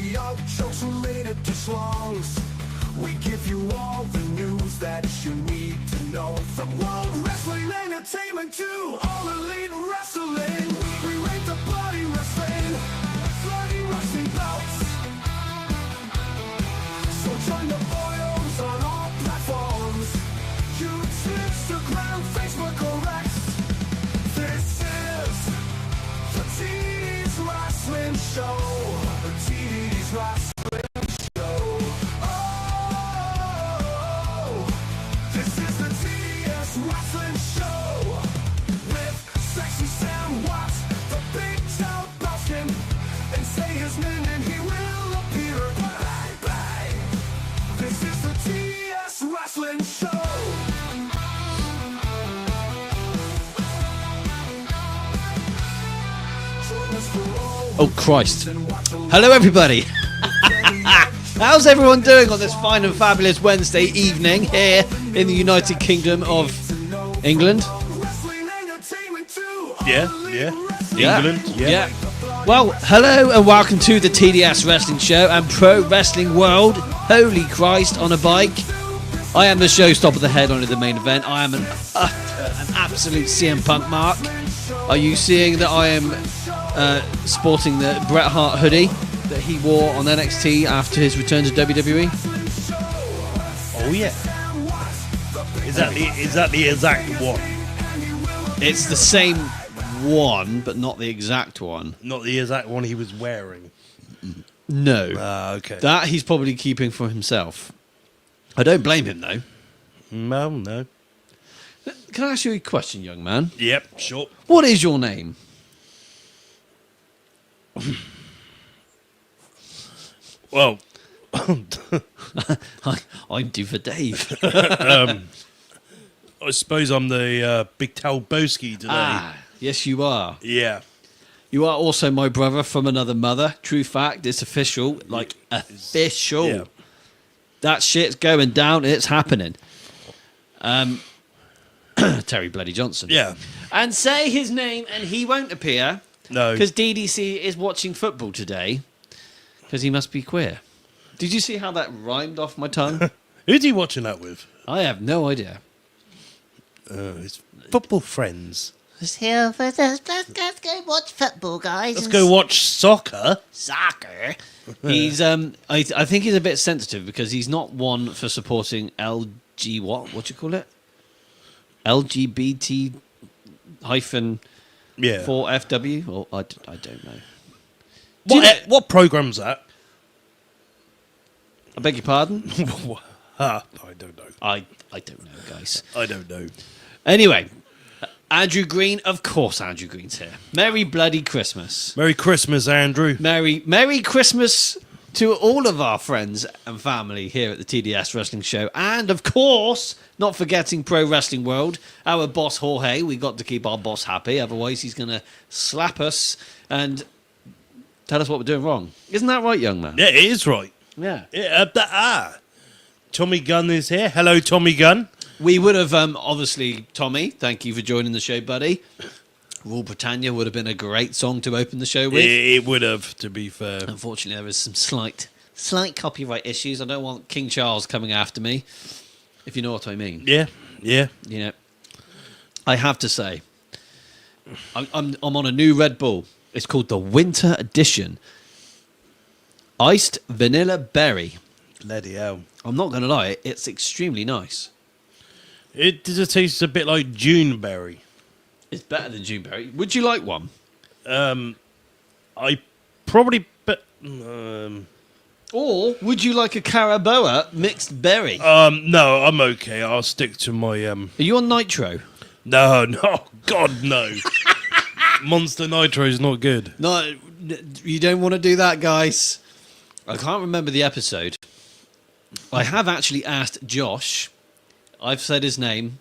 variety of jokes related to slongs. We give you all the news that you need to know. From World Wrestling Entertainment to All Elite Wrestling, we rate the bloody wrestling bouts. So join the boys on all platforms, YouTube, Instagram, Facebook, or X. This is the TD's Wrestling Show. The TD's Wrestling Show. Oh, this is the TD's Wrestling Show with Sexy Sam Watts, the Big Town Buskin, and say his name and he will appear. Bye bye. This is the TD's Wrestling Show. Oh, Christ. Hello, everybody. How's everyone doing on this fine and fabulous Wednesday evening here in the United Kingdom of England? Yeah. England. Yeah. Well, hello and welcome to the TDS Wrestling Show and Pro Wrestling World. Holy Christ on a bike. I am the showstopper, the headliner of the main event. I am an absolute CM Punk mark. Are you seeing that I am sporting the Bret Hart hoodie that he wore on NXT after his return to WWE? Oh yeah. Is that the exact one? It's the same one, but not the exact one. Not the exact one he was wearing. No. Okay. That he's probably keeping for himself. I don't blame him though. No. Can I ask you a question, young man? Yep, sure. What is your name? Well, I'm due for Dave. I suppose I'm the Big Talboski today. Yes, you are. Yeah. You are also my brother from another mother. True fact, it's official. Like, official. Yeah. That shit's going down. It's happening. Terry Bloody Johnson. Yeah. And say his name and he won't appear. No. Because DDC is watching football today. Because he must be queer. Did you see how that rhymed off my tongue? Who's he watching that with? I have no idea. His football friends. Let's go watch football, guys. Let's go watch soccer. Soccer. He's I think he's a bit sensitive because he's not one for supporting LG what you call it? LGBT hyphen Yeah. 4FW or I don't know. What program's that? I beg your pardon? I don't know. I don't know, guys. I don't know. Anyway, Andrew Green, of course Andrew Green's here. Merry bloody Christmas. Merry Christmas, Andrew. Merry Christmas to all of our friends and family here at the TDS Wrestling Show. And, of course, not forgetting Pro Wrestling World, our boss Jorge. We got to keep our boss happy, otherwise he's going to slap us and tell us what we're doing wrong. Isn't that right, young man? Yeah, it is right. Yeah. Tommy Gunn is here. Hello, Tommy Gunn. We would have, obviously, Tommy, thank you for joining the show, buddy. Rule Britannia would have been a great song to open the show with. It would have, to be fair. Unfortunately, there was some slight copyright issues. I don't want King Charles coming after me, if you know what I mean. Yeah. You know, I have to say, I'm on a new Red Bull. It's called the Winter Edition. Iced Vanilla Berry. Bloody hell. I'm not going to lie, it's extremely nice. It does taste a bit like Juneberry. It's better than Juneberry. Would you like one? I probably... Or would you like a Caraboa mixed berry? No, I'm okay. I'll stick to my... Are you on Nitro? No, God, no. Monster Nitro is not good. No, you don't want to do that, guys. I can't remember the episode. I have actually asked Josh. I've said his name.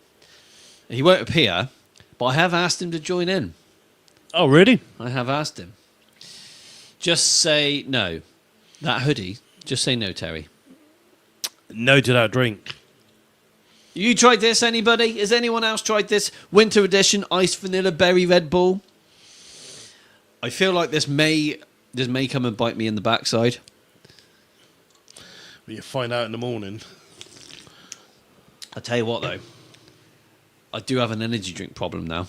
He won't appear, but I have asked him to join in. Oh, really? I have asked him. Just say no. That hoodie, just say no, Terry. No to that drink. You tried this, anybody? Has anyone else tried this winter edition iced vanilla berry Red Bull? I feel like this may come and bite me in the backside. You find out in the morning. I tell you what, though, I do have an energy drink problem now.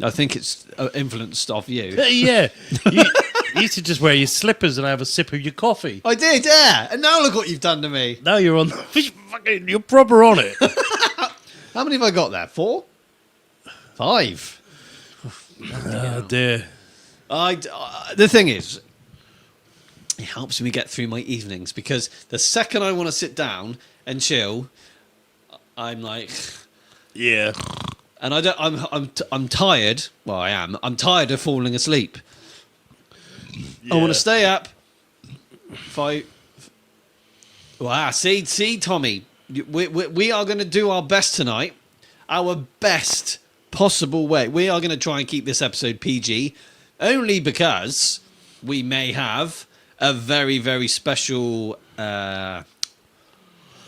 I think it's influenced off you. Yeah. You used to just wear your slippers and have a sip of your coffee. I did, yeah. And now look what you've done to me. Now you're on. You're proper on it. How many have I got there? 4? 5. Oh dear. The thing is, it helps me get through my evenings because the second I want to sit down and chill, I'm like, Yeah. and I don't. I'm tired. Well, I am. I'm tired of falling asleep. I want to stay up. Wow. See, Tommy, we are going to do our best tonight. Our best possible way. We are going to try and keep this episode PG, only because we may have a very, very special, I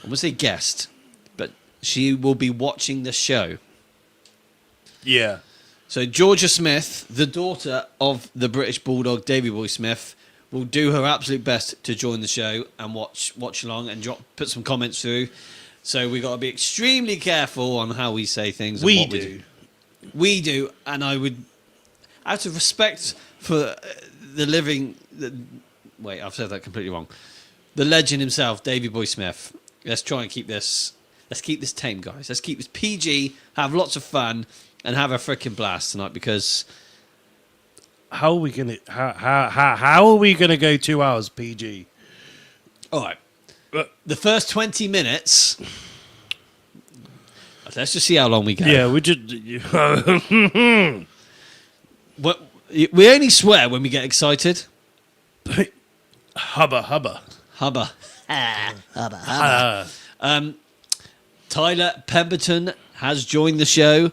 want to say guest, but she will be watching the show. Yeah. So Georgia Smith, the daughter of the British Bulldog Davey Boy Smith, will do her absolute best to join the show and watch along and put some comments through. So we got to be extremely careful on how we say things. And what we do. We do, and I would, out of respect for the living... Wait, I've said that completely wrong. The legend himself, Davey Boy Smith. Let's try and keep this... Let's keep this tame, guys. Let's keep this PG, have lots of fun, and have a freaking blast tonight, because... How are we gonna? How are we gonna go 2 hours PG? All right. The first 20 minutes... Let's just see how long we go. Yeah, we just... We only swear when we get excited. Hubba. Tyler Pemberton has joined the show.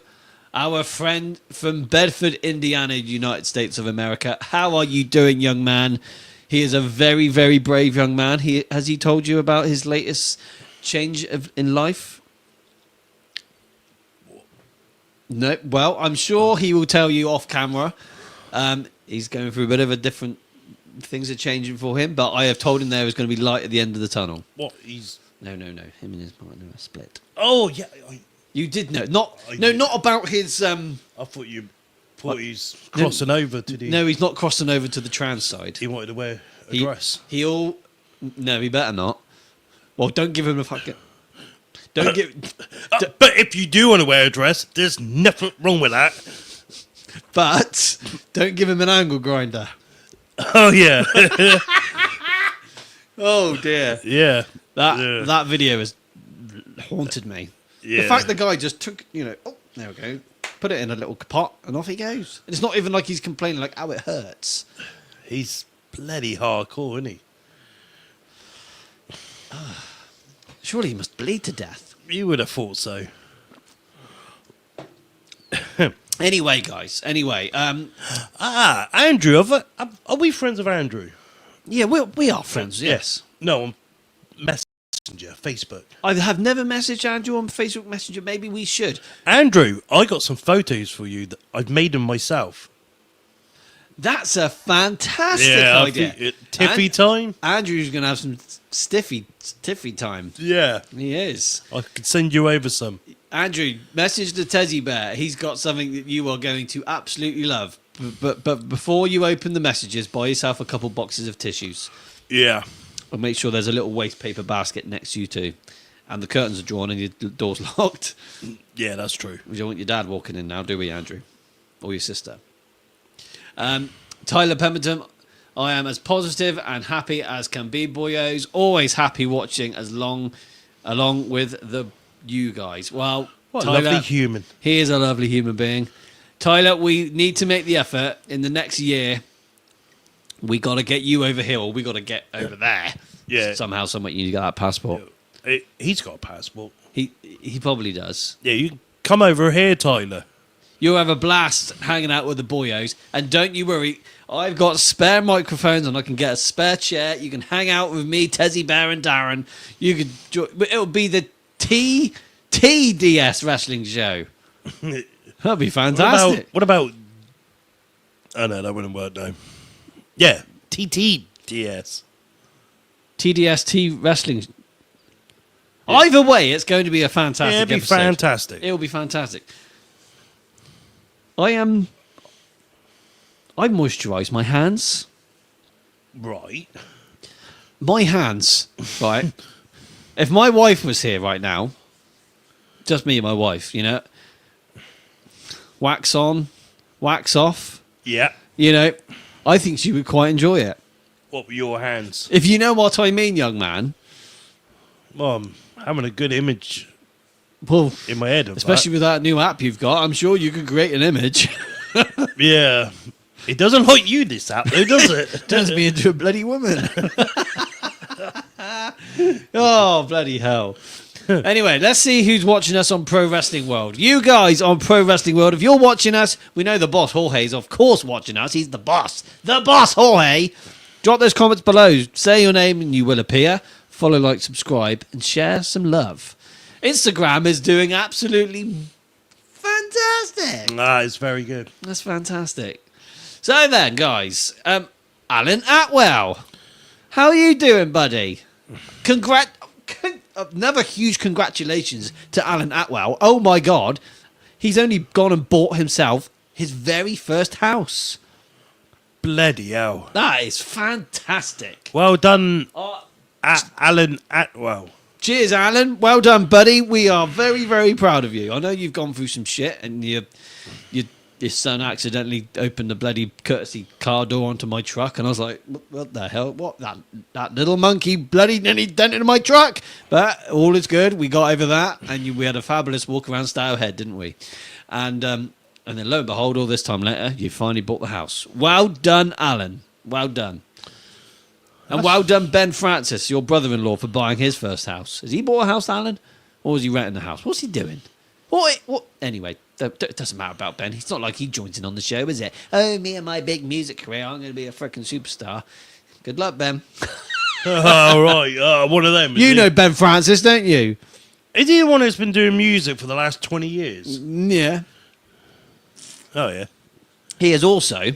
Our friend from Bedford, Indiana, United States of America. How are you doing, young man? He is a very, very brave young man. Has he told you about his latest change in life? No. Well, I'm sure he will tell you off camera. He's going through a bit of a different... Things are changing for him, but I have told him there is going to be light at the end of the tunnel. What? He's... No. Him and his partner are split. Oh, yeah. You did know. Not about his... I thought he's crossing over to the... No, he's not crossing over to the trans side. He wanted to wear a dress. No, he better not. Well, don't give him a fucking... Don't give... But if you do want to wear a dress, there's nothing wrong with that. But don't give him an angle grinder. Oh, yeah. Oh, dear. Yeah. That video has haunted me. Yeah. The fact the guy just took, oh, there we go, put it in a little pot and off he goes. And it's not even like he's complaining like, oh, it hurts. He's bloody hardcore, isn't he? Surely he must bleed to death. You would have thought so. Anyway, guys. Andrew. Are we friends of Andrew? Yeah, we are friends, yes. No, on Messenger, Facebook. I have never messaged Andrew on Facebook Messenger. Maybe we should. Andrew, I got some photos for you that I've made them myself. That's a fantastic idea. Tiffy time? Andrew's going to have some tiffy time. Yeah. He is. I could send you over some. Andrew, message the teddy bear. He's got something that you are going to absolutely love. But before you open the messages, buy yourself a couple boxes of tissues. Yeah. And make sure there's a little waste paper basket next to you too. And the curtains are drawn and your door's locked. Yeah, that's true. We don't want your dad walking in now, do we, Andrew? Or your sister. Tyler Pemberton, I am as positive and happy as can be, boyos. Always happy watching along with you guys. Well, what Tyler, a lovely human. He is a lovely human being. Tyler, we need to make the effort in the next year. We got to get you over here, or we got to get over there. Yeah. Somehow, somewhere, you need to get that passport. He's got a passport. He probably does. Yeah, you can come over here, Tyler. You'll have a blast hanging out with the boyos. And don't you worry, I've got spare microphones and I can get a spare chair. You can hang out with me, Tezzy Bear and Darren. You could. It'll be the TDS wrestling show. That'd be fantastic. What about... Oh, no, that wouldn't work, no. Yeah, TTDS. TDST wrestling. Either way, it's going to be a fantastic It'll be episode. fantastic. It'll be fantastic. I moisturise my hands. Right. My hands, right? If my wife was here right now, just me and my wife, you know, wax on, wax off, Yeah. you know, I think she would quite enjoy it. What were your hands? If you know what I mean, young man. Well, I'm having a good image Well, in my head of especially with that new app you've got, I'm sure you could create an image. that. Yeah. It doesn't like you, this app, though, does it? Turns me into a bloody woman. Oh, bloody hell. Anyway, let's see who's watching us on Pro Wrestling World. You guys on Pro Wrestling World, if you're watching us, we know the boss, Jorge's, of course, watching us. He's the boss. The boss, Jorge. Drop those comments below. Say your name and you will appear. Follow, like, subscribe, and share some love. Instagram is doing absolutely fantastic. It's very good. That's fantastic. So then, guys, Alan Atwell, how are you doing, buddy? Another huge congratulations to Alan Atwell. Oh my God, he's only gone and bought himself his very first house. Bloody hell. That is fantastic. Well done, Oh, Alan Atwell. cheers, Alan. Well done, buddy. We are very, very proud of you. I know you've gone through some shit, and your son accidentally opened the bloody courtesy car door onto my truck, and I was like, what the hell? What? That little monkey bloody nearly dented my truck. But all is good. We got over that, and we had a fabulous walk around Stylehead, didn't we? And then lo and behold, all this time later, you finally bought the house. Well done, Alan. Well done. And well done, Ben Francis, your brother-in-law, for buying his first house. Has he bought a house, Alan? Or was he renting a house? What's he doing? What? Anyway, it doesn't matter about Ben. It's not like he joins in on the show, is it? Oh, me and my big music career, I'm going to be a freaking superstar. Good luck, Ben. Oh, right. One of them. You know Ben Francis, don't you? Is he the one who's been doing music for the last 20 years? Yeah. Oh, yeah. He is also...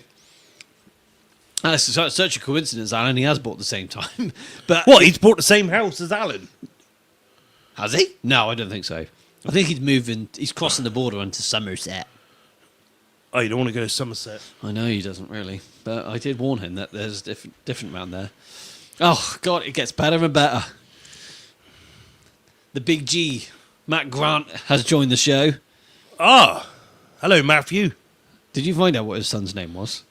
That's such a coincidence, Alan. He has bought at the same time. But What, he's bought the same house as Alan? has he? No, I don't think so. I think he's moving... He's crossing the border onto Somerset. Oh, you don't want to go to Somerset? I know he doesn't really, but I did warn him that there's different around there. Oh, God, it gets better and better. The big G, Matt Grant, has joined the show. Ah, hello, Matthew. Did you find out what his son's name was?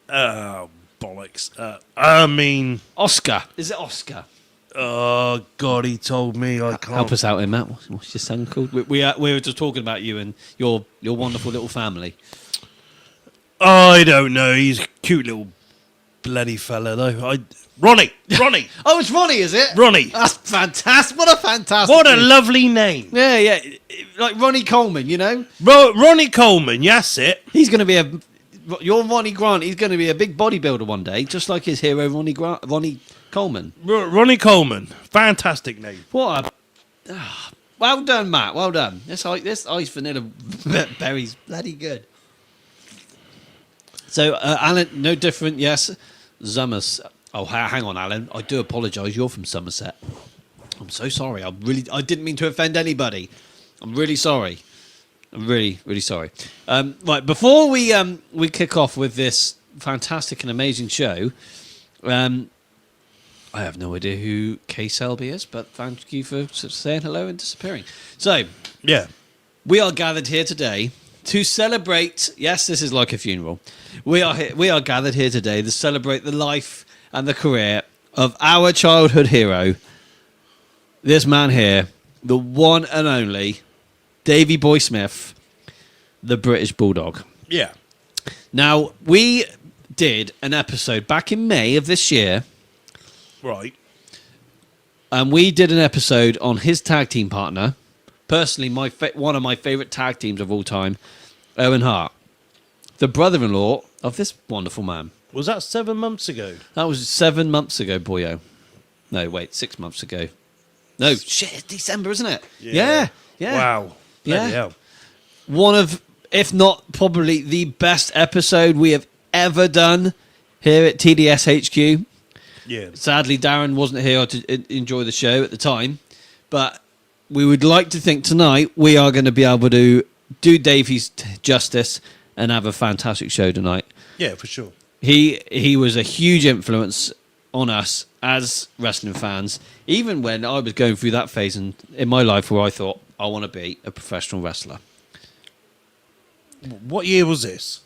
Oh, bollocks. I mean, Oscar. Is it Oscar? oh, God, he told me I can't. Help us out here, Matt. What's your son called? We were just talking about you and your wonderful little family. I don't know. He's a cute little bloody fella, though. Ronnie. Oh, it's Ronnie, is it? Ronnie. That's fantastic. What a fantastic What a name. lovely name. Yeah. Like Ronnie Coleman, you know? Ronnie Coleman, that's it. He's going to be your Ronnie Grant, he's going to be a big bodybuilder one day, just like his hero, Ronnie Coleman. Ronnie Coleman. Fantastic name. What a... well done, Matt. Well done. This ice vanilla berry's bloody good. So, Alan, no different, yes. Zummers. Oh, hang on, Alan. I do apologise. You're from Somerset. I'm so sorry. I didn't mean to offend anybody. I'm really sorry. I'm really, really sorry. Right, before we kick off with this fantastic and amazing show, I have no idea who Kay Selby is, but thank you for saying hello and disappearing. So, Yeah. we are gathered here today to celebrate. Yes, this is like a funeral. We are gathered here today to celebrate the life and the career of our childhood hero. This man here, the one and only Davey Boy Smith, the British Bulldog. Yeah. Now, we did an episode back in May of this year, Right. and we did an episode on his tag team partner. Personally, one of my favourite tag teams of all time, Owen Hart, the brother-in-law of this wonderful man. Was that 7 months ago? That was 7 months ago, boyo. No, wait, 6 months ago. No, shit, it's December, isn't it? Yeah. Wow. Yeah. Bloody hell. One of, if not probably the best episode we have ever done here at TDS HQ. Yeah. Sadly, Darren wasn't here to enjoy the show at the time, but we would like to think tonight we are going to be able to do Davey's justice and have a fantastic show tonight. Yeah, for sure. He was a huge influence on us as wrestling fans, even when I was going through that phase in my life where I thought I want to be a professional wrestler. What year was this?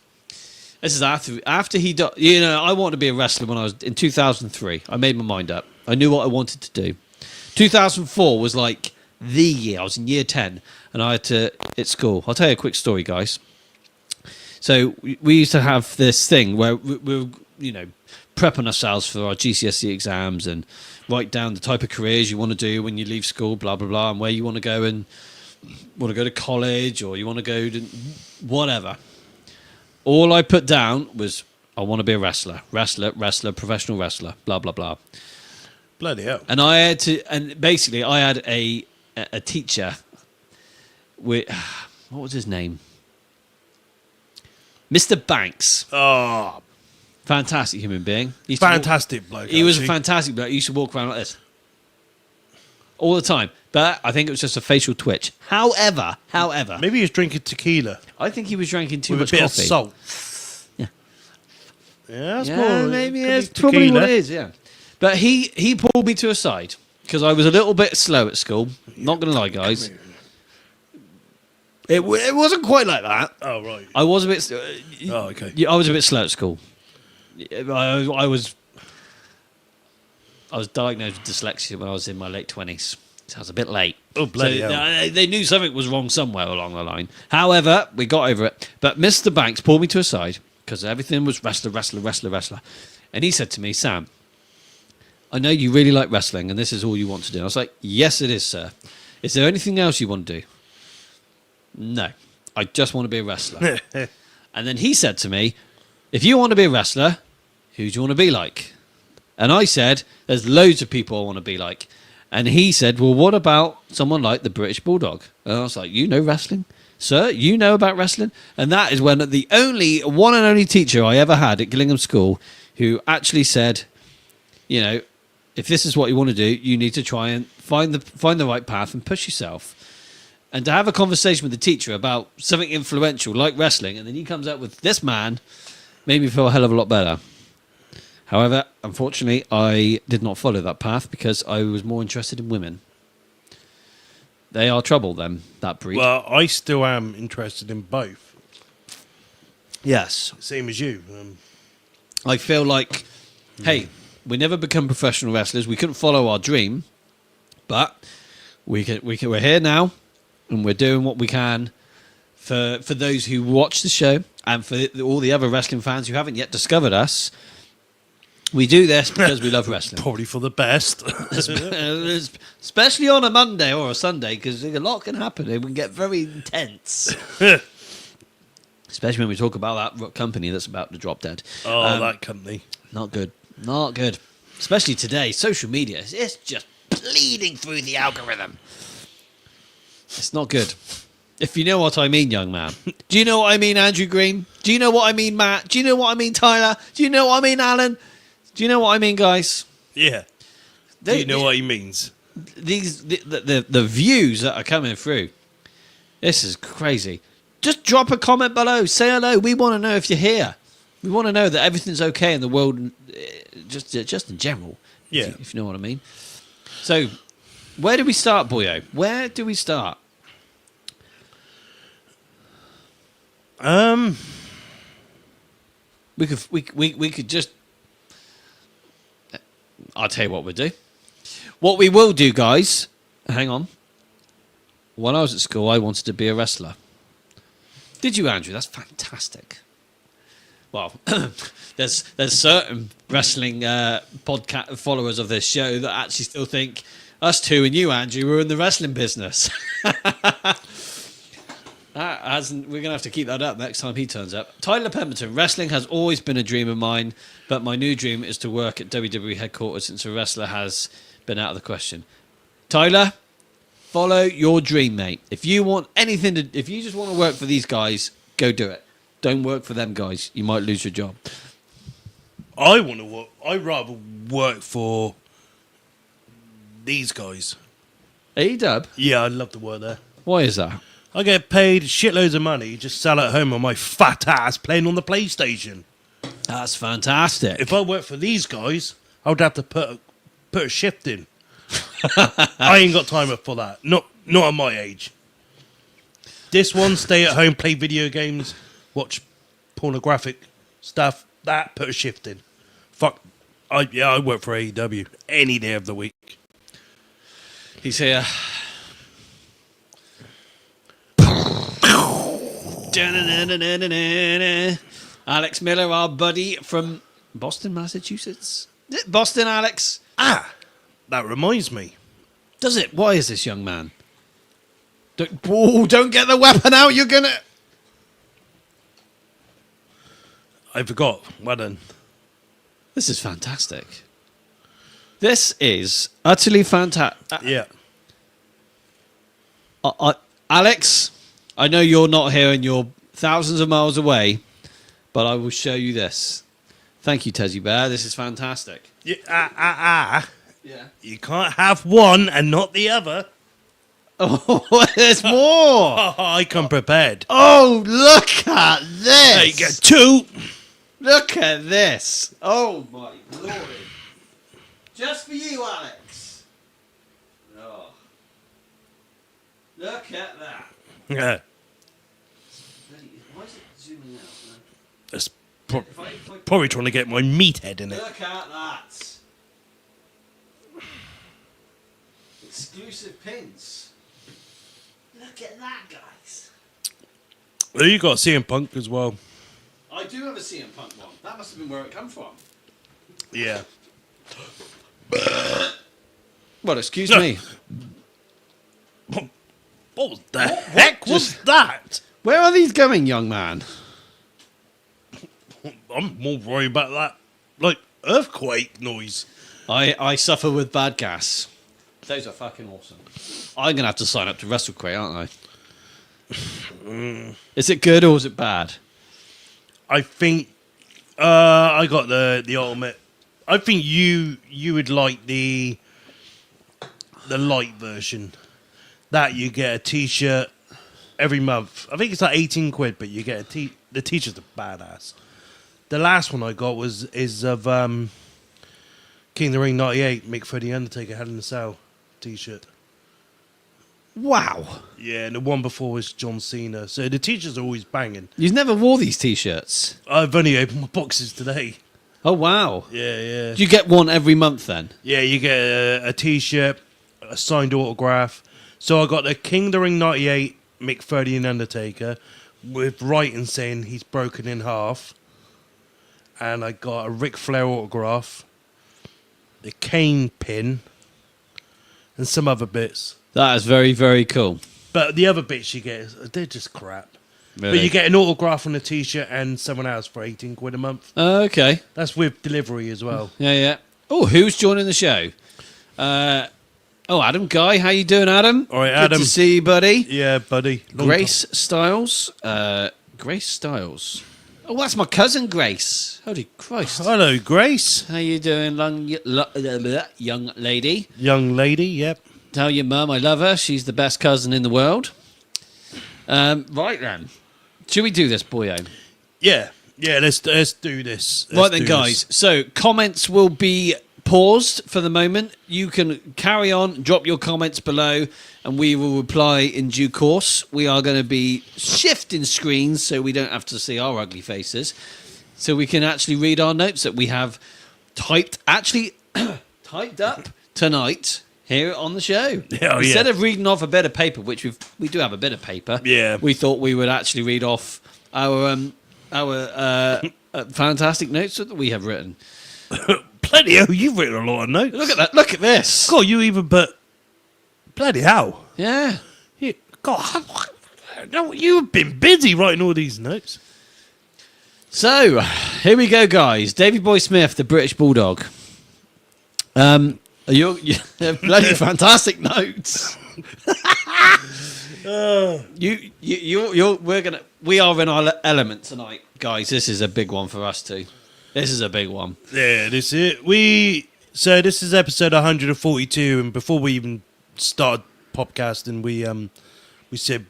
This is after he died. You know, I wanted to be a wrestler when I was in 2003. I made my mind up. I knew what I wanted to do. 2004 was like the year. I was in year 10 and I had to at school. I'll tell you a quick story, guys. So we used to have this thing where we were, you know, prepping ourselves for our GCSE exams and write down the type of careers you want to do when you leave school, blah, blah, blah, and where you want to go and want to go to college or you want to go to whatever. All I put down was, I want to be a wrestler, professional wrestler, blah, blah, blah. Bloody hell. And I had to, and basically I had a teacher with, what was his name? Mr. Banks. Oh, Fantastic human being. fantastic bloke. He was a actually. fantastic bloke. He used to walk around like this all the time. But I think it was just a facial twitch. However, Maybe he was drinking tequila I think he was drinking too with much a bit coffee. of salt. Yeah. Yeah, that's Yeah, more. maybe could that's be probably tequila. what it is, yeah. But he pulled me to a side because I was a little bit slow at school. Not going to lie, guys. It wasn't quite like that. Oh, right. I was a bit... Oh, okay. Yeah, I was a bit slow at school. I was diagnosed with dyslexia when I was in my late 20s. So I was a bit late. Oh, bloody hell. They knew something was wrong somewhere along the line. However, we got over it. But Mr. Banks pulled me to a side because everything was wrestler. And he said to me, Sam, I know you really like wrestling and this is all you want to do. I was like, yes, it is, sir. Is there anything else you want to do? No, I just want to be a wrestler. And then he said to me, if you want to be a wrestler, who do you want to be like? And I said, there's loads of people I want to be like. And he said, well, what about someone like the British Bulldog? And I was like, you know wrestling? Sir, you know about wrestling? And that is when the one and only teacher I ever had at Gillingham School who actually said, you know, if this is what you want to do, you need to try and find the right path and push yourself. And to have a conversation with the teacher about something influential like wrestling, and then he comes out with this man, made me feel a hell of a lot better. However, unfortunately, I did not follow that path because I was more interested in women. They are trouble, them, that breed. Well, I still am interested in both. Yes. Same as you. I feel like, hey, we never become professional wrestlers. We couldn't follow our dream, but we're here now, and we're doing what we can for those who watch the show and for all the other wrestling fans who haven't yet discovered us. We do this because we love wrestling. Probably for the best. Especially on a Monday or a Sunday, because a lot can happen. It can get very intense. Especially when we talk about that company that's about to drop dead. Oh, that company. Not good. Not good. Especially today. Social media. It's just bleeding through the algorithm. It's not good. If you know what I mean, young man. Do you know what I mean, Andrew Green? Do you know what I mean, Matt? Do you know what I mean, Tyler? Do you know what I mean, Alan? Do you know what I mean, guys? Yeah. Do you know what he means? The views that are coming through. This is crazy. Just drop a comment below. Say hello. We want to know if you're here. We want to know that everything's okay in the world, just in general. Yeah. If you know what I mean. So, where do we start, boyo? Where do we start? We could just. I'll tell you what we'll do. What we will do, guys. Hang on. When I was at school, I wanted to be a wrestler. Did you, Andrew? That's fantastic. Well, there's certain wrestling podcast followers of this show that actually still think us two and you, Andrew, were in the wrestling business. We're going to have to keep that up next time he turns up. Tyler Pemberton, wrestling has always been a dream of mine, but my new dream is to work at WWE headquarters since a wrestler has been out of the question. Tyler, follow your dream, mate. If you just want to work for these guys, go do it. Don't work for them guys. You might lose your job. I want to work. I'd rather work for these guys. A-Dub? Yeah, I'd love to work there. Why is that? I get paid shitloads of money, just sat at home on my fat ass playing on the PlayStation. That's fantastic. If I worked for these guys, I would have to put a shift in. I ain't got time for that. Not at my age. This one, stay at home, play video games, watch pornographic stuff. That, put a shift in. Fuck. I work for AEW any day of the week. He's here. Alex Miller, our buddy from Boston, Massachusetts. Is it Boston, Alex? That reminds me. Does it? Why is this young man? Don't get the weapon out. You're gonna. I forgot. Well done. This is fantastic. This is utterly fantastic. Yeah. Alex, I know you're not here and you're thousands of miles away, but I will show you this. Thank you, Teddy Bear. This is fantastic. Yeah. Yeah. You can't have one and not the other. Oh, there's more. Oh, I come prepared. Oh, look at this. There you go. 2. Look at this. Oh, my Lord. Just for you, Alex. Oh. Look at that. Yeah. Why is it zooming out? That's probably trying to get my meathead in it. Look at that. Exclusive pins. Look at that, guys. Well, you got CM Punk as well. I do have a CM Punk one. That must have been where it come from. Yeah. Well, excuse me. What was the heck was that? Where are these going, young man? I'm more worried about that, like, earthquake noise. I suffer with bad gas. Those are fucking awesome. I'm going to have to sign up to WrestleCray, aren't I? Is it good or is it bad? I think I got the ultimate. I think you would like the light version. That you get a T-shirt every month. I think it's like 18 quid, but you get the T-shirt's a badass. The last one I got is of King of the Ring '98, Mick Foley Undertaker Hell in a Cell T-shirt. Wow. Yeah, and the one before was John Cena. So the T-shirts are always banging. You've never wore these T-shirts? I've only opened my boxes today. Oh, wow. Yeah. Do you get one every month then? Yeah, you get a T-shirt, a signed autograph. So I got the King of the Ring '98 Mick Foley and Undertaker with writing saying he's broken in half. And I got a Ric Flair autograph, the Kane pin, and some other bits. That is very, very cool. But the other bits you get, they're just crap. Really? But you get an autograph on a T-shirt and someone else for 18 quid a month. Okay. That's with delivery as well. Yeah. Oh, who's joining the show? Adam Guy. How you doing, Adam? All right, Good Adam. to see you, buddy. Yeah, buddy. Long Grace Styles. Grace Styles. Oh, that's my cousin Grace. Holy Christ. time. Hello, Grace. How you doing, young lady? Young lady, yep. Tell your mum I love her. She's the best cousin in the world. Right then. Should we do this, boyo? Yeah, let's do this. Right then, guys. So comments will be paused for the moment. You can carry on, drop your comments below, and we will reply in due course. We are going to be shifting screens so we don't have to see our ugly faces, so we can actually read our notes that we have typed up tonight here on the show. Instead of reading off a bit of paper, which we do have a bit of paper. Yeah. We thought we would actually read off our fantastic notes that we have written. Bloody hell, you've written a lot of notes. Look at that! Look at this! God, you even put... Bloody hell. Yeah. God, you've been busy writing all these notes. So here we go, guys. Davey Boy Smith, the British Bulldog. You bloody fantastic notes. We are in our element tonight, guys. This is a big one for us too. This is a big one. Yeah, this is it. This is episode 142, and before we even started podcasting, we said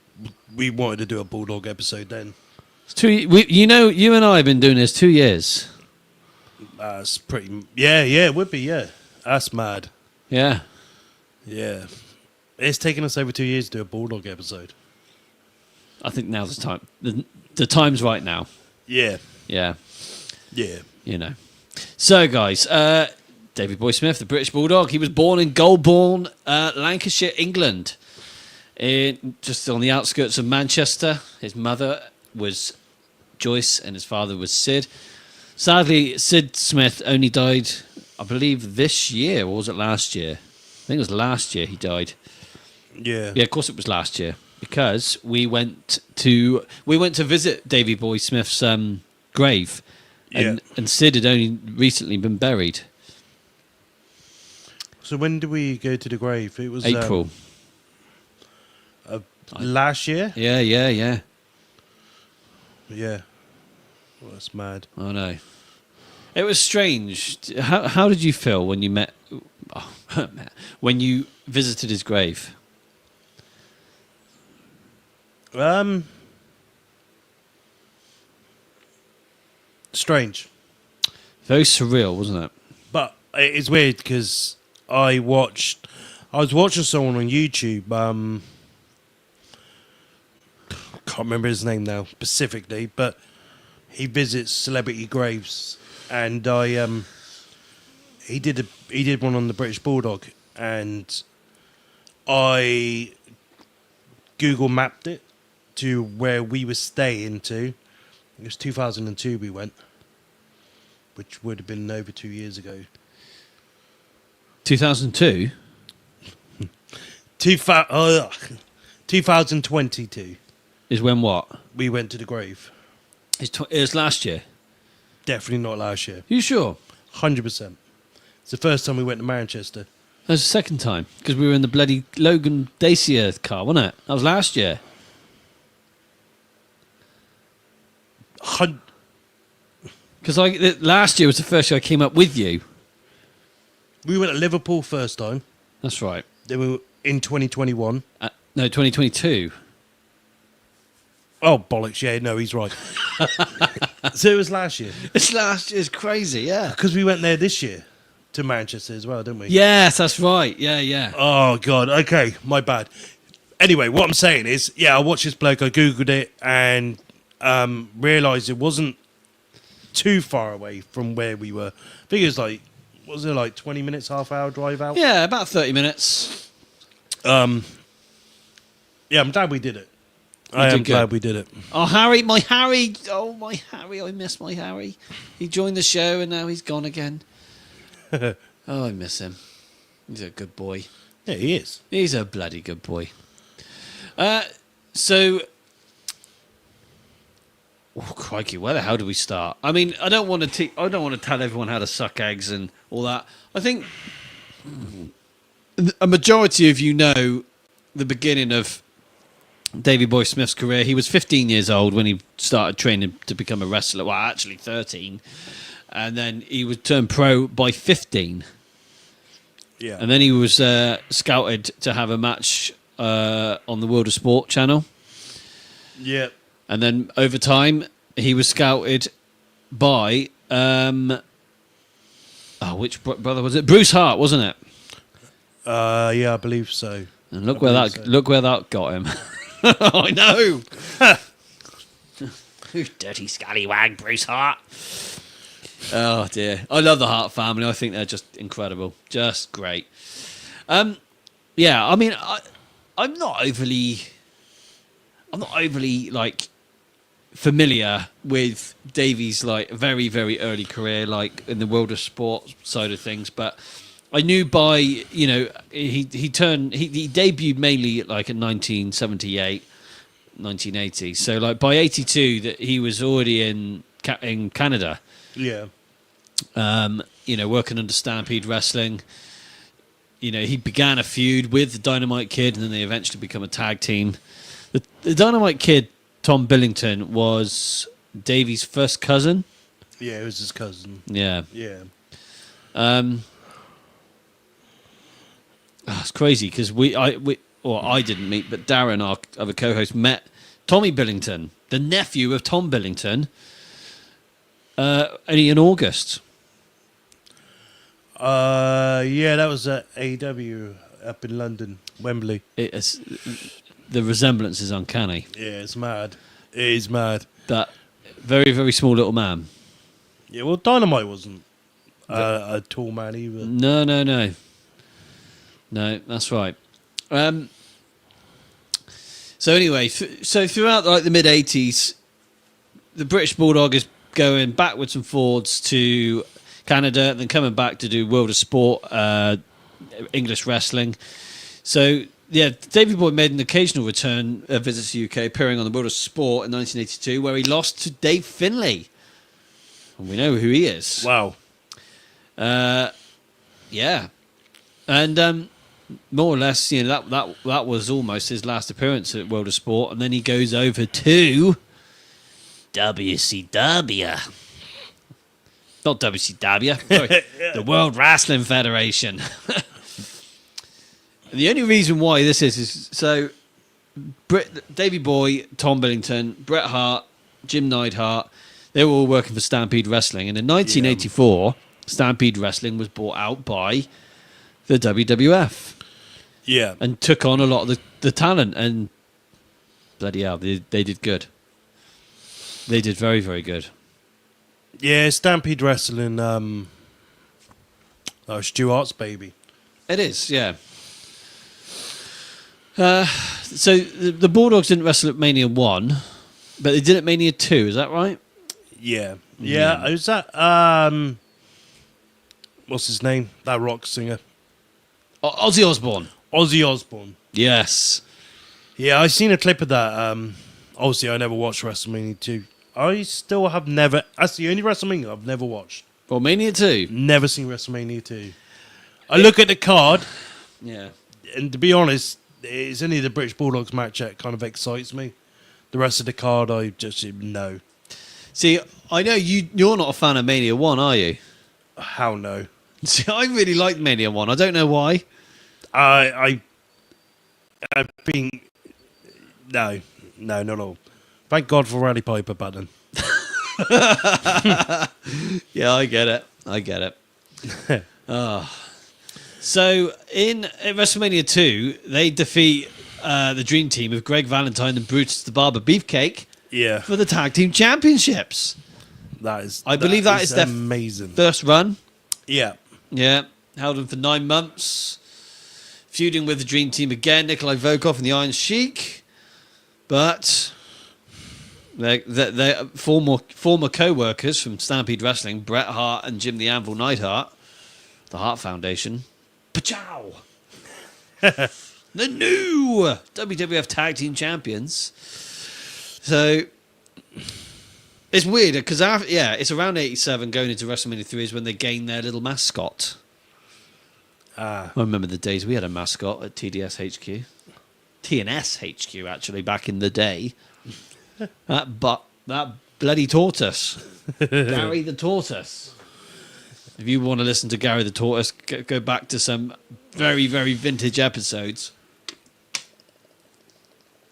we wanted to do a Bulldog episode. Then It's you and I have been doing this 2 years. that's pretty. Yeah, it would be. Yeah, that's mad. Yeah. Yeah, it's taken us over 2 years to do a Bulldog episode. I think now's the time. The time's right now. Yeah, Yeah. yeah. You know. So, guys, Davey Boy Smith, the British Bulldog, he was born in Goulburn, Lancashire, England, just on the outskirts of Manchester. His mother was Joyce and his father was Sid. Sadly, Sid Smith only died, I believe, this year, or was it last year? I think it was last year he died. Yeah. Yeah, of course it was last year, because we went to visit Davey Boy Smith's grave, and Sid had only recently been buried. So when did we go to the grave? It was April. Last year. Yeah. Yeah. Well, that's mad. I know. It was strange. How did you feel when you when you visited his grave? Strange. Very surreal, wasn't it? But it's weird because I was watching someone on YouTube. Can't remember his name now specifically, but he visits celebrity graves, and he did one on the British Bulldog, and I Google mapped it to where we were staying to. It was 2002 we went, which would have been over 2 years ago. 2002? 2022. Is when what? We went to the grave. It was last year. Definitely not last year. You sure? 100%. It's the first time we went to Manchester. That was the second time, because we were in the bloody Logan Dacia car, wasn't it? That was last year. Because last year was the first year I came up with you. We went to Liverpool first time. That's right. Then we were in 2021. No, 2022. Oh, bollocks. Yeah, no, he's right. So it was last year. It's last year's crazy, yeah. Because we went there this year to Manchester as well, didn't we? Yes, that's right. Yeah. Oh, God. Okay, my bad. Anyway, what I'm saying is, I watched this bloke, I Googled it, and realised it wasn't too far away from where we were. I think it was like 20 minutes, half hour drive out? Yeah, about 30 minutes. I'm glad we did it. I am glad we did it. Oh, my Harry. Oh, my Harry. I miss my Harry. He joined the show and now he's gone again. Oh, I miss him. He's a good boy. Yeah, he is. He's a bloody good boy. Oh, crikey, where the hell do we start? I mean, I don't want to tell everyone how to suck eggs and all that. I think a majority of you know the beginning of Davey Boy Smith's career. He was 15 years old when he started training to become a wrestler. Well, actually 13. And then he would turn pro by 15. Yeah. And then he was scouted to have a match on the World of Sport channel. Yeah. And then over time, he was scouted by, which brother was it? Bruce Hart, wasn't it? Yeah, I believe so. And look where that got him. I know. You dirty scallywag, Bruce Hart. Oh dear, I love the Hart family. I think they're just incredible, just great. Yeah, I mean, I'm not overly like familiar with Davey's like very, very early career, like in the world of sport side of things, but I knew by, he debuted mainly like in 1978, 1980. So like by 82 that he was already in Canada. Yeah. Working under Stampede Wrestling. He began a feud with the Dynamite Kid, and then they eventually become a tag team. The Dynamite Kid, Tom Billington, was Davey's first cousin. Yeah, it was his cousin. Yeah. Yeah. It's crazy because I didn't meet, but Darren, our other co-host, met Tommy Billington, the nephew of Tom Billington, only in August. Yeah, that was at AEW up in London, Wembley. The resemblance is uncanny. Yeah, it's mad. It is mad. That very, very small little man. Yeah, well, Dynamite wasn't a tall man either. No, that's right. So anyway, so throughout like the mid '80s, the British Bulldog is going backwards and forwards to Canada, and then coming back to do World of Sport, English wrestling. So yeah, Davey Boy made an occasional return visit to UK, appearing on the World of Sport in 1982, where he lost to Dave Finlay. And we know who he is. Wow. Yeah, and more or less, you know, that was almost his last appearance at World of Sport, and then he goes over to WCW. Not WCW, sorry, the World Wrestling Federation. The only reason why this is so Davey Boy, Tom Billington, Bret Hart, Jim Neidhart, they were all working for Stampede Wrestling, and in 1984, Stampede Wrestling was bought out by the WWF. Yeah. And took on a lot of the talent, and bloody hell, they did good. They did very, very good. Yeah, Stampede Wrestling, Stu Hart's baby. It is, yeah. So the Bulldogs didn't wrestle at Mania 1, but they did at Mania 2, is that right? Yeah. Yeah, it was that, what's his name? That rock singer. Ozzy Osbourne. Ozzy Osbourne. Yes. Yeah, I seen a clip of that. Obviously, I never watched WrestleMania 2. I still have never... That's the only WrestleMania I've never watched. Well, Mania 2. Never seen WrestleMania 2. I look at the card, Yeah. and to be honest, it's only the British Bulldogs match that kind of excites me. The rest of the card, I just no. See, I know you're not a fan of Mania 1, are you? How no? See, I really liked Mania 1. I don't know why. I think... No, not at all. Thank God for Roddy Piper button. Yeah, I get it. So in WrestleMania 2, they defeat the Dream Team of Greg Valentine and Brutus the Barber Beefcake Yeah, for the Tag Team Championships. I believe that is their amazing. First run. Yeah, Yeah, held them for 9 months. Feuding with the Dream Team again, Nikolai Volkov and the Iron Sheik. But they're former co-workers from Stampede Wrestling, Bret Hart and Jim the Anvil Neidhart, the Hart Foundation. Pachow! The new WWF Tag Team Champions. So it's weird because it's around 87 going into WrestleMania 3 is when they gain their little mascot. I remember the days we had a mascot at TDS HQ. TNS HQ, actually, back in the day. That bloody tortoise. Gary the Tortoise. If you want to listen to Gary the Tortoise, go back to some very, very vintage episodes.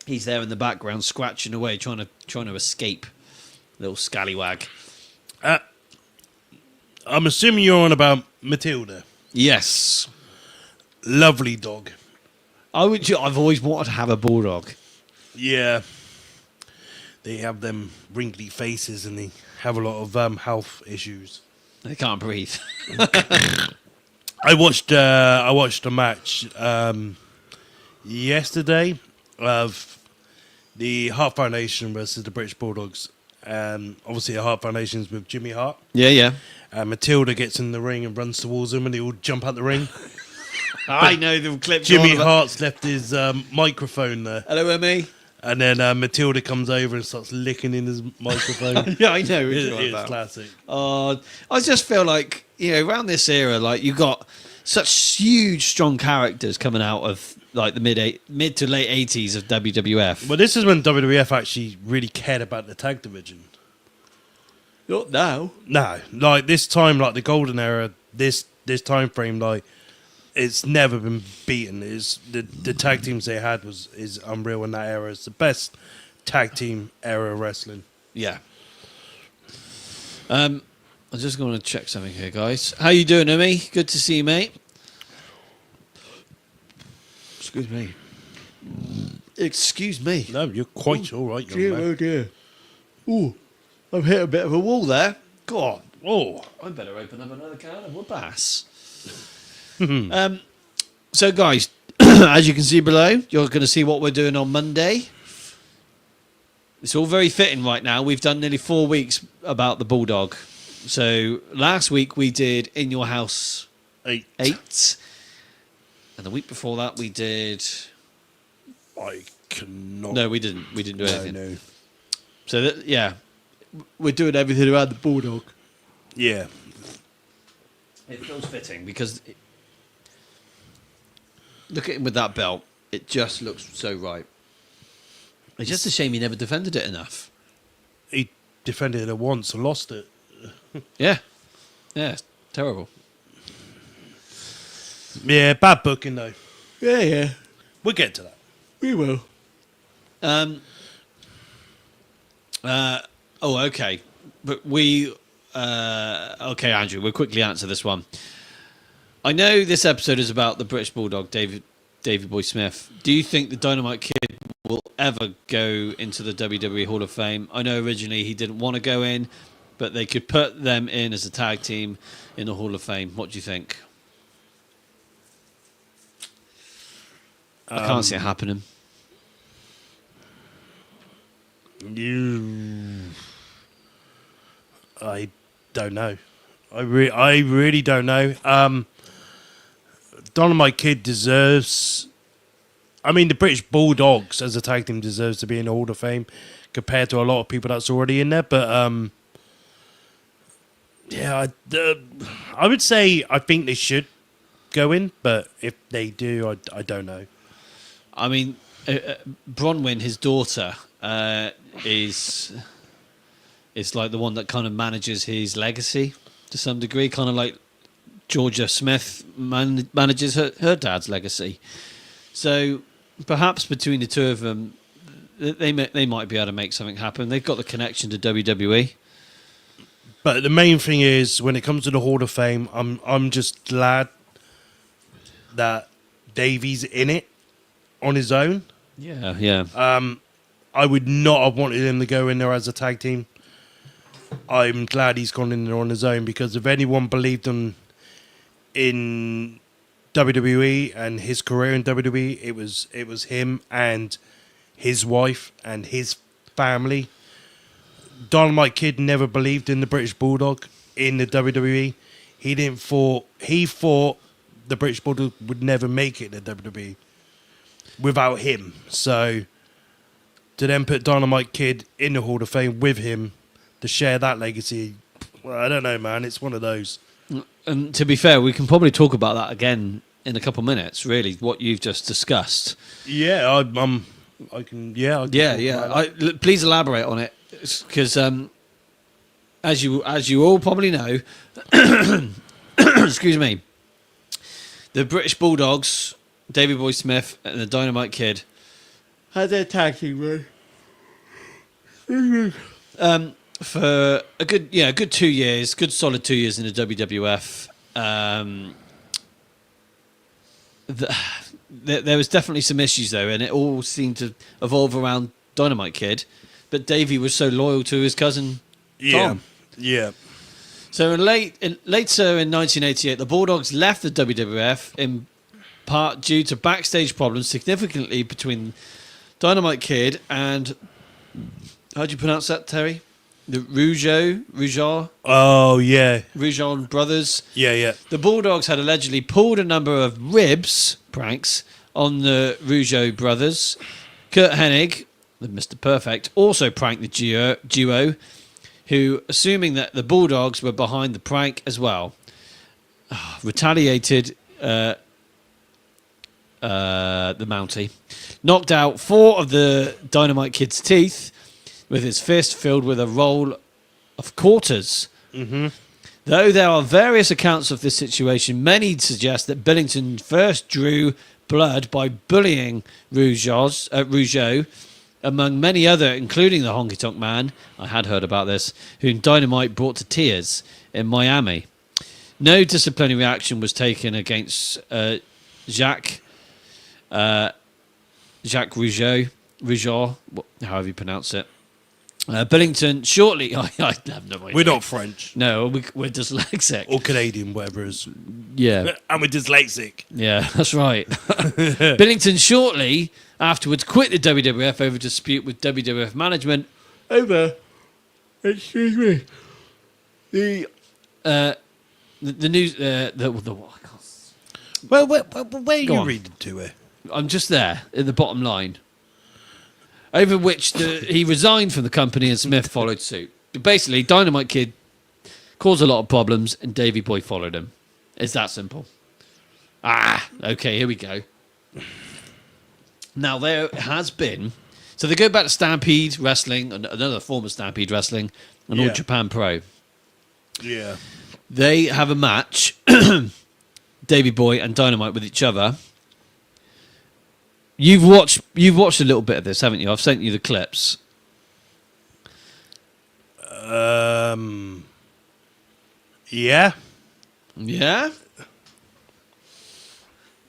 He's there in the background, scratching away, trying to escape. Little scallywag. I'm assuming you're on about Matilda. Yes. Lovely dog. I've always wanted to have a bulldog. Yeah. They have them wrinkly faces and they have a lot of health issues. They can't breathe. I watched a match yesterday of the Hart Foundation versus the British Bulldogs. Obviously, the Hart Foundation's with Jimmy Hart. Yeah. Matilda gets in the ring and runs towards them, and they all jump out the ring. I know the clip. Jimmy Hart's left his microphone there. Hello, ME. And then Matilda comes over and starts licking in his microphone. Yeah, I know. It's classic. I just feel like, around this era, like you got such huge, strong characters coming out of like the mid to late 80s of WWF. Well, this is when WWF actually really cared about the tag division. Not now. No, like this time, like the golden era, this time frame, like it's never been beaten. Is the tag teams they had is unreal in that era. It's the best tag team era of wrestling. Yeah. I'm just going to check something here, guys. How you doing, Amy? Good to see you, mate. Excuse me. Excuse me. No, you're quite all right, young man. dear. Ooh, I've hit a bit of a wall there. God. Oh, I better open up another can of bass. So, guys, as you can see below, you're going to see what we're doing on Monday. It's all very fitting right now. We've done nearly 4 weeks about the Bulldog. So, last week we did In Your House 8. And the week before that we did... I cannot. No, we didn't. We didn't do anything. No. So, yeah, we're doing everything around the Bulldog. Yeah. It feels fitting because look at him with that belt. It just looks so right. It's just a shame he never defended it enough. He defended it once and lost it. Yeah. Yeah, it's terrible. Yeah, bad booking though. Yeah. We'll get to that. We will. Okay. But we... okay, Andrew, we'll quickly answer this one. I know this episode is about the British Bulldog, Davey Boy Smith. Do you think the Dynamite Kid will ever go into the WWE Hall of Fame? I know originally he didn't want to go in, but they could put them in as a tag team in the Hall of Fame. What do you think? I can't see it happening. I don't know. I really don't know. Dynamite Kid deserves... I mean, the British Bulldogs as a tag team deserves to be in the Hall of Fame compared to a lot of people that's already in there. But, yeah, I would say I think they should go in. But if they do, I don't know. I mean, Bronwyn, his daughter, is like the one that kind of manages his legacy to some degree, kind of like Georgia Smith manages her dad's legacy. So perhaps between the two of them, they might be able to make something happen. They've got the connection to WWE. But the main thing is, when it comes to the Hall of Fame, I'm just glad that Davey's in it on his own. Yeah. I would not have wanted him to go in there as a tag team. I'm glad he's gone in there on his own, because if anyone believed in WWE and his career in WWE, it was him and his wife and his family. Dynamite Kid never believed in the British Bulldog in the WWE. He thought the British Bulldog would never make it in the WWE without him. So to then put Dynamite Kid in the Hall of Fame with him to share that legacy, well, I don't know, man. It's one of those. And to be fair, we can probably talk about that again in a couple of minutes. Really, what you've just discussed. Yeah, I can. Yeah, I can talk about that. Please elaborate on it, because as you all probably know, excuse me, the British Bulldogs, Davey Boy Smith and the Dynamite Kid had their tag team run. For a good 2 years, good solid 2 years in the WWF. There was definitely some issues though, and it all seemed to evolve around Dynamite Kid. But Davey was so loyal to his cousin Tom. Yeah. So later in 1988, the Bulldogs left the WWF in part due to backstage problems significantly between Dynamite Kid and, how do you pronounce that, Terry? The Rougeau. Oh, yeah. Rougeau brothers. Yeah. The Bulldogs had allegedly pulled a number of ribs pranks on the Rougeau brothers. Kurt Hennig, the Mr. Perfect, also pranked the duo, who, assuming that the Bulldogs were behind the prank as well, retaliated the Mountie, knocked out 4 of the Dynamite Kid's teeth with his fist filled with a roll of quarters. Mm-hmm. Though there are various accounts of this situation, many suggest that Billington first drew blood by bullying Rougeau, among many other, including the Honky Tonk Man, I had heard about this, whom Dynamite brought to tears in Miami. No disciplinary action was taken against Jacques Rougeau, however you pronounce it. Billington shortly... I have no idea. We're not French. No, we're dyslexic. Or Canadian, whatever it is. Yeah. And we're dyslexic. Yeah, that's right. Billington shortly afterwards quit the WWF over dispute with WWF management over... Excuse me. The news... Well, where are you on. reading to here? I'm just there, at the bottom line. Over which he resigned from the company and Smith followed suit. But basically, Dynamite Kid caused a lot of problems and Davey Boy followed him. It's that simple. Okay, here we go. Now, there has been... So they go back to Stampede Wrestling, another form of Stampede Wrestling, and All Japan Pro. Yeah. They have a match, Davey Boy and Dynamite with each other. You've watched a little bit of this, haven't you? I've sent you the clips. Yeah. Yeah?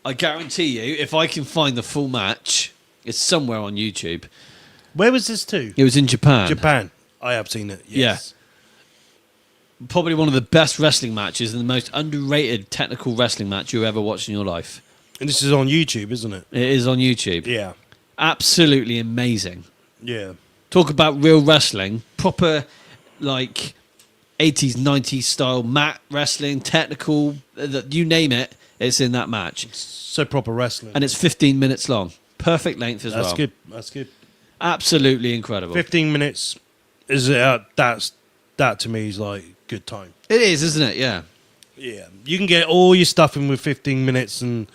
I guarantee you, if I can find the full match, it's somewhere on YouTube. Where was this to? It was in Japan. Japan. I have seen it, yes. Yeah. Probably one of the best wrestling matches and the most underrated technical wrestling match you ever watched in your life. And this is on YouTube, isn't it? It is on YouTube. Yeah. Absolutely amazing. Yeah. Talk about real wrestling. Proper, like, 80s, 90s style mat wrestling, technical, you name it, it's in that match. So proper wrestling. And it's 15 minutes long. Perfect length as well. That's good. That's good. Absolutely incredible. 15 minutes is that to me is like good time. It is, isn't it? Yeah. Yeah. You can get all your stuff in with 15 minutes and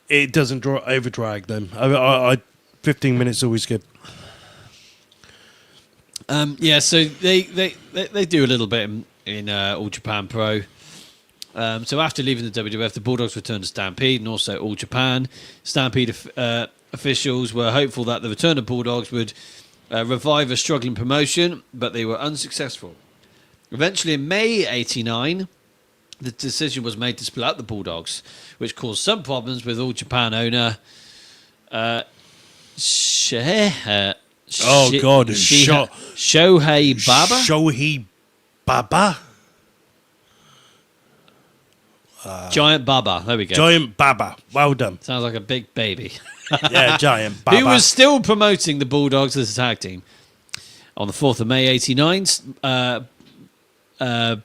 it doesn't over drag them. I 15 minutes is always good. Yeah, so they do a little bit in All Japan Pro. So after leaving the WWF, the Bulldogs returned to Stampede and also All Japan. Stampede officials were hopeful that the return of Bulldogs would revive a struggling promotion, but they were unsuccessful. Eventually, in May '89, the decision was made to split up the Bulldogs, which caused some problems with All Japan owner Shohei Baba. Shohei Baba. Giant Baba. There we go. Giant Baba. Well done. Sounds like a big baby. Yeah, Giant Baba. Who was still promoting the Bulldogs as a tag team. On the 4th of May '89,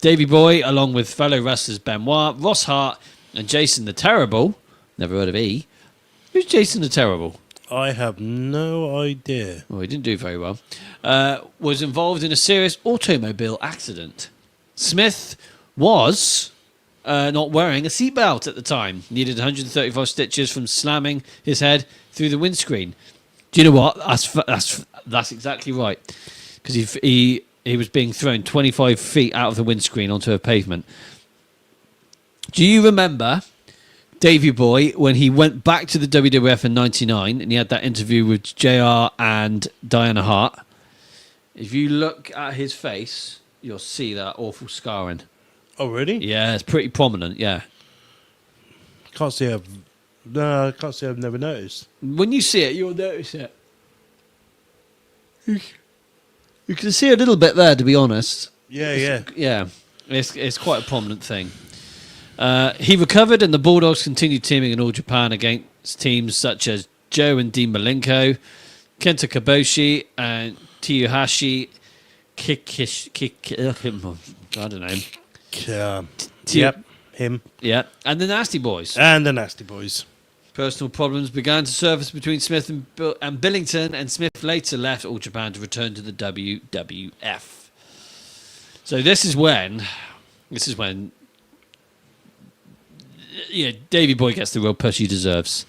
Davey Boy, along with fellow wrestlers Benoit, Ross Hart, and Jason the Terrible, never heard of E. Who's Jason the Terrible? I have no idea. Well, he didn't do very well. Was involved in a serious automobile accident. Smith was not wearing a seatbelt at the time. Needed 135 stitches from slamming his head through the windscreen. Do you know what? That's exactly right. Because he was being thrown 25 feet out of the windscreen onto a pavement. Do you remember Davey Boy when he went back to the WWF in '99 and he had that interview with JR and Diana Hart? If you look at his face, you'll see that awful scarring. Oh, really? Yeah, it's pretty prominent, yeah. I can't say I've never noticed. When you see it, you'll notice it. You can see a little bit there, to be honest. Yeah. It's quite a prominent thing. He recovered, and the Bulldogs continued teaming in All Japan against teams such as Joe and Dean Malenko, Kenta Kobashi, and Tsuyoshi I don't know. Yep, him. Yeah, and the Nasty Boys. And the Nasty Boys. Personal problems began to surface between Smith and Billington, and Smith later left All Japan to return to the WWF. So this is when Davey Boy gets the real push he deserves.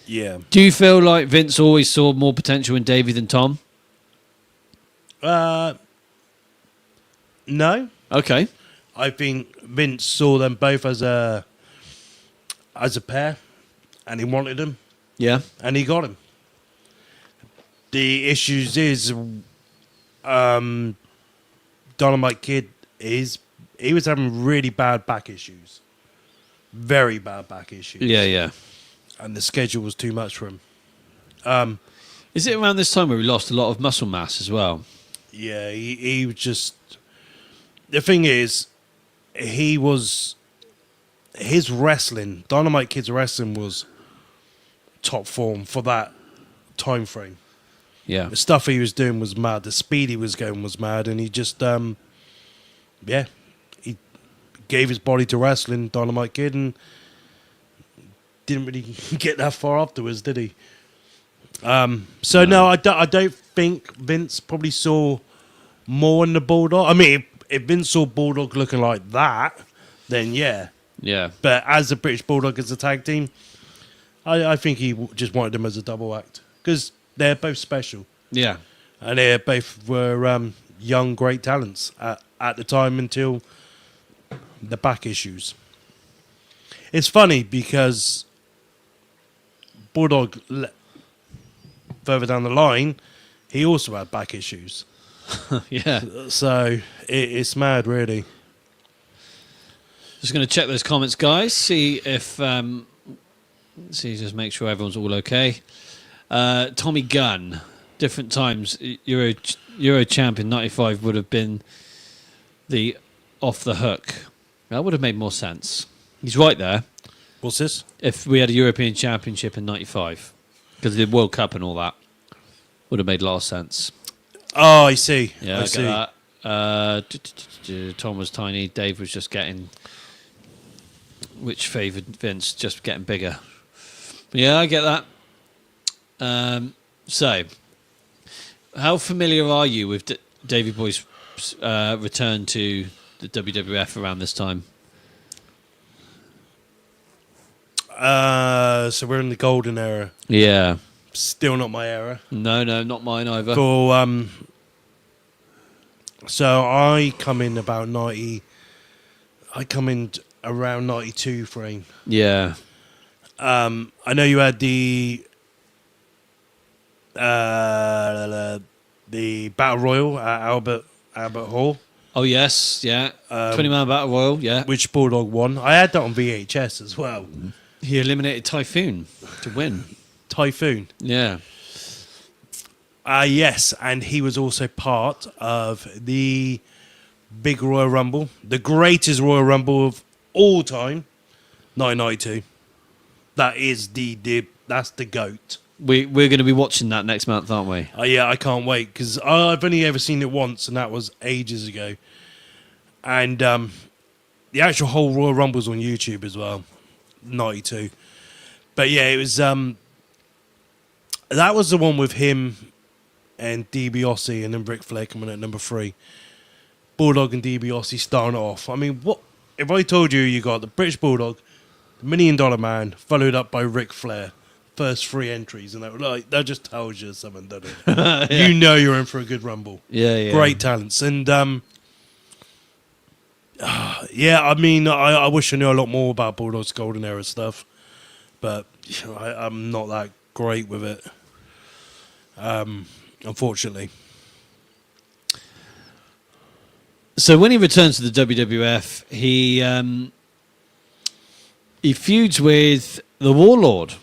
Yeah. Do you feel like Vince always saw more potential in Davey than Tom? No, Okay. I think Vince saw them both as a pair, and he wanted them, Yeah. and he got them. The issues is, Dynamite Kid he was having really bad back issues, very bad back issues. Yeah, yeah. And the schedule was too much for him. Is it around this time where he lost a lot of muscle mass as well? Yeah, he was just. The thing is, his wrestling, Dynamite Kid's wrestling was top form for that time frame. Yeah. The stuff he was doing was mad. The speed he was going was mad, and he just, he gave his body to wrestling, Dynamite Kid, and didn't really get that far afterwards, did he? No, I don't think Vince probably saw more in the Bulldog. I mean, if Vince saw Bulldog looking like that, then yeah. Yeah. But as a British Bulldog as a tag team, I think he just wanted them as a double act because they're both special. Yeah. And they both were young, great talents at the time until the back issues. It's funny because Bulldog, further down the line, he also had back issues. Yeah. So it's mad, really. Just going to check those comments, guys. See if just make sure everyone's all okay. Tommy Gunn, different times. Euro champion '95 would have been the off the hook. That would have made more sense. He's right there. What's this? If we had a European Championship in '95, because the World Cup and all that would have made a lot of sense. Oh, I see. Yeah, I I see. get that. Tom was tiny. Dave was just getting, which favoured Vince, just getting bigger. But yeah, I get that. So, how familiar are you with Davey Boy's return to the WWF around this time? So we're in the golden era. Yeah. Still not my era. No, not mine either. So, so I come in about 90. I come in around 92 frame. Yeah. I know you had the Battle Royal at Albert Hall, Oh, yes, yeah. 20-man Battle Royal, yeah. which Bulldog won. I had that on VHS as well. He eliminated Typhoon to win. Typhoon. Yeah. Yes, and he was also part of the big Royal Rumble, the greatest Royal Rumble of all time, 1992. That is that's the GOAT. We're going to be watching that next month, aren't we? Yeah, I can't wait because I've only ever seen it once, and that was ages ago. And the actual whole Royal Rumble's on YouTube as well, 92. But yeah, it was that was the one with him and DiBiase, and then Ric Flair coming at number 3. Bulldog and DiBiase starting it off. I mean, what if I told you got the British Bulldog, the $1 Million Man, followed up by Ric Flair? First 3 entries, and that just tells you something, doesn't it? Yeah. You know you're in for a good rumble. Yeah. Great talents, and yeah. I mean, I wish I knew a lot more about Bulldog's Golden Era stuff, but I'm not that great with it, unfortunately. So when he returns to the WWF, he feuds with the Warlord.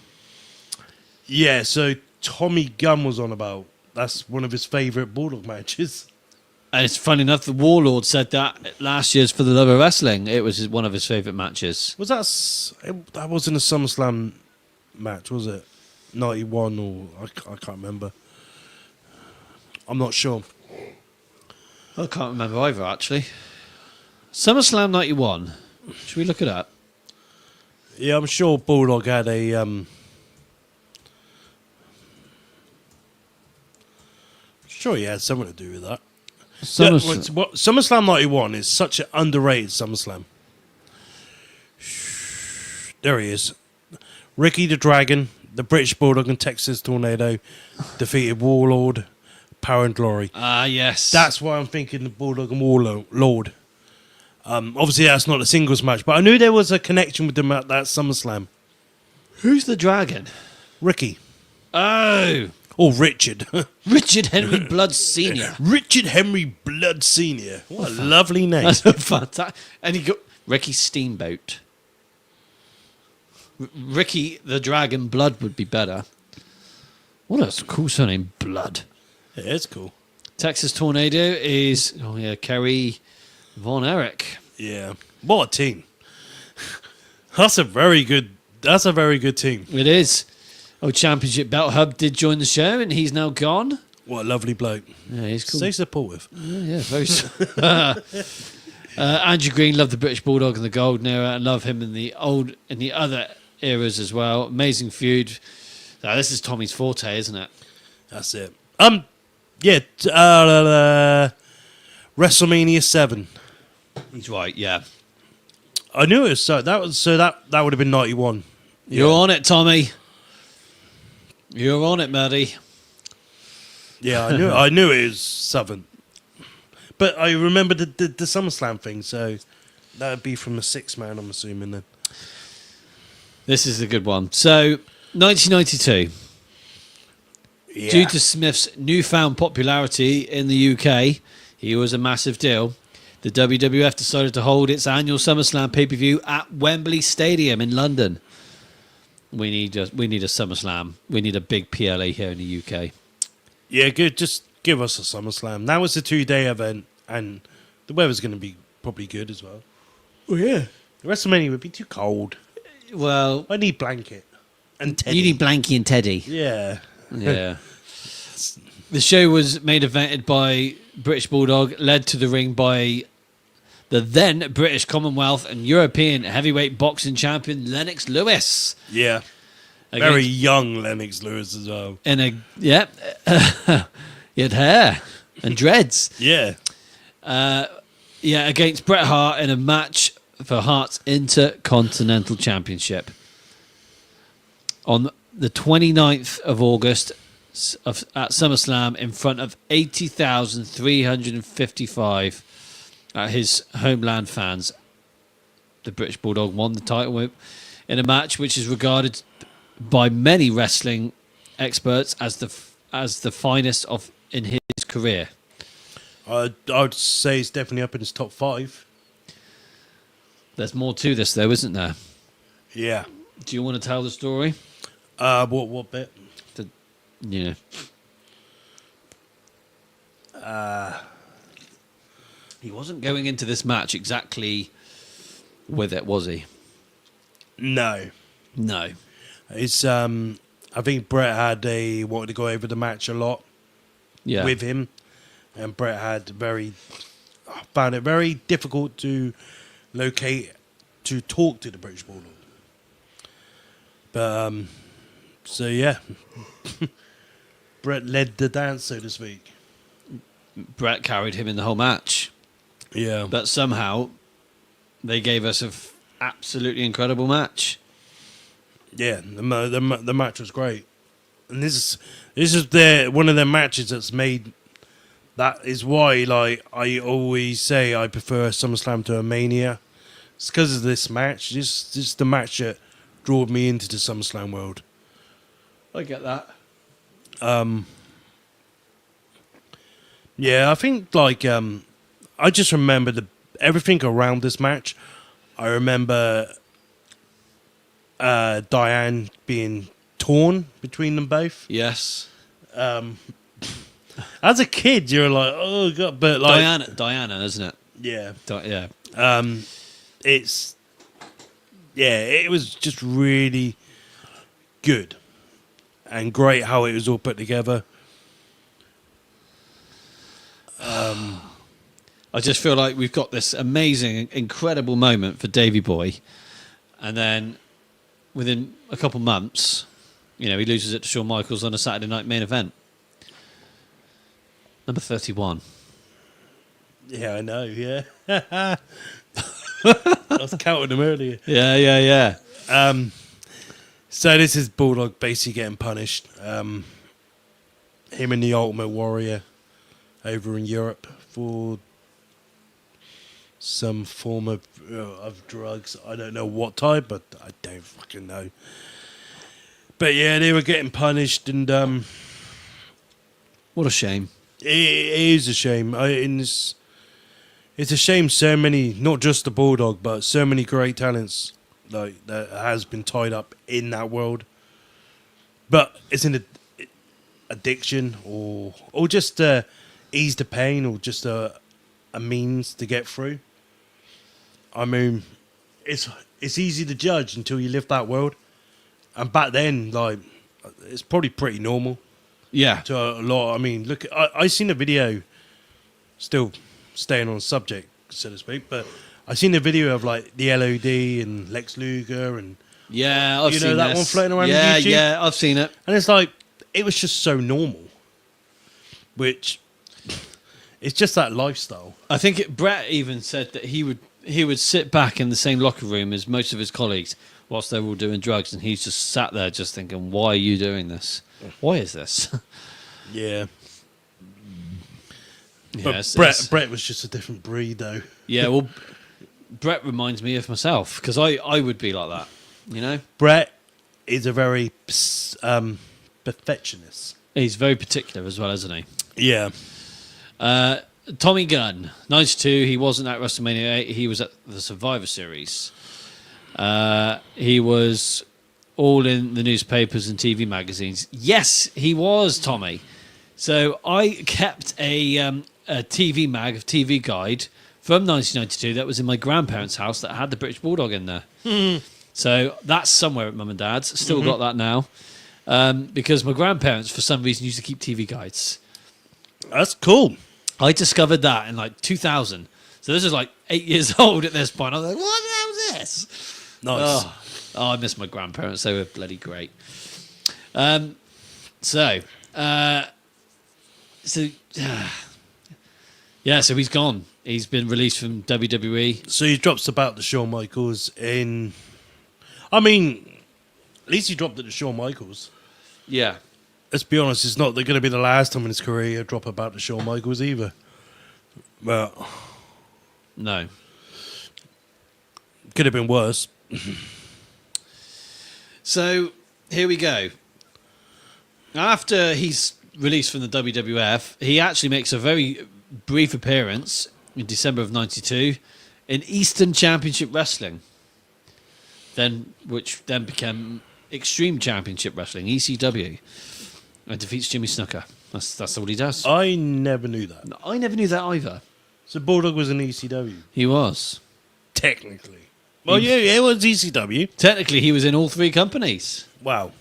Yeah, so Tommy Gunn was on about. That's one of his favourite Bulldog matches. And it's funny enough, the Warlord said that last year's For the Love of Wrestling. It was one of his favourite matches. Was that wasn't a SummerSlam match, was it? 91 or I can't remember. I'm not sure. I can't remember either, actually. SummerSlam 91. Should we look it up? Yeah, I'm sure Bulldog had a sure he had something to do with that. SummerSlam 91 is such an underrated SummerSlam. There he is. Ricky the Dragon, the British Bulldog and Texas Tornado defeated Warlord, Power and Glory. Ah, yes. That's why I'm thinking the Bulldog and Warlord. Obviously, that's not a singles match, but I knew there was a connection with them at that SummerSlam. Who's the dragon? Ricky. Oh, Or Richard. Richard Henry Blood Sr. Richard Henry Blood Sr. What a lovely name. That's fantastic. And he got Ricky Steamboat. Ricky the Dragon Blood would be better. What a cool surname, Blood. Yeah, it's cool. Texas Tornado is Kerry Von Erich. Yeah. What a team. That's a very good team. It is. Oh, Championship Belt Hub did join the show, and he's now gone. What a lovely bloke. Yeah, he's cool. So supportive. Yeah, very. Andrew Green loved the British Bulldog in the golden era, and love him in the other eras as well. Amazing feud. Now, this is Tommy's forte, isn't it? That's it. Yeah. WrestleMania 7. He's right. Yeah, I knew it was that would have been 91. you're on it, Tommy. You're on it, Maddie. Yeah, I knew it was 7. But I remember the SummerSlam thing, so that would be from a 6-man, I'm assuming then. This is a good one. So, 1992. Yeah. Due to Smith's newfound popularity in the UK, he was a massive deal. The WWF decided to hold its annual SummerSlam pay-per-view at Wembley Stadium in London. We need a SummerSlam. We need a big PLA here in the UK. Yeah, good. Just give us a SummerSlam. Now it's a 2-day event, and the weather's going to be probably good as well. Oh, yeah. The WrestleMania would be too cold. Well, I need blanket and Teddy. you need Blanky and Teddy. Yeah. Yeah. The show was main evented by British Bulldog, led to the ring by the then British Commonwealth and European heavyweight boxing champion Lennox Lewis. Yeah. Very young Lennox Lewis as well. In a he had hair and dreads. Yeah. Against Bret Hart in a match for Hart's Intercontinental Championship. On the 29th of August at SummerSlam in front of 80,355 at his homeland fans, the British Bulldog won the title in a match which is regarded by many wrestling experts as the finest in his career. I would say it's definitely up in his top 5. There's more to this, though, isn't there? Yeah. Do you want to tell the story? What bit? He wasn't going into this match exactly with it, was he? No. No. It's I think Brett wanted to go over the match a lot with him, and Brett found it very difficult to talk to the British Bulldog. But so yeah, Brett led the dance, so to speak. Brett carried him in the whole match. Yeah, But somehow they gave us an absolutely incredible match. yeah. The match was great, and this is one of the matches that's made. That is why, like, I always say I prefer SummerSlam to a Mania. It's because of this match. This is the match that drew me into the SummerSlam world. I get that. Yeah, I think like I just remember everything around this match. I remember Diane being torn between them both. Yes. As a kid, you're like, oh god, but like Diana, isn't it? yeah, Yeah. It was just really good and great how it was all put together. I just feel like we've got this amazing, incredible moment for Davey Boy, and then within a couple months, he loses it to Shawn Michaels on a Saturday night main event. Number 31. Yeah, I know. Yeah, I was counting them earlier. Yeah. So this is Bulldog basically getting punished. Him and the Ultimate Warrior over in Europe for some form of drugs. I don't know what type, but I don't fucking know. But yeah, they were getting punished, and What a shame. it is a shame. It's a shame so many, not just the Bulldog, but so many great talents like that has been tied up in that world. But it's an addiction, or just ease the pain, or just a means to get through. I mean, it's easy to judge until you live that world, and back then, like, it's probably pretty normal Yeah. to a lot. I mean, look, I seen a video, still staying on subject, so to speak, but I seen a video of like the LOD and Lex Luger, and Yeah, I've You know seen that this. one floating around on Yeah, YouTube? yeah, I've seen it. it's like it was just so normal, which it's just that lifestyle. I think Brett even said that he would sit back in the same locker room as most of his colleagues whilst they were all doing drugs, and he's just sat there just thinking, why are you doing this? Why is this? Yeah, Yeah, but Brett was just a different breed, though. yeah, well, Brett reminds me of myself, because I would be like that, you know? Brett is a very perfectionist. He's very particular as well, isn't he? Yeah, Tommy Gunn, 92. He wasn't at WrestleMania 8. He was at the Survivor Series. He was all in the newspapers and TV magazines. Yes, he was, Tommy. So I kept a TV mag, a TV guide from 1992 that was in my grandparents' house that had the British Bulldog in there. So that's somewhere at Mum and Dad's. Still got that now. Because my grandparents, for some reason, used to keep TV guides. that's cool. I discovered that in like 2000. So this is like 8 years old at this point. I was like, what the hell is this? Nice. Oh, I miss my grandparents. They were bloody great. So he's gone. He's been released from WWE. So he drops about the Shawn Michaels in. I mean, at least he dropped it to Shawn Michaels. Yeah. Let's be honest, it's not going to be the last time in his career he'll drop about the Shawn Michaels either. Well, No. could have been worse. So here we go. After he's released from the WWF, he actually makes a very brief appearance in December of 92 in Eastern Championship Wrestling, which then became Extreme Championship Wrestling, ECW, and defeats Jimmy Snuka. That's all he does. I never knew that. I never knew that either. So Bulldog was an ECW, He was. technically. Well, yeah, it was ECW. Technically, he was in all three companies. Wow.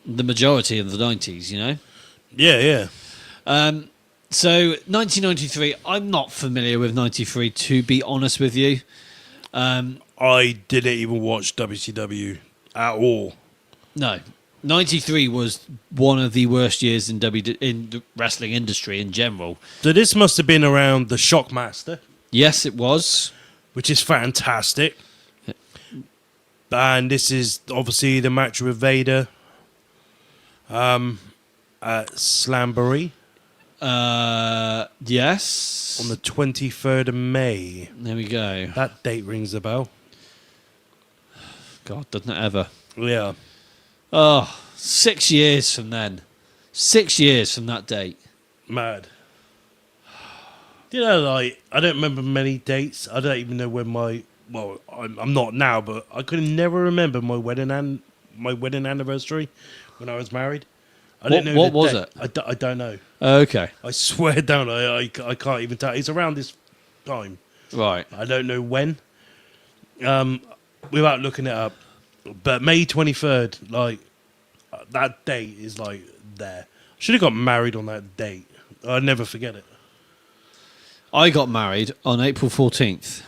The majority of the 90s, you know? Yeah, yeah. So, 1993, I'm not familiar with 93, to be honest with you. I didn't even watch WCW at all. No. 93 was one of the worst years in the wrestling industry in general. So this must have been around the Shockmaster, Yes, it was. which is fantastic. And this is obviously the match with Vader at Slamboree Yes. on the 23rd of May. There we go. That date rings a bell. God, doesn't it ever? Yeah. Oh, 6 years from then. 6 years from that date. Mad. You know, like, I don't remember many dates. I don't even know when I'm not now, but I could never remember my wedding anniversary when I was married. I didn't know what the was date. it? I don't know. Okay. I swear down, I can't even tell. It's around this time. Right. I don't know when. Without looking it up. But May 23rd, like, that date is, like, there. Should have got married on that date. I'd never forget it. I got married on April 14th.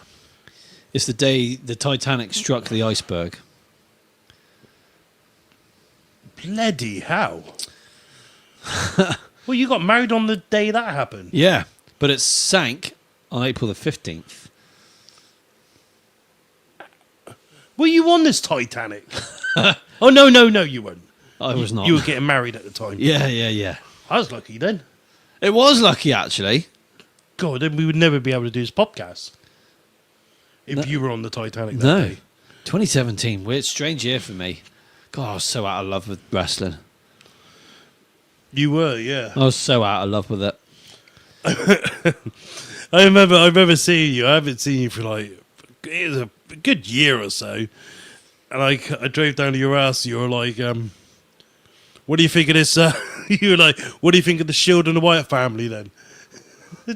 It's the day the Titanic struck the iceberg. Bloody hell. Well, you got married on the day that happened. Yeah, but it sank on April the 15th. Were you on this Titanic? Oh, no, you weren't. I was not. You were getting married at the time. Yeah. I was lucky then. It was lucky, actually. God, then we would never be able to do this podcast if you were on the Titanic that No. day. 2017, weird, strange year for me. God, I was so out of love with wrestling. You were, yeah. I was so out of love with it. I remember seeing you. I haven't seen you for like it was a good year or so. And I drove down to your house. You were like, "What do you think of this?" You were like, "What do you think of the Shield and the Wyatt family?" Then,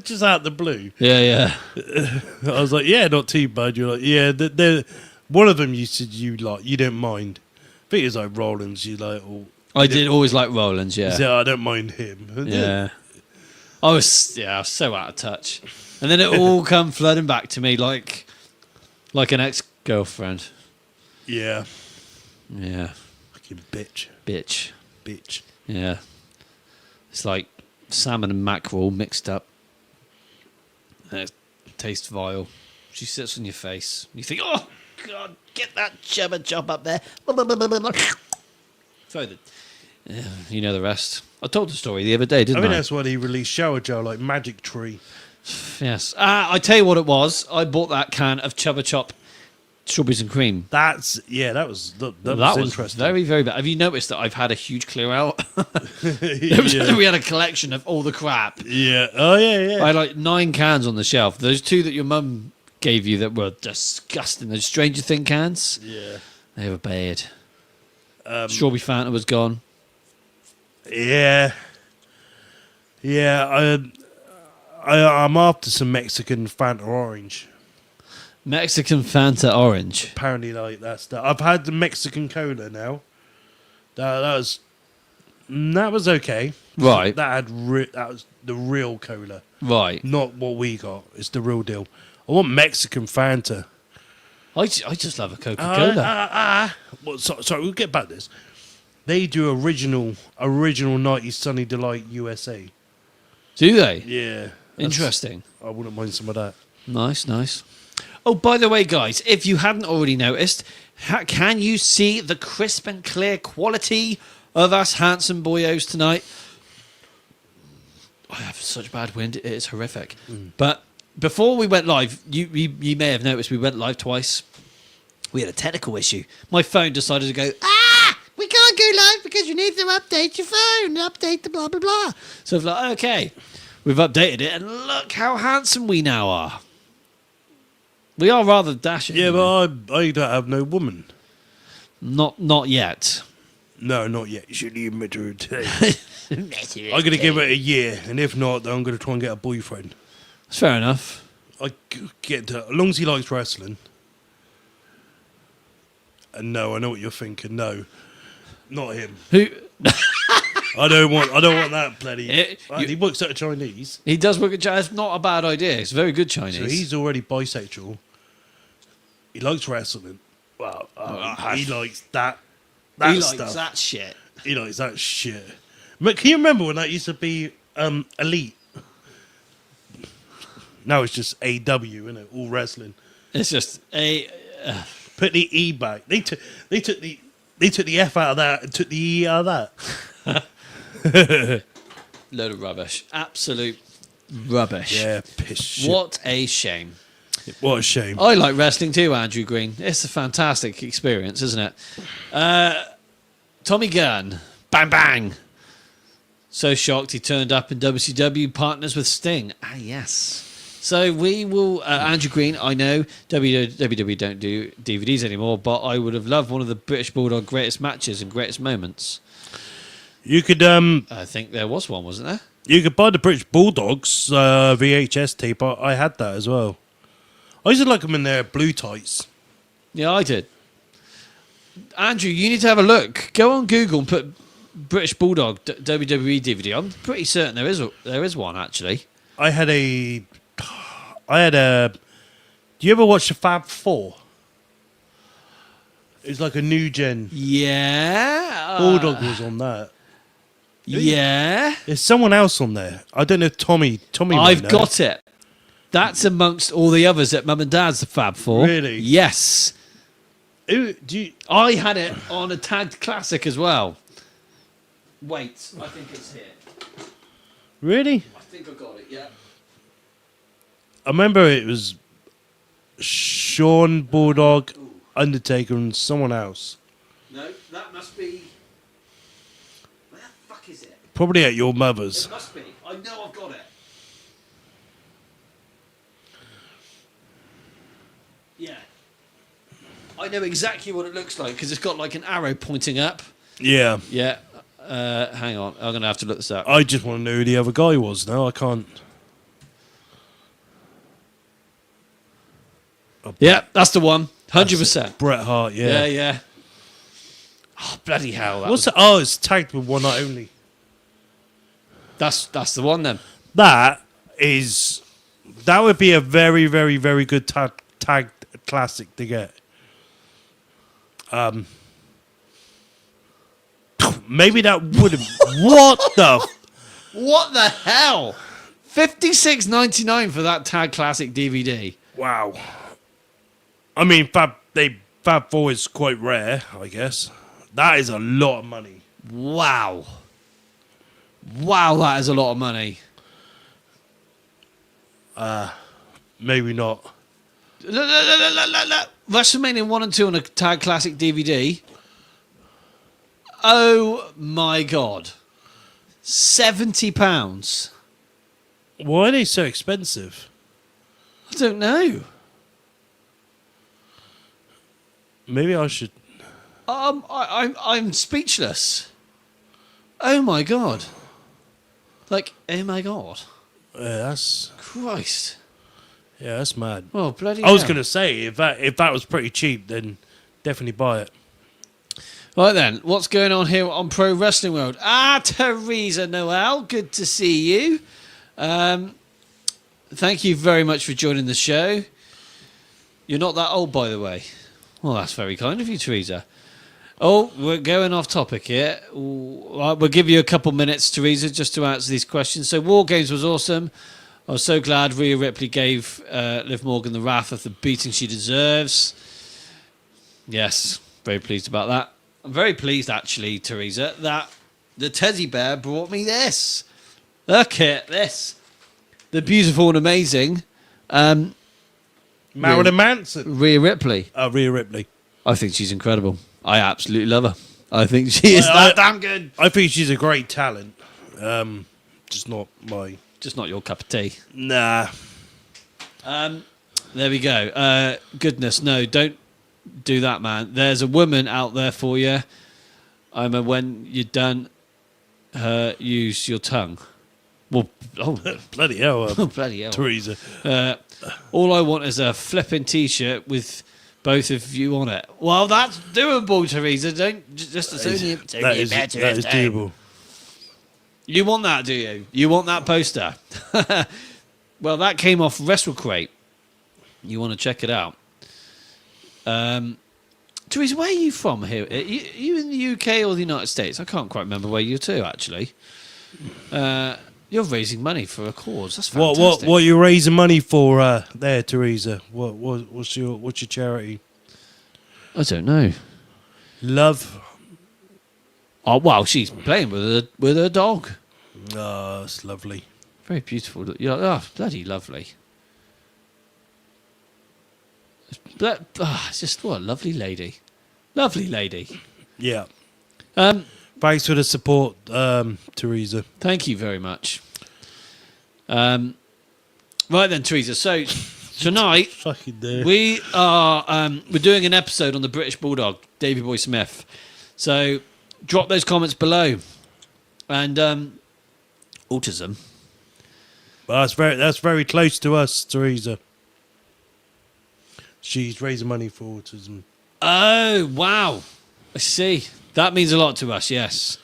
just out of the blue, Yeah. I was like, "Yeah, not too bad." You're like, "Yeah." They're, one of them you said you don't mind. I think it was like Rollins. You like, I did always like Rollins, yeah. you said, I don't mind him. Yeah. I was so out of touch. And then it all come flooding back to me like an ex-girlfriend. Yeah. Yeah. Fucking bitch. Bitch. Yeah. It's like salmon and mackerel mixed up. And it tastes vile. She sits on your face. You think, oh, God, get that chubba chop up there. So, you know the rest. I told the story the other day, didn't I? I think that's why he released shower gel like Magic Tree. Yes. I tell you what it was. I bought that can of Chubba Chop strawberries and cream. That was interesting. very, very bad. Have you noticed that I've had a huge clear out? Yeah. We had a collection of all the crap. Yeah. Oh yeah. I had like 9 cans on the shelf. Those 2 that your mum gave you that were disgusting. Those Stranger Thing cans. Yeah. They were bad. Strawberry Fanta was gone. Yeah. Yeah. I'm after some Mexican Fanta Orange. Mexican Fanta Orange. Apparently, like that's that. I've had the Mexican Cola now. That was okay. Right. That was the real cola, Right. not what we got. It's the real deal. I want Mexican Fanta. I just love a Coca-Cola. Sorry, we'll get back to this. They do original 90s Sunny Delight USA. Do they? Yeah. that's- Interesting. I wouldn't mind some of that. Nice. Oh, by the way, guys, if you hadn't already noticed, can you see the crisp and clear quality of us handsome boyos tonight? I have such bad wind; it is horrific. But before we went live, you may have noticed we went live twice. We had a technical issue. My phone decided to go. We can't go live because you need to update your phone, update the blah, blah, blah. So it's like, okay, we've updated it, and look how handsome we now are. We are rather dashing. Yeah, but I don't have no woman. Not yet. No, not yet. You should even met her today. I'm going to give it a year, and if not, then I'm going to try and get a boyfriend. That's fair enough. I get to, as long as he likes wrestling. And no, I know what you're thinking. No, not him. Who? I don't want that bloody. You- he works at a Chinese, He does work at Chinese. It's not a bad idea. It's very good Chinese. so he's already bisexual. He likes wrestling. Well, he likes that he likes stuff. that shit. He likes that shit. Can you remember when that used to be Elite? Now it's just AW, isn't it? All wrestling. It's just a. Put the E back. They took the F out of that and took the E out of that. Load of rubbish. Absolute rubbish. Yeah, piss shit. What a shame. What a shame. I like wrestling too, Andrew Green. It's a fantastic experience, isn't it? Tommy Gunn. Bang, bang. So shocked he turned up in WCW partners with Sting. Ah, yes. So we will, Andrew Green, I know WWE don't do DVDs anymore, but I would have loved one of the British Bulldog greatest matches and greatest moments. You could I think there was one, wasn't there? you could buy the British Bulldogs VHS tape. I had that as well. I used to like them in their blue tights. Yeah, I did. Andrew, you need to have a look. Go on Google and put British Bulldog WWE DVD. I'm pretty certain there is one actually. I had a. Do you ever watch the Fab Four? It's like a new gen. Yeah. Bulldog was on that. Yeah. There's someone else on there. I don't know if Tommy. Might I've know. got it. That's amongst all the others at Mum and Dad's the Fab Four. Really? Yes. Do you? I had it on a tagged classic as well. Wait, I think it's here. Really? I think I got it, yeah. I remember it was Sean, Bulldog, Undertaker, and someone else. No, that must be... Where the fuck is it? Probably at your mother's. It must be. I know I've got it. Yeah. I know exactly what it looks like because it's got like an arrow pointing up. Yeah. Yeah. Hang on. I'm going to have to look this up. I just want to know who the other guy was now. I can't. Yeah, that's the one. 100%. Bret Hart, Yeah, yeah. yeah. Oh, bloody hell. What's that? Oh, it's tagged with one night only. That's the one then. That would be a very, very, very good tag classic to get. Maybe that wouldn't. What the hell? $56.99 for that Tag Classic DVD. Wow. I mean, Fab 4 is quite rare, I guess. That is a lot of money. Wow. Wow, that is a lot of money. Maybe not. Look. WrestleMania 1 and 2 on a Tag Classic DVD. Oh my God. £70. Why are they so expensive? I don't know. Maybe I should. I'm speechless. Oh my God. Like, oh my God. That's Christ. that's mad. Oh, bloody I was hell. gonna say if that was pretty cheap, then definitely buy it. Right then, what's going on here on Pro Wrestling World? Teresa Noel, good to see you. Thank you very much for joining the show. You're not that old, by the way. Well, that's very kind of you, Teresa. Oh, we're going off topic here. We'll give you a couple minutes, Teresa, just to answer these questions. So, War Games was awesome. I was so glad Rhea Ripley gave Liv Morgan the wrath of the beating she deserves. Yes, very pleased about that. I'm very pleased, actually, Teresa, that the teddy bear brought me this. Look at this. The beautiful and amazing Marilyn Manson. Rhea Ripley. Rhea Ripley. I think she's incredible. I absolutely love her. I think she is that damn good. I think she's a great talent. Just not my. Just not your cup of tea. Nah. There we go. Goodness, no, don't do that, man. There's a woman out there for you. I mean, when you're done, use your tongue. Well, Bloody hell, bloody hell. Teresa. All I want is a flipping T-shirt with both of you on it. Well, that's doable, Teresa. Don't just assume That is doable. You want that, do you? You want that poster? Well, that came off WrestleCrate. You want to check it out. Teresa, where are you from here? Are you in the UK or the United States? I can't quite remember where you're to, actually. You're raising money for a cause. That's fantastic. What are you raising money for there, Teresa? What's your charity? I don't know. Love. Oh, well, she's playing with her dog. Oh, it's lovely. Very beautiful. Oh, bloody lovely. It's just what a lovely lady. Lovely lady. Yeah. Thanks for the support, Teresa. Thank you very much. Right then, Teresa. So tonight Fucking dare. we are we're doing an episode on the British Bulldog, Davey Boy Smith. So drop those comments below. And autism. Well, that's very close to us, Teresa. She's raising money for autism. Oh wow! I see. That means a lot to us. Yes.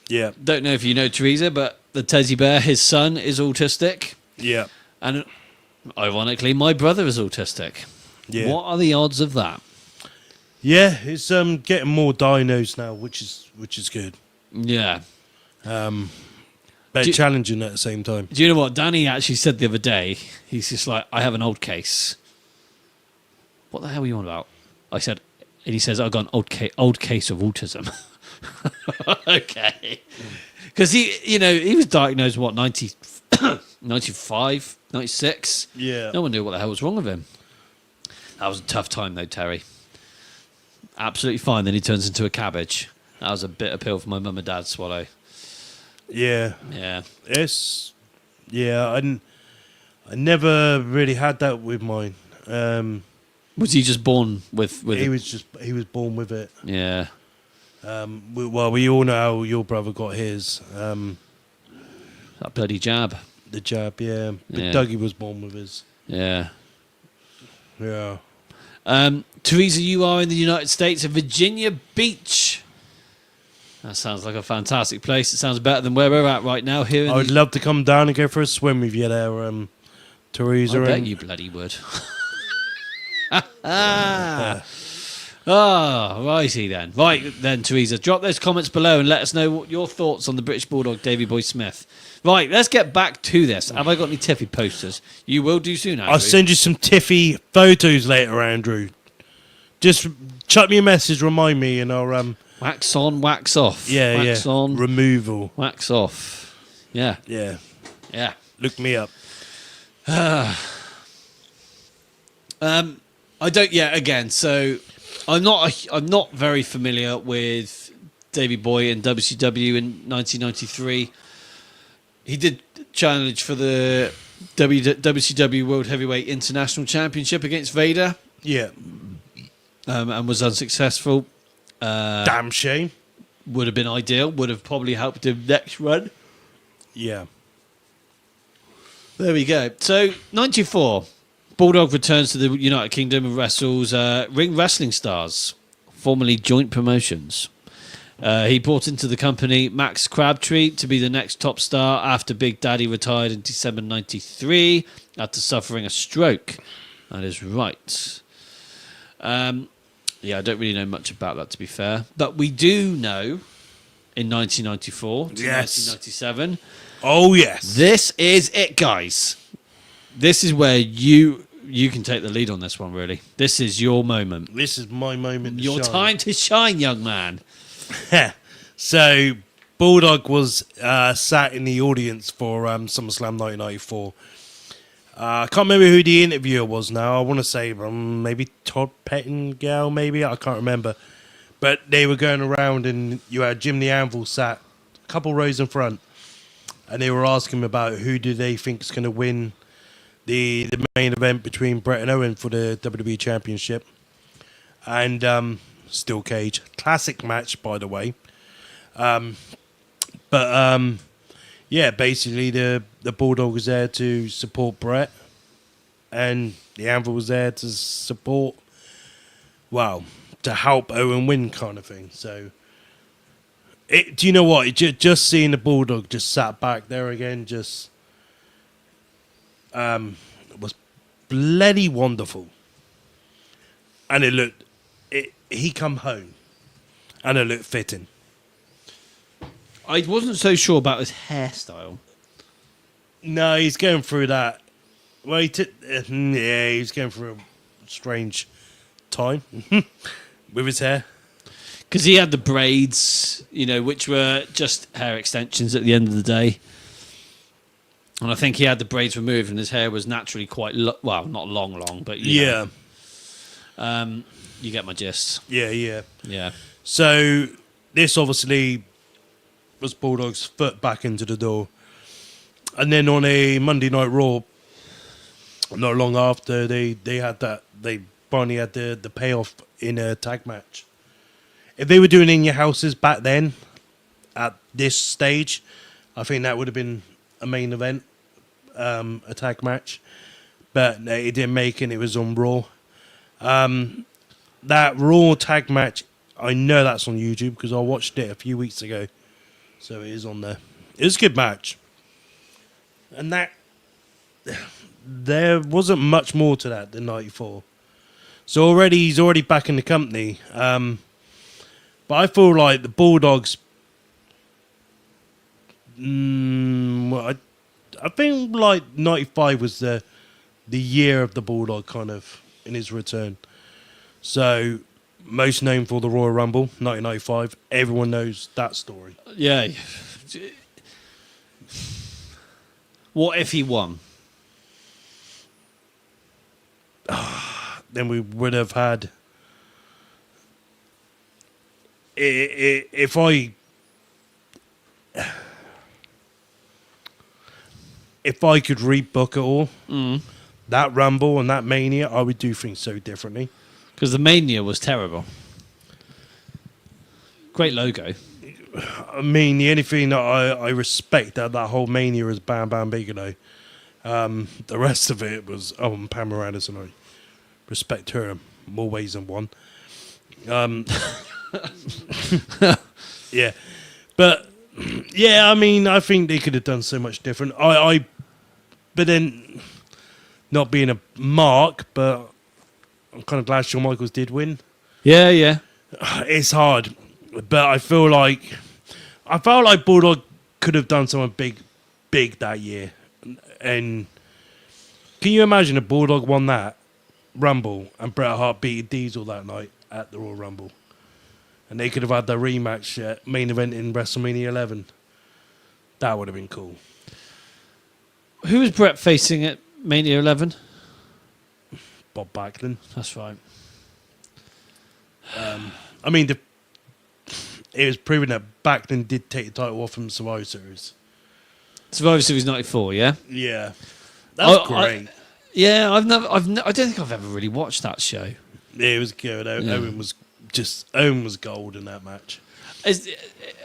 Yeah. Don't know if you know Teresa, but the teddy bear, his son, is autistic. Yeah. And ironically, my brother is autistic. Yeah. What are the odds of that? Yeah, it's getting more dinos now, which is good. Yeah. But Do- challenging at the same time. Do you know what Danny actually said the other day? He's just like, I have an old case. What the hell are you on about? I said, and he says, I've got an old case of autism. Okay. Because he was diagnosed, 95, 96? Yeah. No one knew what the hell was wrong with him. That was a tough time, though, Terry. Absolutely fine. Then he turns into a cabbage. That was a bitter pill for my mum and dad to swallow. Yeah. Yeah. I never really had that with mine. Was he just born with He it? was born with it. Yeah. We all know how your brother got his. That bloody jab. The jab, yeah. But Yeah. Dougie was born with his. Yeah. Yeah. Teresa, you are in the United States of Virginia Beach. That sounds like a fantastic place. It sounds better than where we're at right now. Here in I would love to come down and go for a swim with you there, Teresa. I bet you bloody would. Righty then. Right then, Teresa. Drop those comments below and let us know what your thoughts on the British Bulldog Davey Boy Smith. Right, let's get back to this. Have I got any Tiffy posters? You will do soon, Andrew. I'll send you some Tiffy photos later, Andrew. Just chuck me a message, remind me, and I'll Wax on, wax off. yeah, wax on, removal. wax off. Yeah, Yeah, yeah. look me up. I don't. Yeah, again. So I'm not very familiar with Davey Boy in WCW in 1993. He did challenge for the WCW World Heavyweight International Championship against Vader, Yeah, and was unsuccessful. damn shame. Would have been ideal. Would have probably helped him next run. Yeah, There we go. So 94. Bulldog returns to the United Kingdom and wrestles Ring Wrestling Stars, formerly Joint Promotions. He brought into the company Max Crabtree to be the next top star after Big Daddy retired in December 93 after suffering a stroke. That is right. Yeah, I don't really know much about that, to be fair. But we do know in 1994 to Yes. 1997, oh yes. this is it, guys. This is where you can take the lead on this one, really. This is your moment. This is my moment. To Your shine. time to shine, young man. So, Bulldog was sat in the audience for SummerSlam 1994. I can't remember who the interviewer was now. I want to say maybe Todd Pettingill, maybe. I can't remember. But they were going around and you had Jim the Anvil sat a couple rows in front. And they were asking about who do they think is going to win the main event between Brett and Owen for the WWE Championship. And Steel Cage. Classic match, by the way. Yeah, basically the Bulldog was there to support Brett, and the Anvil was there to support, to help Owen win, kind of thing. So, do you know what? Just seeing the Bulldog just sat back there again, just was bloody wonderful, and he come home, and it looked fitting. I wasn't so sure about his hairstyle. No, he's going through that. Well, he's going through a strange time with his hair. Because he had the braids, which were just hair extensions at the end of the day. And I think he had the braids removed and his hair was naturally quite, not long, but Yeah, you get my gist. yeah. Yeah. So this obviously was Bulldog's foot back into the door. And then on a Monday Night Raw, not long after, they finally had the payoff in a tag match. If they were doing it in your houses back then, at this stage, I think that would have been a main event, a tag match. But no, it didn't make it. It was on Raw. That Raw tag match, I know that's on YouTube because I watched it a few weeks ago. So it is on there. It was a good match. And there wasn't much more to that than 94. So he's already back in the company. But I feel like the Bulldogs, I think like 95 was the year of the Bulldog kind of in his return. So most known for the Royal Rumble, 1995. Everyone knows that story. Yeah. What if he won? Then we would have had. If I could rebook it all, that Rumble and that Mania, I would do things so differently. Because the Mania was terrible. Great logo. I mean, the only thing that I respect out that whole Mania is Bam Bam Bigelow. The rest of it was, and Pamela Anderson. I respect her in more ways than one. Yeah. But, yeah, I mean, I think they could have done so much different. But then, not being a mark, but I'm kind of glad Shawn Michaels did win. Yeah, yeah. It's hard, but I felt like Bulldog could have done something big that year. And can you imagine if Bulldog won that Rumble and Bret Hart beat Diesel that night at the Royal Rumble? And they could have had their rematch main event in WrestleMania 11. That would have been cool. Who was Brett facing at Mania 11? Bob Backlund. That's right. I mean, it was proven that Backlund did take the title off from Survivor Series. Survivor Series 94, yeah? Yeah. That's great. I don't think I've ever really watched that show. It was good. Owen was gold in that match.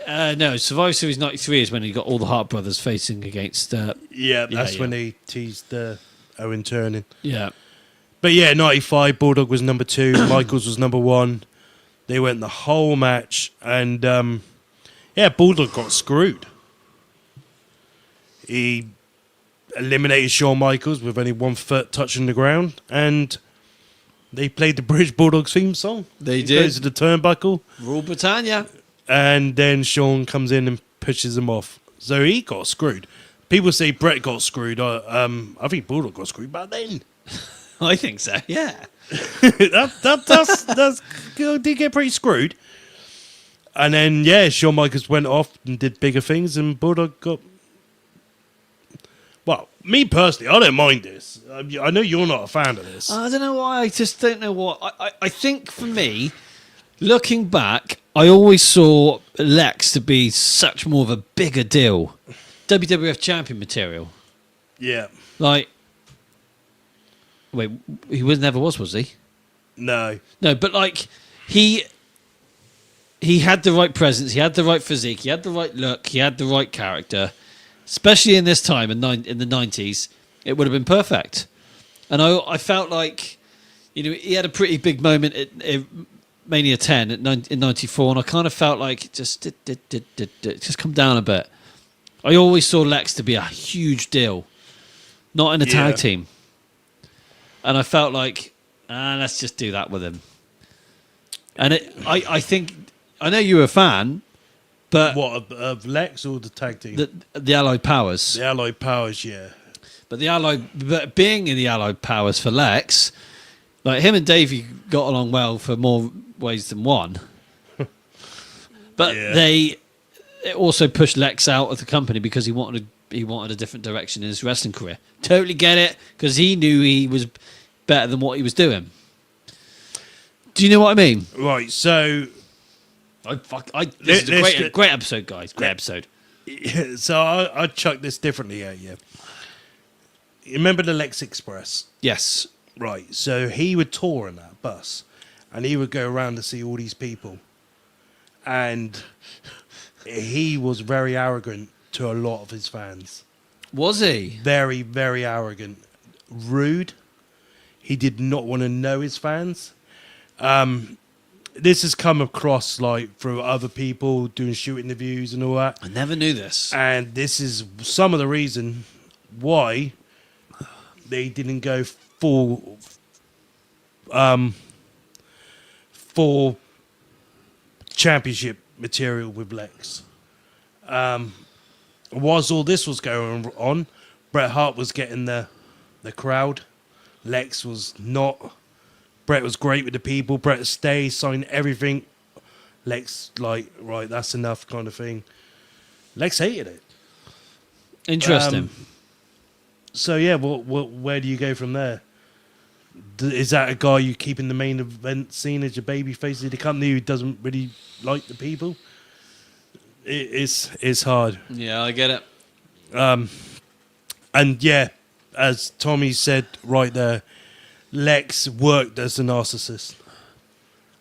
No, Survivor Series 93 is when he got all the Hart brothers facing against... That's when they teased Owen turning. Yeah. But yeah, 95, Bulldog was number 2, Michaels was number 1. They went the whole match, and Bulldog got screwed. He eliminated Shawn Michaels with only 1 foot touching the ground, and they played the British Bulldog theme song. They did. Goes to the turnbuckle. Rule Britannia. And then Shawn comes in and pushes him off. So he got screwed. People say Brett got screwed. I think Bulldog got screwed back then. I think so, yeah. That's did get pretty screwed. And then, Shawn Michaels went off and did bigger things, and Bulldog got... Well, me personally, I don't mind this. I know you're not a fan of this. I don't know why. I just don't know what... I think for me, looking back, I always saw Lex to be such more of a bigger deal. WWF champion material. Yeah. Like... Wait, he never was he? No. No, but like, he had the right presence, he had the right physique, he had the right look, he had the right character. Especially in this time, in the 90s, it would have been perfect. And I felt like, he had a pretty big moment at Mania 10 in 94, and I kind of felt like just come down a bit. I always saw Lex to be a huge deal, not in a tag team. And I felt like, let's just do that with him. And I think, I know you were a fan, but... What, of Lex or the tag team? The Allied Powers. The Allied Powers, yeah. But being in the Allied Powers for Lex, like him and Davey got along well for more ways than one. But it also pushed Lex out of the company because he wanted a different direction in his wrestling career. Totally get it, because he knew he was better than what he was doing. Do you know what I mean? Right, so... This is a great episode, guys. Great episode. So I'd chuck this differently at you. You remember the Lex Express? Yes. Right, so he would tour in that bus, and he would go around to see all these people. And he was very arrogant to a lot of his fans. Was he? Very, very arrogant. Rude. He did not want to know his fans. This has come across like through other people doing shoot interviews and all that. I never knew this. And this is some of the reason why they didn't go full championship material with Lex. Whilst all this was going on, Bret Hart was getting the crowd. Lex was not Brett was great with the people. Brett stayed, signed everything. Lex, like, right, that's enough kind of thing. Lex hated it. Interesting. So, yeah, where do you go from there? Is that a guy you keep in the main event scene as your baby face of the company who doesn't really like the people? It's hard. Yeah, I get it. And, yeah, as Tommy said right there, Lex worked as a narcissist.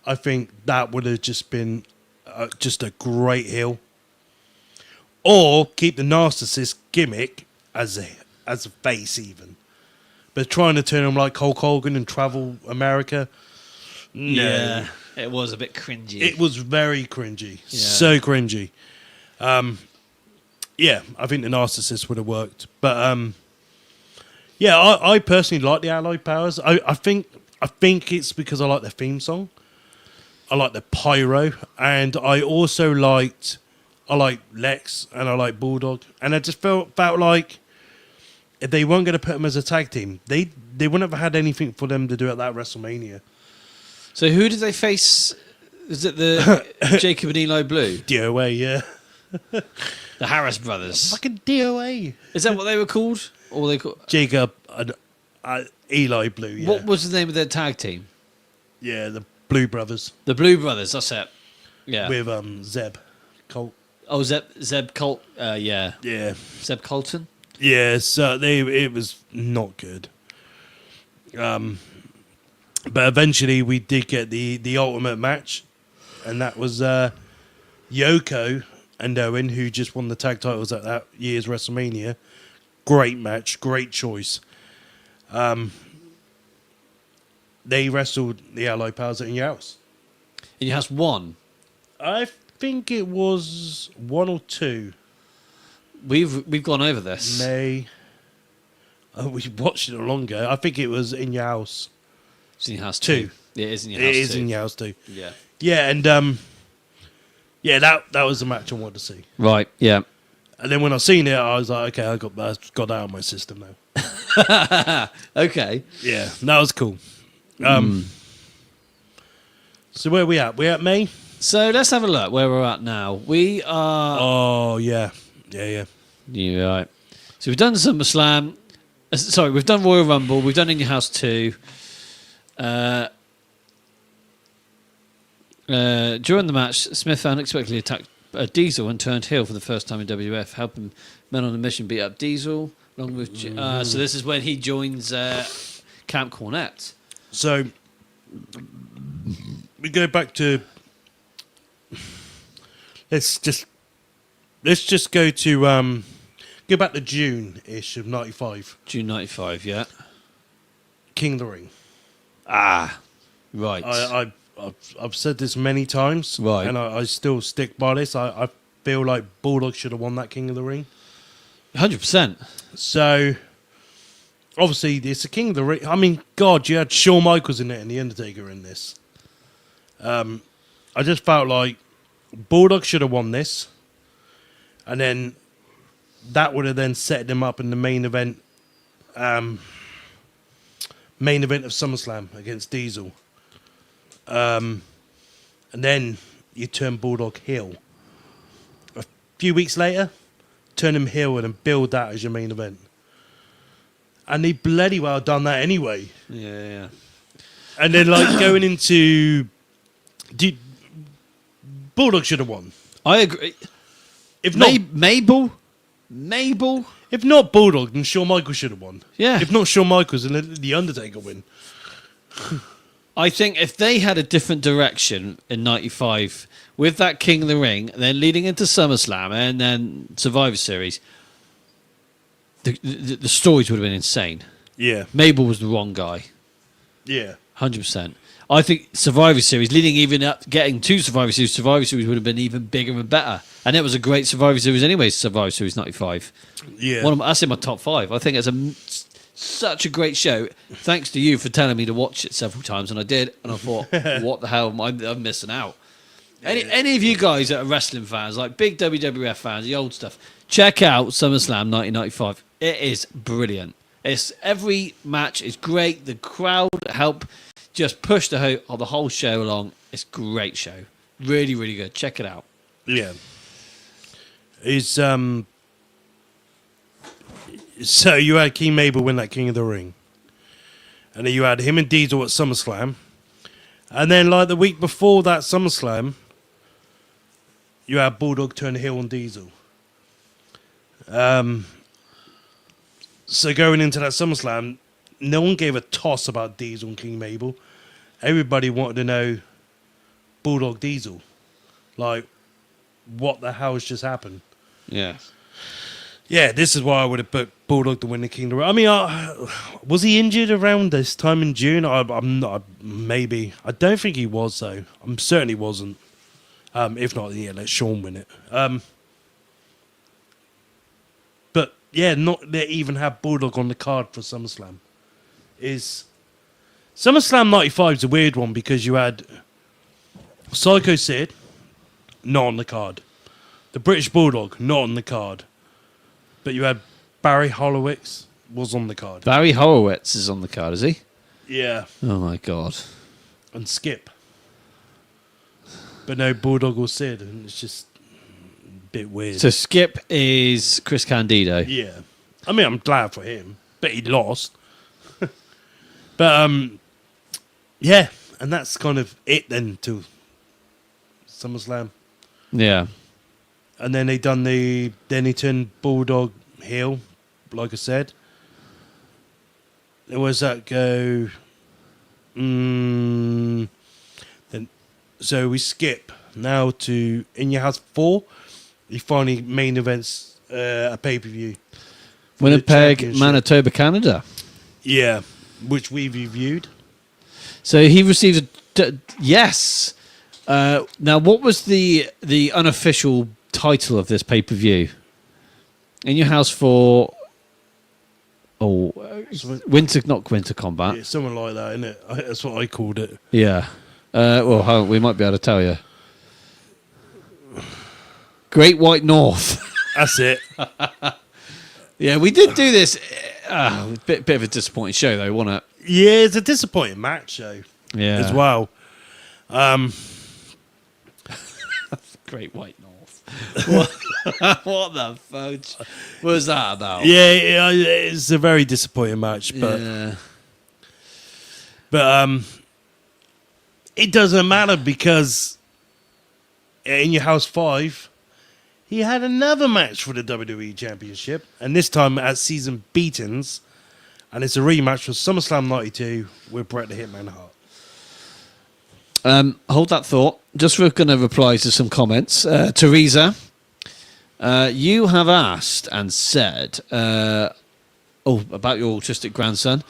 I think that would have just been just a great heel. Or keep the narcissist gimmick as a face even. But trying to turn him like Hulk Hogan and travel America, no. Yeah, it was a bit cringy. It was very cringy. Yeah. So cringy. Yeah, I think the narcissist would have worked. But yeah, I personally like the Allied Powers. I think it's because I like the theme song. I like the pyro, and I also like Lex and I like Bulldog, and I just felt like if they weren't going to put them as a tag team, they wouldn't have had anything for them to do at that WrestleMania. So who did they face? Is it the Jacob and Eli Blue? DOA, yeah. The Harris brothers. Fucking DOA. Is that what they were called? Or were they called? Jacob and Eli Blue, yeah. What was the name of their tag team? Yeah, the Blue Brothers. The Blue Brothers, that's it. Yeah. With Zeb Colt. Oh, Zeb Colt. Yeah. Yeah. Zeb Colton. Yeah, so it was not good. But eventually we did get the ultimate match, and that was Yoko and Owen, who just won the tag titles at that year's WrestleMania. Great match, great choice. They wrestled the Allied Powers in your house. In your house, one. I think it was 1 or 2. We've gone over this. We watched it longer. I think it was in your house. It's in your house 2. Yeah, it is in your house. It is 2. in your house 2. Yeah. Yeah, and yeah, that was the match I wanted to see. Right. Yeah. And then when I seen it, I was like, okay, I got that out of my system now. Okay. Yeah, that was cool. So where are we at? We're at May? So let's have a look where we're at now. We are. Oh, yeah. Yeah. Yeah, right. So we've done SummerSlam. Sorry, we've done Royal Rumble. We've done In Your House 2. During the match, Smith unexpectedly attacked Diesel and turned heel for the first time in WF, helping men on a mission beat up Diesel. Along with so this is when he joins Camp Cornette. So we go back to let's just go to go back to June-ish of 95. June 95, yeah. King of the Ring. Ah, right. I've said this many times, right, and I still stick by this. I feel like Bulldog should have won that King of the Ring. 100%. So, obviously, it's a King of the Ring. I mean, God, you had Shawn Michaels in it and The Undertaker in this. I just felt like Bulldog should have won this. And then that would have then set them up in the main event of SummerSlam against Diesel. And then you turn Bulldog heel. A few weeks later, turn him heel and then build that as your main event. And they bloody well done that anyway. Yeah. And then like going into... Bulldog should have won. I agree. If not... Mabel? If not Bulldog, then Shawn Michaels should have won. Yeah. If not Shawn Michaels, then let The Undertaker win. I think if they had a different direction in 95 with that King of the Ring, then leading into SummerSlam and then Survivor Series, the stories would have been insane. Yeah. Mabel was the wrong guy. Yeah. 100%. I think Survivor Series, leading even up, getting to Survivor Series would have been even bigger and better. And it was a great Survivor Series anyway, Survivor Series 95. Yeah. That's in my top 5. I think it's such a great show. Thanks to you for telling me to watch it several times, and I did. And I thought, what the hell I'm missing out? Any of you guys that are wrestling fans, like big WWF fans, the old stuff, check out SummerSlam 1995. It is brilliant. Every match is great. The crowd help just push the whole show along. It's a great show. Really, really good. Check it out. Yeah. So you had King Mabel win that King of the Ring. And then you had him and Diesel at SummerSlam. And then like the week before that SummerSlam, you had Bulldog turn heel on Diesel. So going into that SummerSlam, no one gave a toss about Diesel and King Mabel. Everybody wanted to know Bulldog Diesel. Like, what the hell has just happened? Yeah. Yeah, this is why I would have put Bulldog to win the King of the Ring. I mean, was he injured around this time in June? I'm not. Maybe. I don't think he was, though. I'm certain he wasn't. If not, yeah, let Sean win it. But, yeah, not they even have Bulldog on the card for SummerSlam. SummerSlam 95 is a weird one because you had Psycho Sid, not on the card. The British Bulldog, not on the card. But you had Barry Horowitz was on the card. Barry Horowitz is on the card, is he? Yeah. Oh, my God. And Skip. But no Bulldog or Sid. And it's just a bit weird. So Skip is Chris Candido. Yeah. I mean, I'm glad for him. But he lost. But, yeah. And that's kind of it then to SummerSlam. Yeah. And then then he turned Bulldog heel, like I said. Where's that go? Then, so we skip now to In Your House 4. He finally main events a pay-per-view. Winnipeg, Manitoba, Canada. Yeah, which we've reviewed. So he received yes. Now, what was the unofficial title of this pay-per-view? In Your House for not Winter Combat. Yeah, something like that, isn't it? That's what I called it. Yeah. Well, hold on, we might be able to tell you. Great White North. That's it. Yeah, we did do this. Bit of a disappointing show, though, wasn't it? Yeah, it's a disappointing match, though. Yeah. As well. Great White North. What the fudge was that about? Yeah, it's a very disappointing match, but Yeah. but it doesn't matter because In Your House 5, he had another match for the WWE Championship, and this time at Season Beatings, and it's a rematch for SummerSlam 92 with Bret the Hitman Hart. Hold that thought. Just we're going to reply to some comments. Teresa, you have asked and said, about your autistic grandson.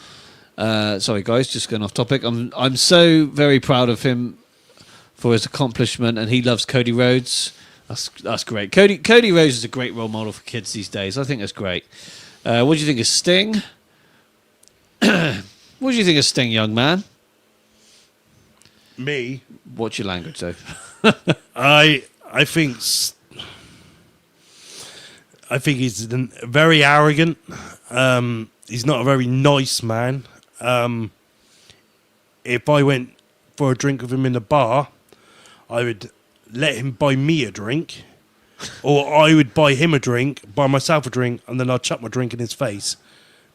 Sorry, guys, just going off topic. I'm so very proud of him for his accomplishment, and he loves Cody Rhodes. That's great. Cody Rhodes is a great role model for kids these days. I think that's great. What do you think of Sting? What do you think of Sting, young man? Me? What's your language, though? I think he's very arrogant. He's not a very nice man. If I went for a drink with him in the bar, I would let him buy me a drink, or I would buy him a drink, buy myself a drink, and then I'd chuck my drink in his face.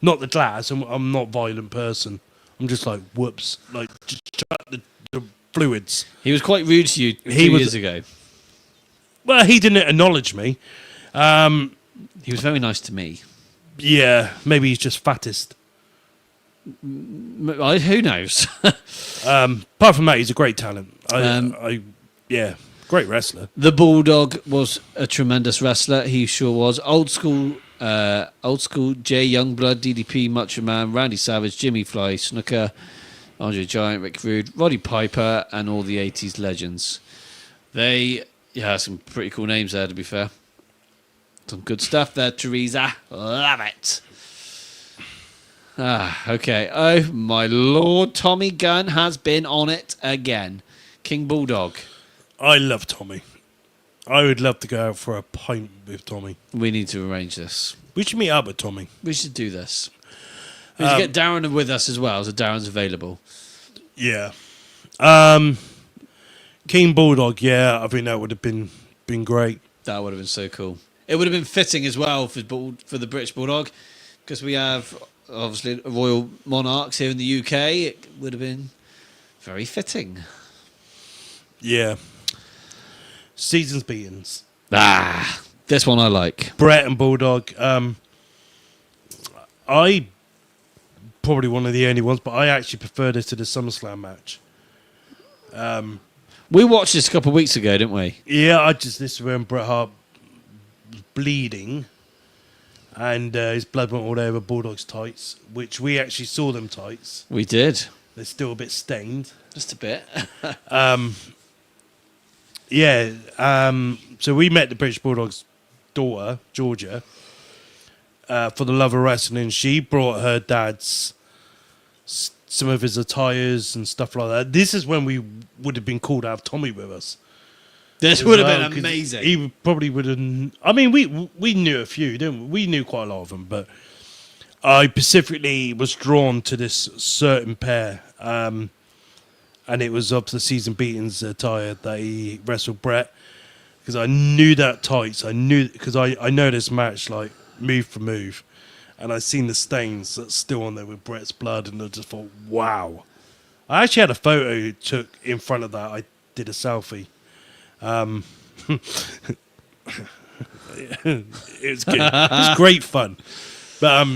Not the glass. I'm not a violent person. I'm just like, whoops. Like, just chuck the fluids. He was quite rude to you 2 years ago. Well, he didn't acknowledge me. He was very nice to me. Yeah, maybe he's just fattest. Who knows? Apart from that, he's a great talent. Great wrestler. The Bulldog was a tremendous wrestler. He sure was. Old school Jay Youngblood, DDP, Macho Man, Randy Savage, Jimmy Fly, Snooker, Andre Giant, Rick Rude, Roddy Piper, and all the 80s legends. Some pretty cool names there, to be fair. Some good stuff there, Teresa. Love it. Okay. Oh, my Lord. Tommy Gunn has been on it again. King Bulldog. I love Tommy. I would love to go out for a pint with Tommy. We need to arrange this. We should meet up with Tommy. We should do this. We should get Darren with us as well, so Darren's available. Yeah. King Bulldog, yeah, I think that would have been great. That would have been so cool. It would have been fitting as well for the British Bulldog, because we have obviously royal monarchs here in the UK. It would have been very fitting. Yeah. Seasons beatings. This one I like. Brett and Bulldog. I probably one of the only ones, but I actually prefer this to the SummerSlam match. We watched this a couple of weeks ago, didn't we? Yeah, this is when Bret Hart was bleeding, and his blood went all over Bulldog's tights, which we actually saw them tights. We did. They're still a bit stained. Just a bit. Yeah. So we met the British Bulldog's daughter, Georgia, for the love of wrestling. She brought her dad's some of his attires and stuff like that. This is when we would have been called to have Tommy with us. This would have been amazing. He probably would have. I mean, we knew a few, didn't we? We knew quite a lot of them, but I specifically was drawn to this certain pair, and it was up to the Season Beatings attire that he wrestled Brett, because I knew that tights. I knew because I know this match like move for move, and I seen the stains that's still on there with Brett's blood, and I just thought, wow. I actually had a photo took in front of that. I did a selfie. It was good. It was great fun. But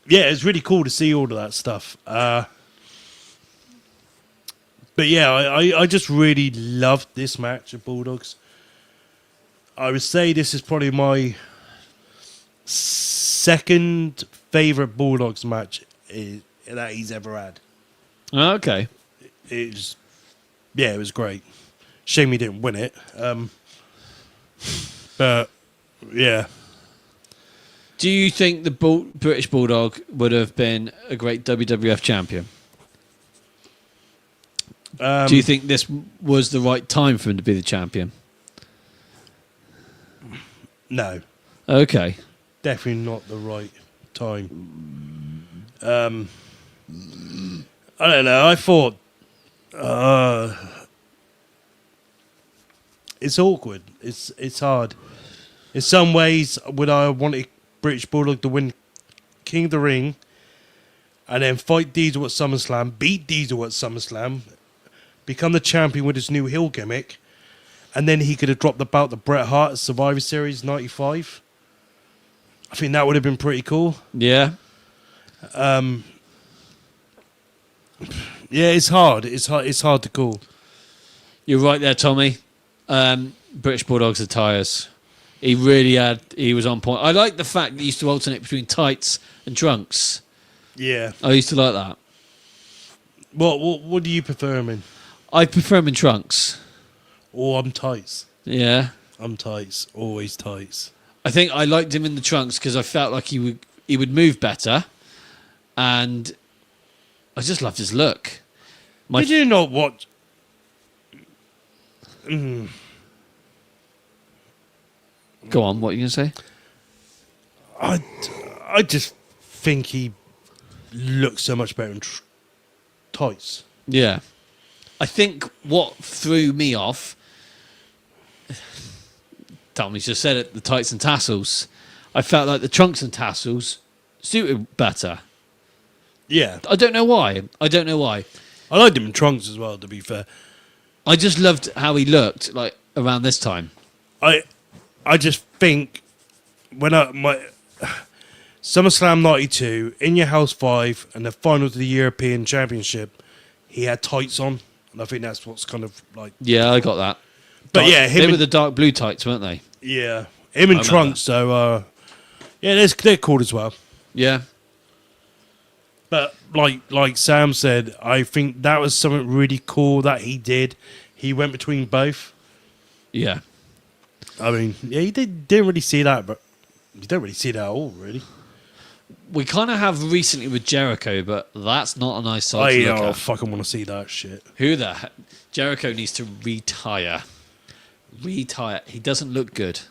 yeah, it was really cool to see all of that stuff. But yeah, I just really loved this match of Bulldogs. I would say this is probably my second favourite Bulldogs match that he's ever had. Okay. It was great. Shame he didn't win it. But yeah. Do you think the British Bulldog would have been a great WWF champion? Do you think this was the right time for him to be the champion? No. Okay. Definitely not the right time. I don't know. I thought it's awkward. It's hard. In some ways, would I have wanted British Bulldog to win King of the Ring and then fight Diesel at SummerSlam, beat Diesel at SummerSlam, become the champion with his new heel gimmick, and then he could have dropped the belt to Bret Hart at Survivor Series 95? I think that would have been pretty cool. Yeah. Yeah, it's hard. It's hard to call. You're right there, Tommy. British Bulldogs attires. He was on point. I like the fact that he used to alternate between tights and trunks. Yeah. I used to like that. What do you prefer him in? I prefer him in trunks. Oh, I'm tights. Yeah. I'm tights. Always tights. I think I liked him in the trunks because I felt like he would move better, and I just loved his look. Did you not watch? Go on, what are you going to say? I just think he looks so much better in tights. Yeah. I think what threw me off, Tommy's just said it, the tights and tassels. I felt like the trunks and tassels suited better. Yeah. I don't know why. I liked him in trunks as well, to be fair. I just loved how he looked like around this time. I just think when my SummerSlam 92, In Your House 5, and the final to the European Championship, he had tights on, and I think that's what's kind of like. Yeah, I got that. But yeah, they were the dark blue tights, weren't they? Yeah, him in trunks. So yeah, they're cool as well. Yeah. But like Sam said, I think that was something really cool that he did. He went between both. Yeah. I mean, yeah, you didn't really see that, but you don't really see that at all, really. We kind of have recently with Jericho, but that's not a nice sight to look I at. fucking want to see that shit. Who the heck? Jericho needs to retire. Retire. He doesn't look good.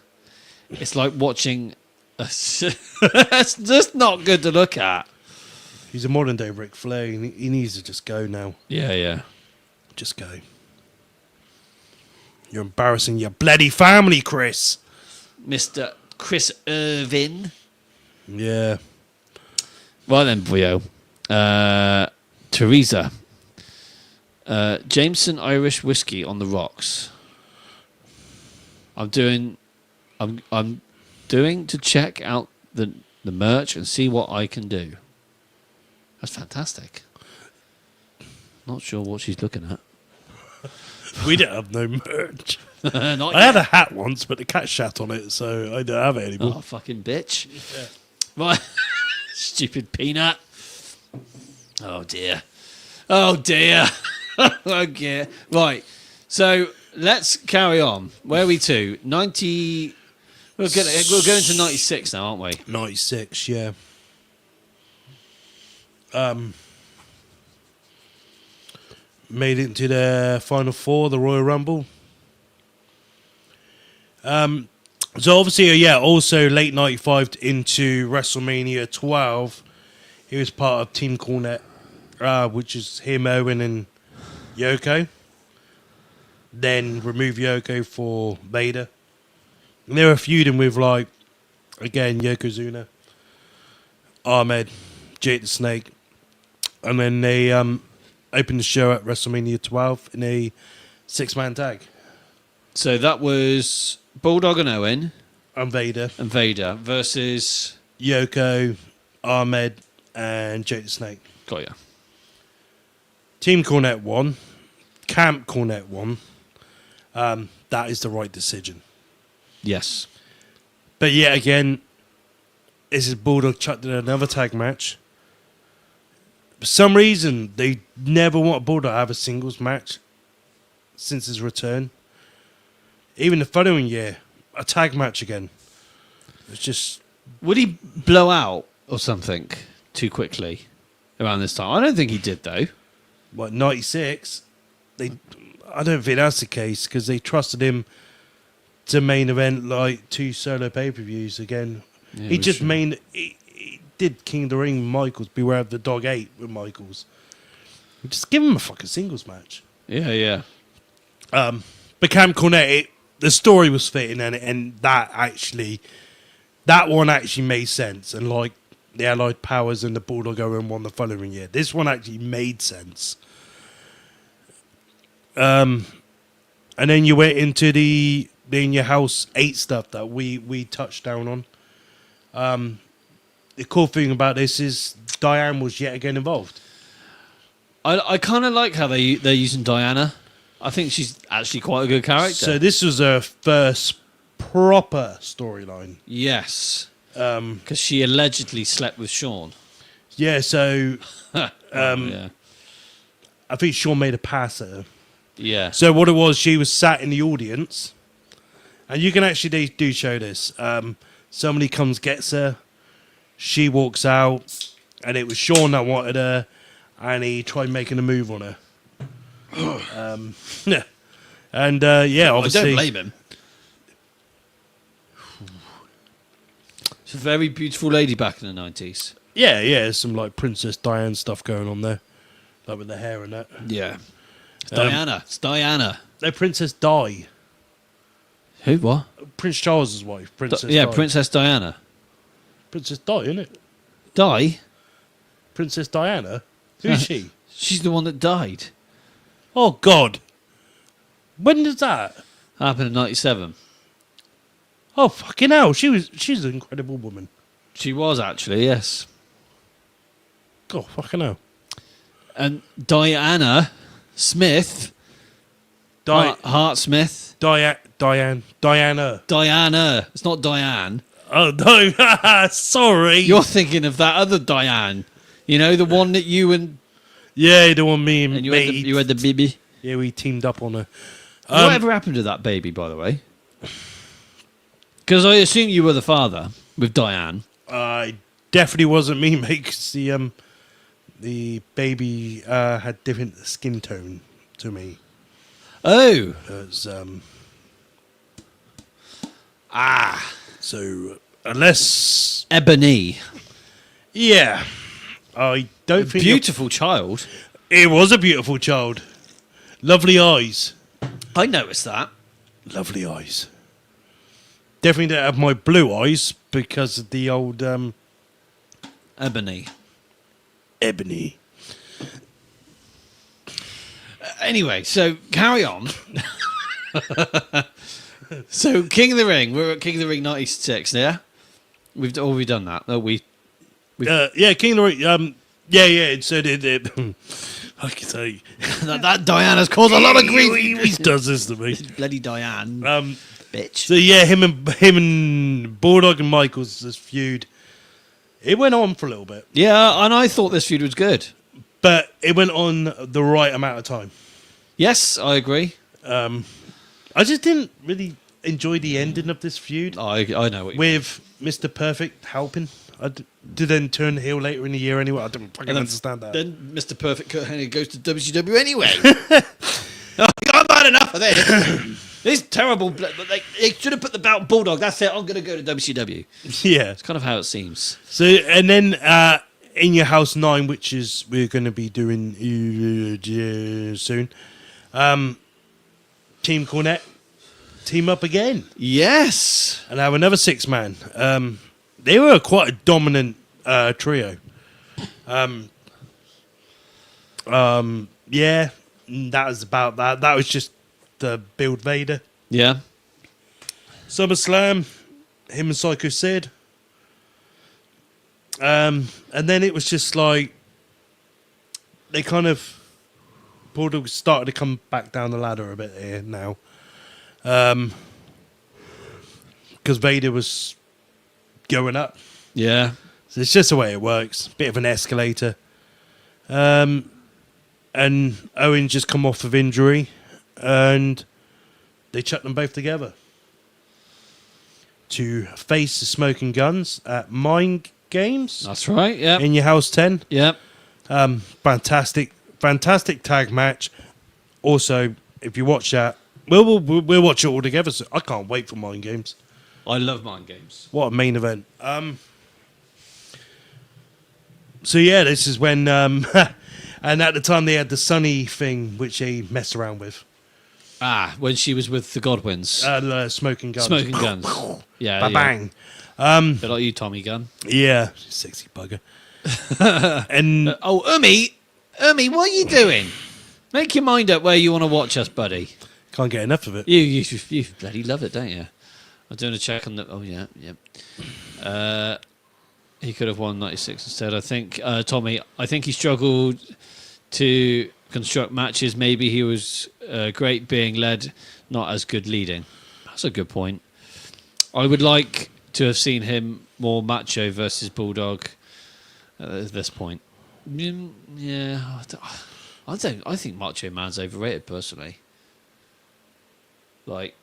It's like watching... It's just not good to look at. He's a modern day Ric Flair. He needs to just go now. Yeah. Just go. You're embarrassing your bloody family, Chris. Mr. Chris Irvin. Yeah. Right then, Brio. Teresa. Jameson Irish whiskey on the rocks. I'm doing to check out the merch and see what I can do. That's fantastic. Not sure what she's looking at. We don't have no merch. Not I had a hat once, but the cat shat on it, so I don't have it anymore. Oh, fucking bitch. Right. Stupid peanut. Oh, dear. Okay. Right. So let's carry on. Where are we to? 90. We're going to 96 now, aren't we? 96, yeah. Made it into the final four, the Royal Rumble. So obviously, yeah, also late 95 into WrestleMania 12, he was part of Team Cornette, which is him, Owen, and Yoko. Then remove Yoko for Vader. And they were feuding with, like, again, Yokozuna, Ahmed, Jake the Snake. And then they opened the show at WrestleMania 12 in a 6-man tag. So that was Bulldog and Owen And Vader. versus... Yoko, Ahmed, and Jake the Snake. Got ya. Team Cornette won. Camp Cornette won. That is the right decision. Yes. But yet again, this is Bulldog chucked in another tag match. For some reason, they never want Bulldog to have a singles match since his return. Even the following year, a tag match again. It's just... Would he blow out or something too quickly around this time? I don't think he did, though. What, 96? I don't think that's the case because they trusted him to main event like 2 solo pay-per-views again. Yeah, he just sure. he did King of the Ring with Michaels, Beware of the Dog 8 with Michaels. Just give him a fucking singles match. Yeah. But Cam Cornette, the story was fitting and that one actually made sense. And like the Allied Powers and the Bulldog Owen won the following year. This one actually made sense. And then you went into the In Your House 8 stuff that we touched down on. The cool thing about this is Diane was yet again involved. I kind of like how they're using Diana. I think she's actually quite a good character. So this was her first proper storyline. Yes. Um, Because she allegedly slept with Sean. yeah, so Yeah. I think Sean made a pass at her. Yeah. So what it was, she was sat in the audience, and you can actually do show this. Somebody comes, gets her, she walks out, and it was Sean that wanted her, and he tried making a move on her. Yeah, and yeah, obviously, I don't blame him. She's a very beautiful lady back in the 90s. yeah, there's some like Princess Diane stuff going on there, like with the hair and that. Yeah. It's Diana. It's Diana. No, Princess Di, Who? What? Prince Charles's wife. Princess Yeah, Di. Princess Diana. Princess Di, isn't it? Di? Princess Diana. Who's she? She's the one that died. Oh God, when did that? Happened in 97. Oh fucking hell! She's an incredible woman. She was actually, yes. God fucking hell. And Diana Smith, Hart Smith, Diana. Diana. It's not Diane. Oh no, sorry. You're thinking of that other Diane. You know, the one that you and Yeah, the one me and you mate. had the baby. Yeah, we teamed up on her. Whatever happened to that baby, by the way? Because I assume you were the father with Diane. I definitely wasn't me, mate. 'Cause the baby had different skin tone to me. Oh. It was, so unless Ebony. yeah, I don't think Beautiful child. it was a beautiful child. Lovely eyes. I noticed that. Lovely eyes. Definitely don't have my blue eyes because of the old Ebony. ebony. Anyway, so carry on. So King of the Ring. We're at King of the Ring 96, yeah? We've already done that. No, Yeah, King of the Ring. Yeah. So did I can say that Diana's caused a lot of grief. He always does this to me. Bloody Diane. Bitch. So yeah, him and Bulldog and Michael's this feud. It went on for a little bit, Yeah, and I thought this feud was good. but it went on the right amount of time. Yes, I agree. I just didn't really enjoy the ending of this feud I know what you with Mr. Perfect helping. Did then turn heel later in the year anyway. I didn't fucking understand that. Then Mr. Perfect Kurt Hennig goes to WCW anyway. I've had enough of this. This terrible. But they should have put the belt on Bulldog. That's it. I'm going to go to WCW. Yeah. It's kind of how it seems. So and then in your house 9, which is we're going to be doing soon. Team Cornette team up again Yes. and have another 6-man. They were quite a dominant trio. Yeah, that was about that. That was just the build Vader. Yeah. SummerSlam, him and Psycho Sid. And then it was just like they kind of Bulldog started to come back down the ladder a bit here now. Because Vader was going up. Yeah. So it's just the way it works. Bit of an escalator. And Owen just come off of injury and they chucked them both together to face the Smoking Guns at Mind Games That's right. Yeah. in your house 10. Yeah. Fantastic tag match. Also, if you watch that, we'll watch it all together. So I can't wait for Mind Games. I love mind games. What a main event. So yeah, this is when and at the time they had the Sunny thing which they messed around with. When she was with the Godwins. Smoking Guns. Smoking Guns. Yeah. Ba-bang. Bit like you, Tommy Gunn. Yeah, sexy bugger. And Umi, what are you doing? Make your mind up where you want to watch us, buddy. can't get enough of it. You bloody love it, don't you? I'm doing a check on the. Oh yeah. He could have won 96 instead. I think Tommy. I think he struggled to construct matches. Maybe he was great being led, not as good leading. That's a good point. I would like to have seen him more macho versus Bulldog at this point. Yeah, I think Macho Man's overrated personally. Like,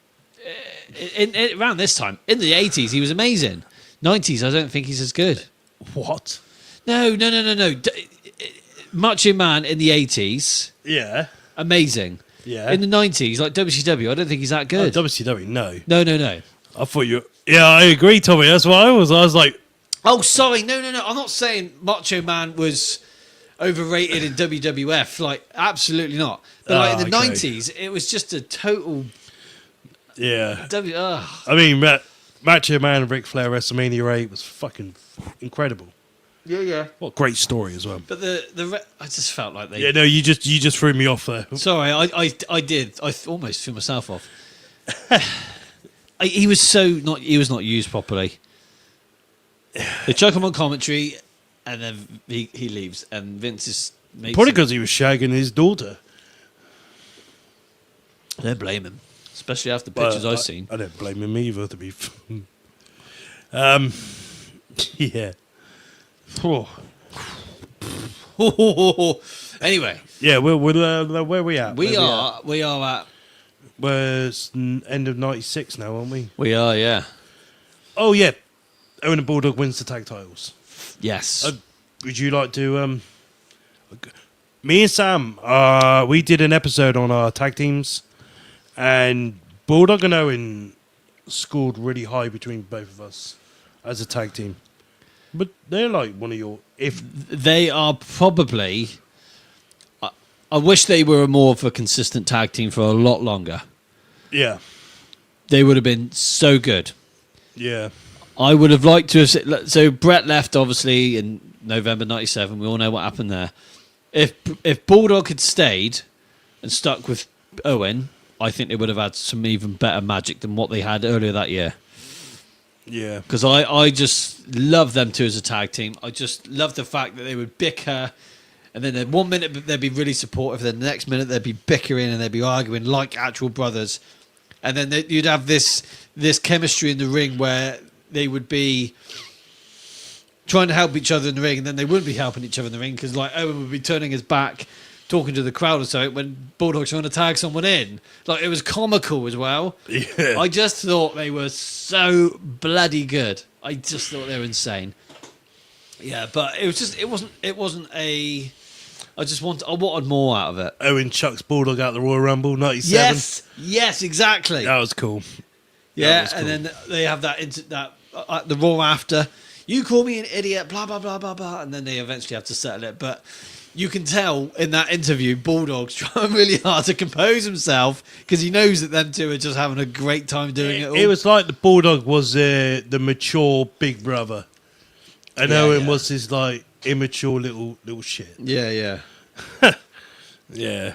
around this time in the 80s, he was amazing. 90s, I don't think he's as good. What? No. Macho Man in the 80s, Yeah. amazing. Yeah. In the 90s, like WCW, I don't think he's that good. WCW, no. No. I thought you. Yeah, I agree, Tommy. That's what I was. I was like, Oh, sorry. No. I'm not saying Macho Man was overrated in WWF. Like, absolutely not. But like in the okay. 90s, it was just a total. yeah. Ugh. I mean, Macho Man and Ric Flair WrestleMania 8 was fucking incredible. Yeah. What a great story as well. But I just felt like they. Yeah, no, you just threw me off there. Sorry, I did. I almost threw myself off. He was not used properly. They chuck him on commentary, and then he leaves, and Vince is Probably because he was shagging his daughter. I don't blame him, especially after the pictures I've seen. I don't blame him either. To be, yeah. Oh. Anyway, Yeah, we're where are we at? we are at. We're end of 96 now, aren't we? We are, yeah. Oh yeah, Owen and Bulldog wins the tag titles. Yes. Would you like to? Me and Sam, we did an episode on our tag teams, and Bulldog and Owen scored really high between both of us as a tag team. But they're like one of your... If They are probably... I wish they were more of a consistent tag team for a lot longer. Yeah. They would have been so good. Yeah. I would have liked to have... So Brett left, obviously, in November 97. We all know what happened there. If Bulldog had stayed and stuck with Owen, I think they would have had some even better magic than what they had earlier that year. Yeah. Because I just love them two as a tag team. I just love the fact that they would bicker, and then 1 minute they'd be really supportive, then the next minute they'd be bickering and they'd be arguing like actual brothers. And then you'd have this chemistry in the ring where they would be trying to help each other in the ring, and then they wouldn't be helping each other in the ring because like Owen would be turning his back, talking to the crowd or something when Bulldog's trying to tag someone in. Like, it was comical as well. Yeah. I just thought they were so bloody good. I just thought they were insane. Yeah, but it wasn't a... I wanted more out of it. Owen chucks Bulldog out the Royal Rumble, 97. Yes, exactly. That was cool. Yeah, was and cool. then they have that the Raw after. You call me an idiot, blah, blah, blah, blah, blah. And then they eventually have to settle it. But you can tell in that interview, Bulldog's trying really hard to compose himself because he knows that them two are just having a great time doing it all. It was like the Bulldog was the mature big brother. And Yeah, Owen yeah. was his, like, immature little shit. Yeah. Yeah.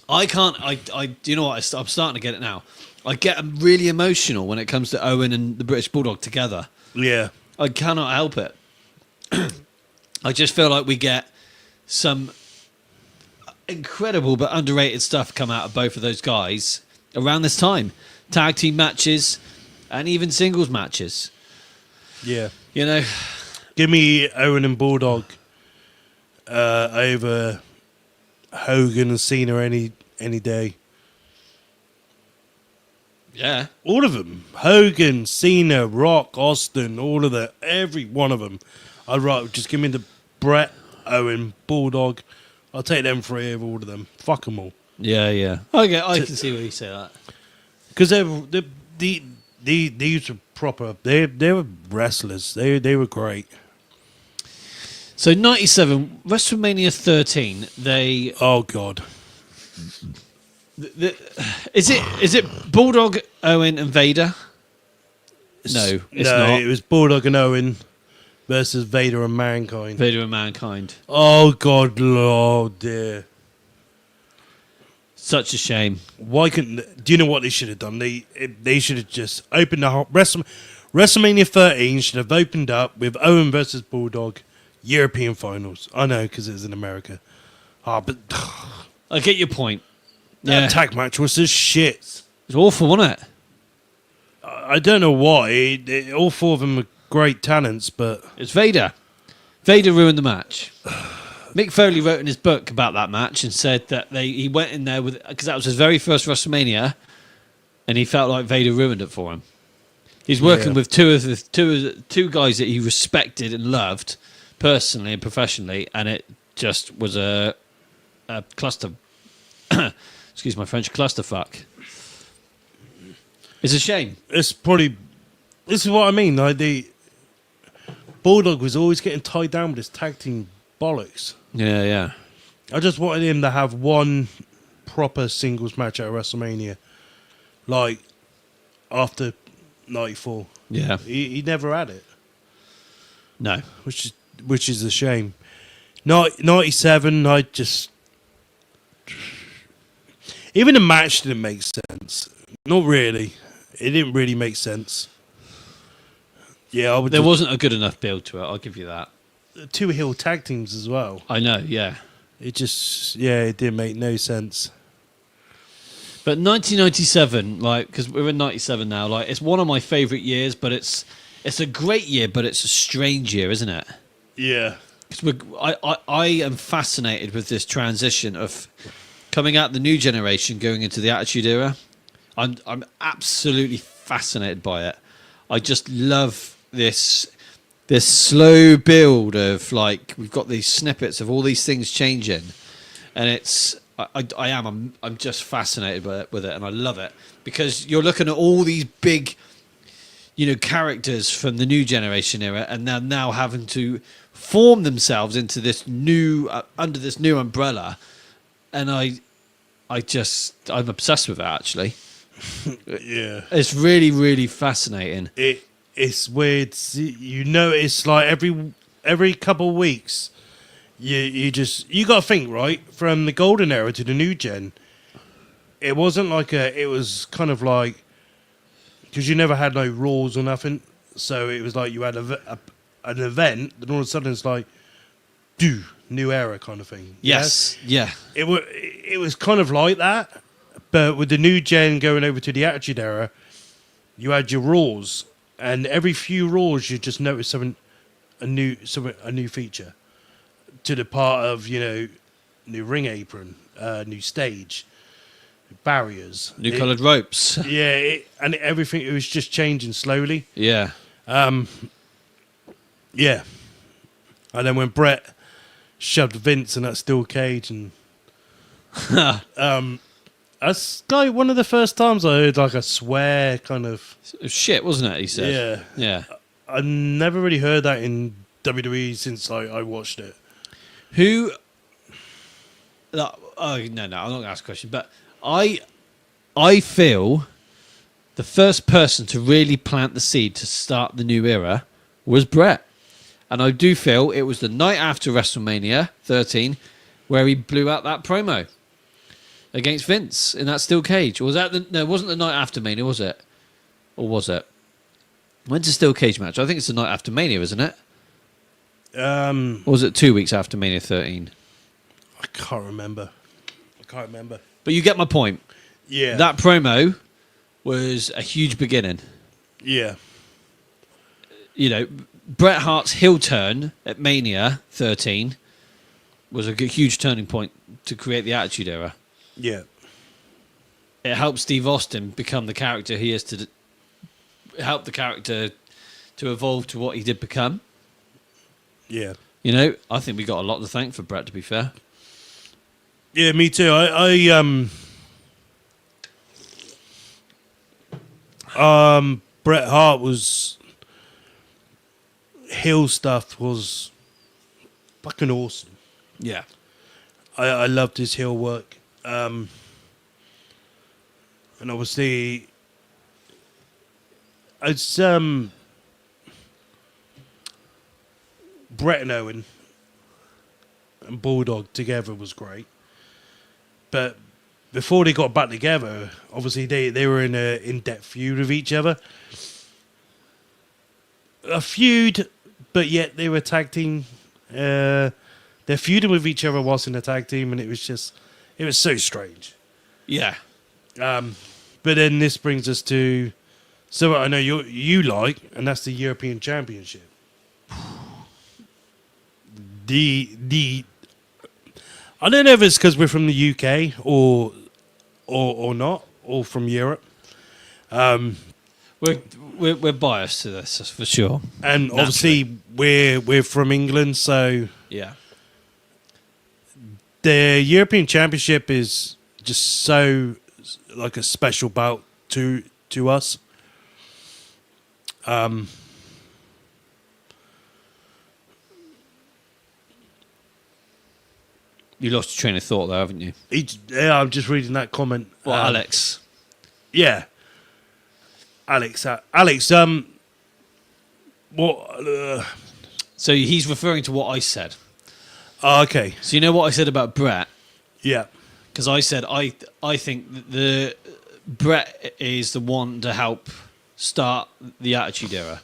I can't. Do you know what? I'm starting to get it now. I get really emotional when it comes to Owen and the British Bulldog together. Yeah. I cannot help it. I just feel like we get some incredible but underrated stuff come out of both of those guys around this time. Tag team matches and even singles matches. Yeah. You know, Give me Owen and Bulldog over Hogan and Cena any day. yeah. All of them. Hogan, Cena, Rock, Austin, all of that. Every one of them. I'd rather just give me the Brett, Owen, Bulldog. I'll take them three over all of them. Fuck them all. Yeah. Okay, I can see why you say that. Because these were proper. They were wrestlers. They were great. So 97, WrestleMania 13, they... Oh, God. Is it Bulldog, Owen and Vader? No, it's no, not. it was Bulldog and Owen versus Vader and Mankind. Vader and Mankind. Oh, God. Oh, dear. Such a shame. Why couldn't... Do you know what they should have done? They should have just opened the whole... WrestleMania 13 should have opened up with Owen versus Bulldog, European finals. I know, because it was in America. But I get your point. that tag match was just shit. It's awful, wasn't it? I don't know why. All four of them are great talents, but... It's Vader. Vader ruined the match. Mick Foley wrote in his book about that match and said that he went in there with... Because that was his very first WrestleMania, and he felt like Vader ruined it for him. He's working with two guys that he respected and loved, personally and professionally, and it just was a cluster... excuse my French, clusterfuck. It's a shame. It's probably... This is what I mean. Like, the Bulldog was always getting tied down with his tag team bollocks. Yeah. I just wanted him to have one proper singles match at WrestleMania. Like, after 94. Yeah. He never had it. No. Which is a shame. 97, I just... Even the match didn't make sense. Not really. It didn't really make sense. Yeah, There wasn't a good enough build to it, I'll give you that. two heel tag teams as well. I know, yeah. It just, it didn't make no sense. But 1997, like, because we're in 97 now, like, it's one of my favourite years, but it's a great year, but it's a strange year, isn't it? Yeah. 'Cause I am fascinated with this transition of coming out the new generation, going into the Attitude Era. I'm absolutely fascinated by it. I just love this slow build of, like, we've got these snippets of all these things changing, and it's I'm just fascinated with it, and I love it because you're looking at all these big, characters from the new generation era, and now having to form themselves into this new under this new umbrella, and I'm obsessed with that. Actually, Yeah. it's really, really fascinating. It's weird. You notice like every couple of weeks, you got to think, right, from the golden era to the new gen. It wasn't like it was kind of like, because you never had no rules or nothing, so it was like you had an event, and all of a sudden it's like, new era kind of thing. Yes, yeah, It was kind of like that, but with the new gen going over to the Attitude Era, you had your rules, and every few rules you just notice a new feature, to the part of new ring apron, new stage, barriers, new coloured ropes. yeah, and everything. It was just changing slowly. Yeah, Yeah, and then when Brett shoved Vince in that steel cage, and that's like one of the first times I heard like a swear kind of. it was shit, wasn't it? He said. Yeah, Yeah. I never really heard that in WWE since I watched it. Who? No, I'm not going to ask a question, but I feel the first person to really plant the seed to start the new era was Brett, and I do feel it was the night after WrestleMania 13 where he blew out that promo against Vince in that steel cage. Or was that no? It wasn't the night after Mania, was it? Or was it? When's the steel cage match? I think it's the night after Mania, isn't it? Or was it 2 weeks after Mania 13? I can't remember. But you get my point. Yeah, That promo was a huge beginning. yeah, Bret Hart's heel turn at Mania 13 was a huge turning point to create the Attitude Era. yeah, It helped Steve Austin become the character he is to help the character to evolve to what he did become. yeah. I think we got a lot to thank for Bret, to be fair. Yeah, me too. Bret Hart was heel stuff was fucking awesome. Yeah. I loved his heel work. And obviously it's Bret and Owen and Bulldog together was great. But before they got back together, obviously they were in a in-depth feud with each other. A feud, but yet they were tag team. They're feuding with each other whilst in a tag team, and it was so strange. Yeah. But then this brings us to something I know you like, and that's the European Championship. I don't know if it's because we're from the UK or not, or from Europe. We're biased to this, that's for sure. And obviously we're from England, so Yeah. the European Championship is just so like a special bout to us. You lost your train of thought there, haven't you? Yeah, I'm just reading that comment. Well, Alex. Yeah, Alex. What? So he's referring to what I said. Okay. So you know what I said about Brett? Yeah. Because I said I think that the Brett is the one to help start the Attitude Era.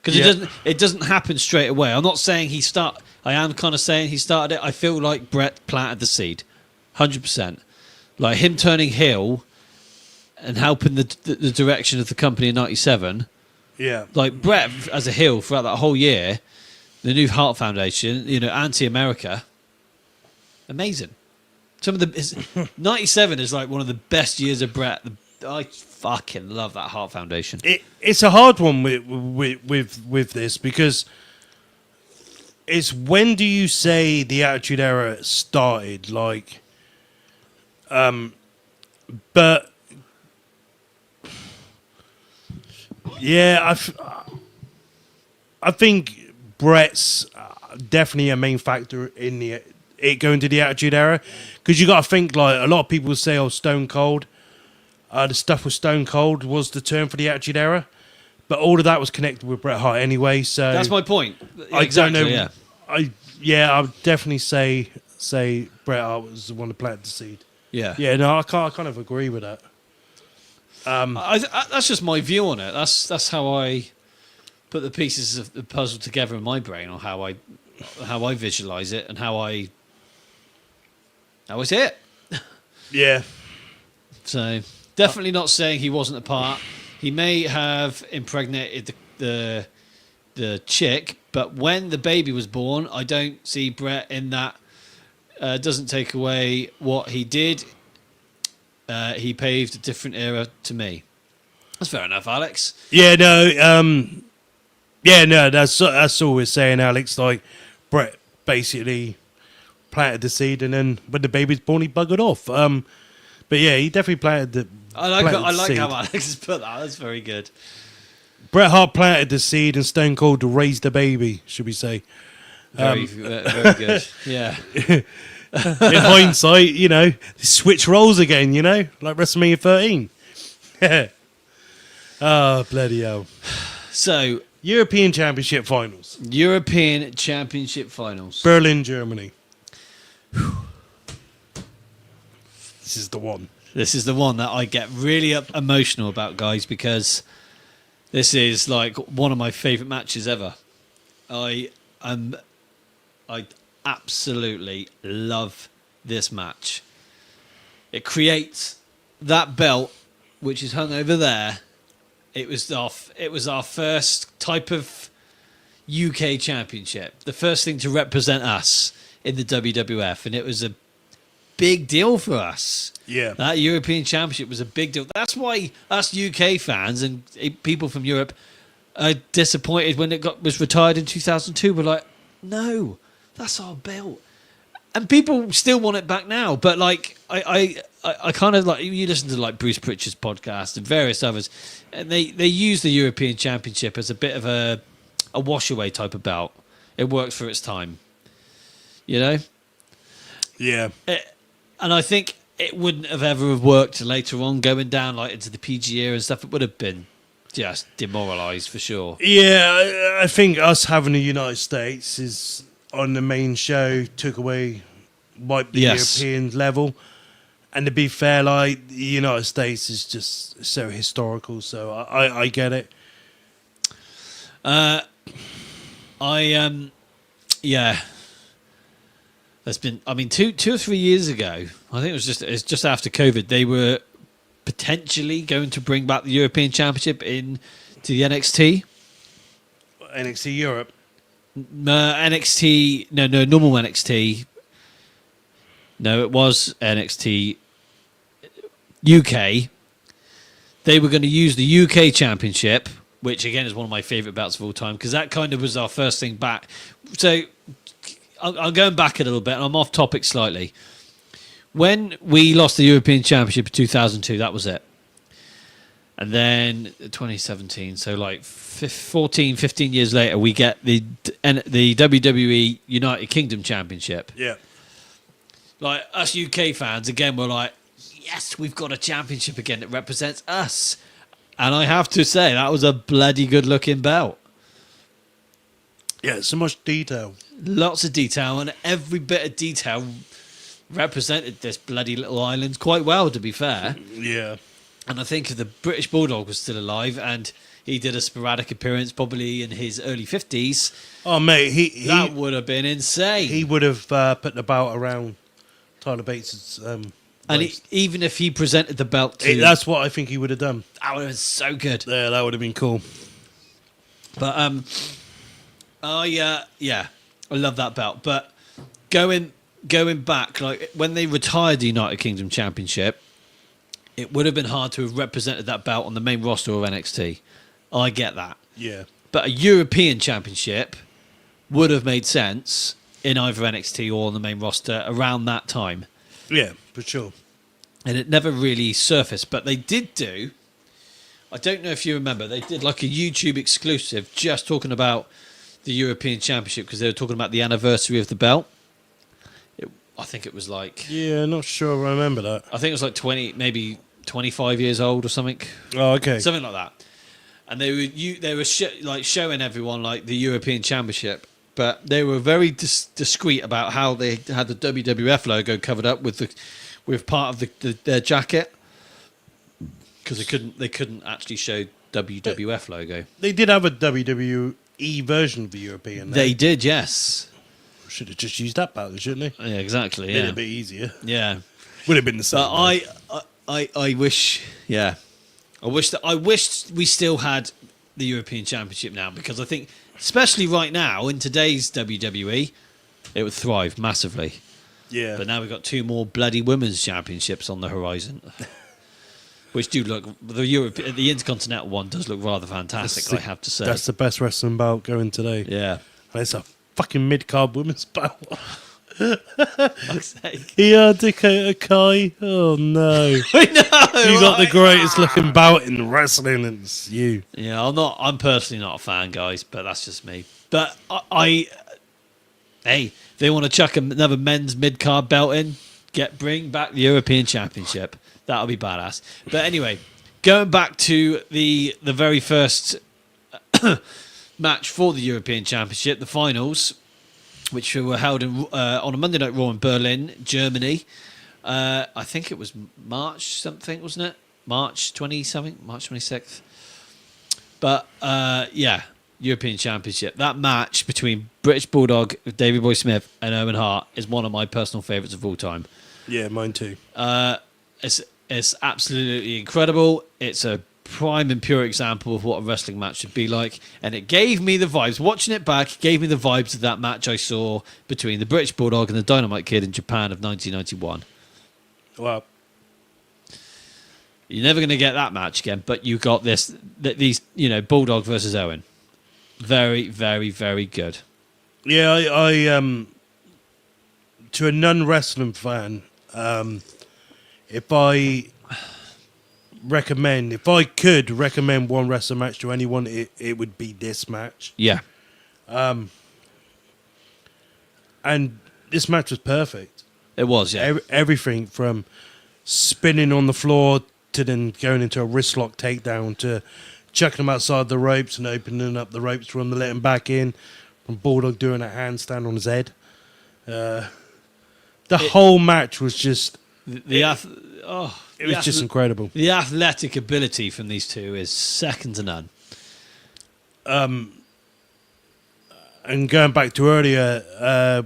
Because it doesn't happen straight away. I'm not saying I am kind of saying he started it. I feel like Brett planted the seed, 100%. Like him turning heel and helping the direction of the company in '97. Yeah. Like Brett as a heel throughout that whole year, the New Heart Foundation, anti-America, amazing. Some of the '97 is like one of the best years of Brett. I fucking love that Heart Foundation. It's a hard one with this because it's when do you say the Attitude Era started? Like, but Yeah, I think Brett's definitely a main factor in it going to the Attitude Era, because you got to think, like, a lot of people say, "Oh, Stone Cold." The stuff with Stone Cold was the term for the Attitude Era, but all of that was connected with Bret Hart anyway. So That's my point. I Exactly, don't know. yeah. I would definitely say Bret Hart was the one that planted the seed. Yeah. Yeah, no, I kind of agree with that. That's just my view on it. That's how I put the pieces of the puzzle together in my brain, or how I visualize it, and how I see it. Yeah, So definitely not saying he wasn't a part. He may have impregnated the chick, but when the baby was born, I don't see Brett in that. Doesn't take away what he did. He paved a different era to me. That's fair enough, Alex. yeah, no, that's all we're saying, Alex. Like, Brett basically planted the seed, and then when the baby's born, he buggered off. But yeah, he definitely planted the. I like seed. how Alex has put that. That's very good. Bret Hart planted the seed, and Stone Cold raised the baby. Should we say? Very good. Yeah. In hindsight, switch roles again. Like WrestleMania 13. Oh, bloody hell! So, European Championship Finals, European Championship Finals. Berlin, Germany. This is the one. This is the one that I get really emotional about, guys, because this is like one of my favourite matches ever. I absolutely love this match. It creates that belt, which is hung over there. It was our first type of UK championship, the first thing to represent us in the WWF, and it was a big deal for us. Yeah. That European Championship was a big deal. That's why us UK fans and people from Europe are disappointed when it was retired in 2002. We're like, no, that's our belt. And people still want it back now. But like, I kind of like, you listen to like Bruce Pritchard's podcast and various others, and they use the European Championship as a bit of a wash away type of belt. It worked for its time. Yeah. And I think it wouldn't have ever have worked later on, going down like into the PG era and stuff. It would have been just demoralised for sure. Yeah, I think us having the United States is on the main show wiped the European level. And to be fair, like, the United States is just so historical, so I get it. Yeah. There's been, I mean, two or 3 years ago, I think it's just after COVID, they were potentially going to bring back the European Championship in to the NXT. NXT Europe. NXT, no, normal NXT. No, it was NXT UK. They were going to use the UK Championship, which again is one of my favourite bouts of all time, because that kind of was our first thing back. So I'm going back a little bit, and I'm off topic slightly. When we lost the European Championship in 2002, that was it. And then 2017, so like 15 years later, we get the WWE United Kingdom Championship. Yeah. Like, us UK fans, again, we're like, yes, we've got a championship again that represents us. And I have to say, that was a bloody good-looking belt. Yeah, so much detail. Lots of detail, and every bit of detail represented this bloody little island quite well, to be fair. Yeah. And I think if the British Bulldog was still alive and he did a sporadic appearance probably in his early 50s, oh, mate, that would have been insane. He would have put the belt around Tyler Bates' and even if he presented the belt to... that's what I think he would have done. That would have been so good. Yeah, that would have been cool. But, I love that belt. But going back, like, when they retired the United Kingdom Championship, it would have been hard to have represented that belt on the main roster of NXT. I get that. Yeah. But a European Championship would have made sense in either NXT or on the main roster around that time. Yeah, for sure. And it never really surfaced. But they did do, I don't know if you remember, they did like a YouTube exclusive just talking about the European Championship because they were talking about the anniversary of the belt. I think it was like... Yeah, not sure I remember that. I think it was like 20, maybe 25 years old or something. Oh, okay. Something like that. And they were showing everyone like the European Championship, but they were very discreet about how they had the WWF logo covered up with part of their jacket because they couldn't actually show WWF logo. They did have a WWE version of the European. They did, yes. Should have just used that battle, shouldn't they? Yeah, exactly. Made it Yeah, a bit easier. yeah. Would have been the same. But I wish, yeah, I wish we still had the European Championship now because I think, especially right now in today's WWE, it would thrive massively. Yeah. But now we've got 2 more bloody women's championships on the horizon, which do look the Intercontinental one does look rather fantastic. I have to say That's the best wrestling bout going today. yeah. And it's a fucking mid-card women's bout. Fuck's sake. Yeah, Dakota Kai. Oh no. I know. You got the greatest looking bout in wrestling, and it's you. Yeah, I'm personally not a fan, guys, but that's just me. But hey, they want to chuck another men's mid-card belt in, bring back the European Championship. That'll be badass. But anyway, going back to the very first match for the European Championship, the finals, which were held on a Monday Night Raw in Berlin, Germany. I think it was March something, wasn't it? March 20-something? March 26th. But, yeah, European Championship. That match between British Bulldog, Davey Boy Smith, and Owen Hart is one of my personal favourites of all time. Yeah, mine too. It's absolutely incredible. It's a prime and pure example of what a wrestling match should be like, and it gave me the vibes. Watching it back, it gave me the vibes of that match I saw between the British Bulldog and the Dynamite Kid in Japan of 1991. Well, You're never going to get that match again, but you got these, Bulldog versus Owen. Very, very, very good. yeah, I to a non-wrestling fan, if I could recommend one wrestling match to anyone, it would be this match. Yeah. And this match was perfect. It was, yeah. Everything from spinning on the floor to then going into a wrist lock takedown to chucking him outside the ropes and opening up the ropes for him to let him back in, from Bulldog doing a handstand on his head. The whole match was just... It was just incredible. The athletic ability from these two is second to none. And going back to earlier,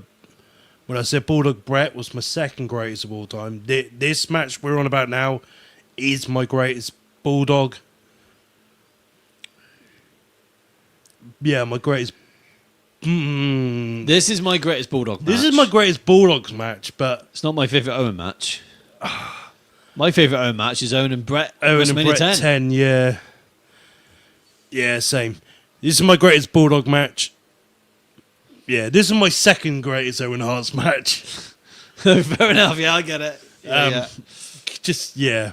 when I said Bulldog Brett was my second greatest of all time, this match we're on about now is my greatest Bulldog. Yeah, my greatest. This is my greatest Bulldog match. This is my greatest Bulldogs match, but It's not my favourite Owen match. My favourite Owen match is Owen and Brett. Owen and WrestleMania Brett 10. 10, yeah. Yeah, same. This is my greatest Bulldog match. Yeah, this is my second greatest Owen Hart's match. Fair enough, yeah, I get it. Yeah. Just, yeah.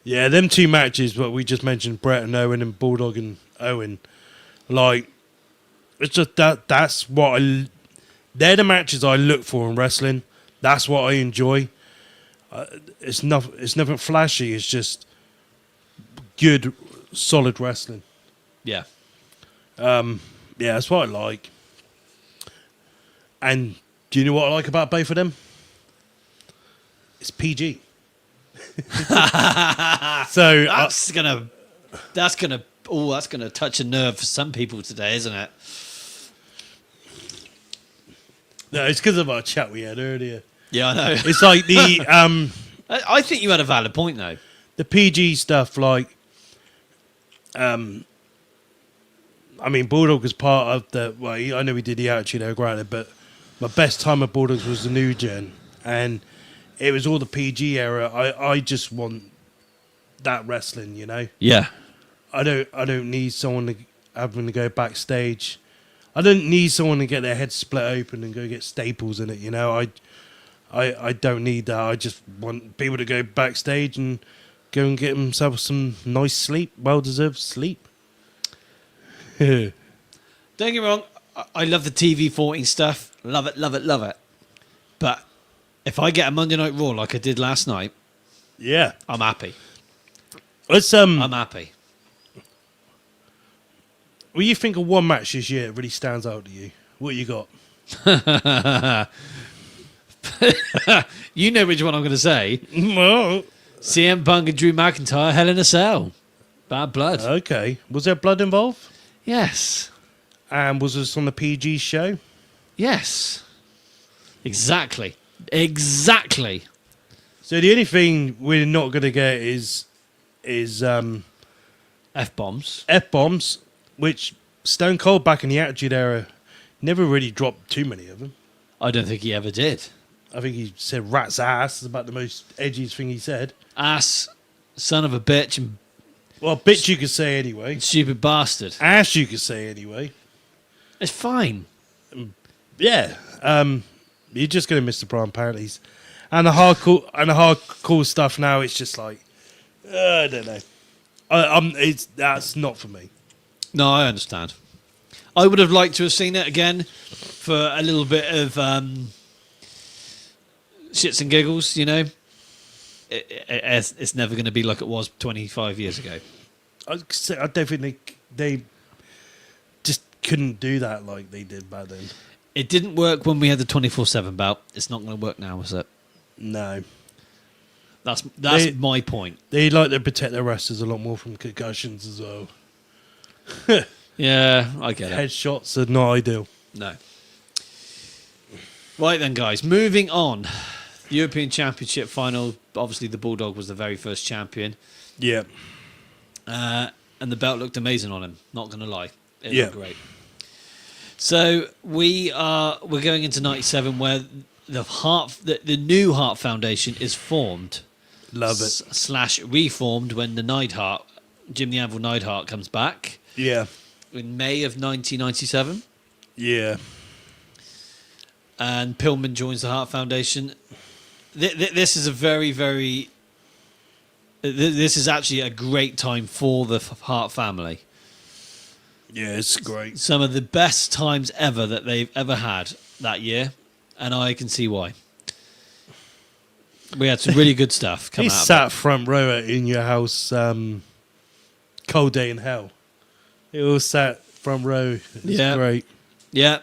Yeah, them two matches, what we just mentioned, Brett and Owen and Bulldog and Owen, like, it's just that's what they're the matches I look for in wrestling. That's what I enjoy. It's nothing flashy. It's just good, solid wrestling. Yeah. Yeah, that's what I like. And do you know what I like about both of them? It's PG. So That's gonna touch a nerve for some people today, isn't it? no, it's because of our chat we had earlier. Yeah, I know. It's like the I think you had a valid point though. the PG stuff, like, I mean, Bulldog was part of the. Well, I know we did the Attitude Era, granted, but my best time at Bulldogs was the New Gen, and it was all the PG era. I just want that wrestling, you know. Yeah. I don't need someone to having to go backstage. I don't need someone to get their head split open and go get staples in it, you know. I don't need that. I just want people to go backstage and go and get himself some nice sleep, well-deserved sleep. Yeah. Don't get me wrong, I love the TV 14 stuff. Love it, love it, love it. But if I get a Monday Night Raw like I did last night, I'm happy. Let's I'm happy. What do you think of one match this year that really stands out to you? What you got? You know which one I'm going to say. Well, CM Punk and Drew McIntyre, Hell in a Cell. Bad blood. okay. Was there blood involved? Yes. And was this on the PG show? Yes. Exactly. Exactly. So the only thing we're not going to get is F-bombs. F-bombs, which Stone Cold back in the Attitude Era never really dropped too many of them. I don't think he ever did. I think he said rat's ass is about the most edgiest thing he said. Ass, son of a bitch, and Well, bitch you could say anyway. stupid bastard. Ass you could say anyway. It's fine. Yeah. You're just going to miss the prime parodies. And the hardcore stuff now, it's just like, I don't know. That's not for me. No, I understand. I would have liked to have seen it again for a little bit of shits and giggles, you know. It's never going to be like it was 25 years ago. I don't think they just couldn't do that like they did back then. It didn't work when we had the 24/7 bout. It's not going to work now, is it? No. That's my point. They like to protect their wrestlers a lot more from concussions as well. Yeah, I get it. Headshots are not ideal. No. Right then, guys. Moving on. The European Championship final. Obviously, the Bulldog was the very first champion. Yeah. And the belt looked amazing on him. Not going to lie. It Yeah. looked great. So we're going into 97 where the new Hart Foundation is formed. Love it. Slash reformed when the Neidhart, Jim the Anvil Neidhart comes back Yeah. in May of 1997. Yeah. And Pillman joins the Hart Foundation. This is a very, very... This is actually a great time for the Hart family. Yeah, it's great. Some of the best times ever that they've ever had that year, and I can see why. We had some really good stuff come He out of sat front row in your house, cold day in hell. He all sat front row. It's Yeah. great. it. Yeah.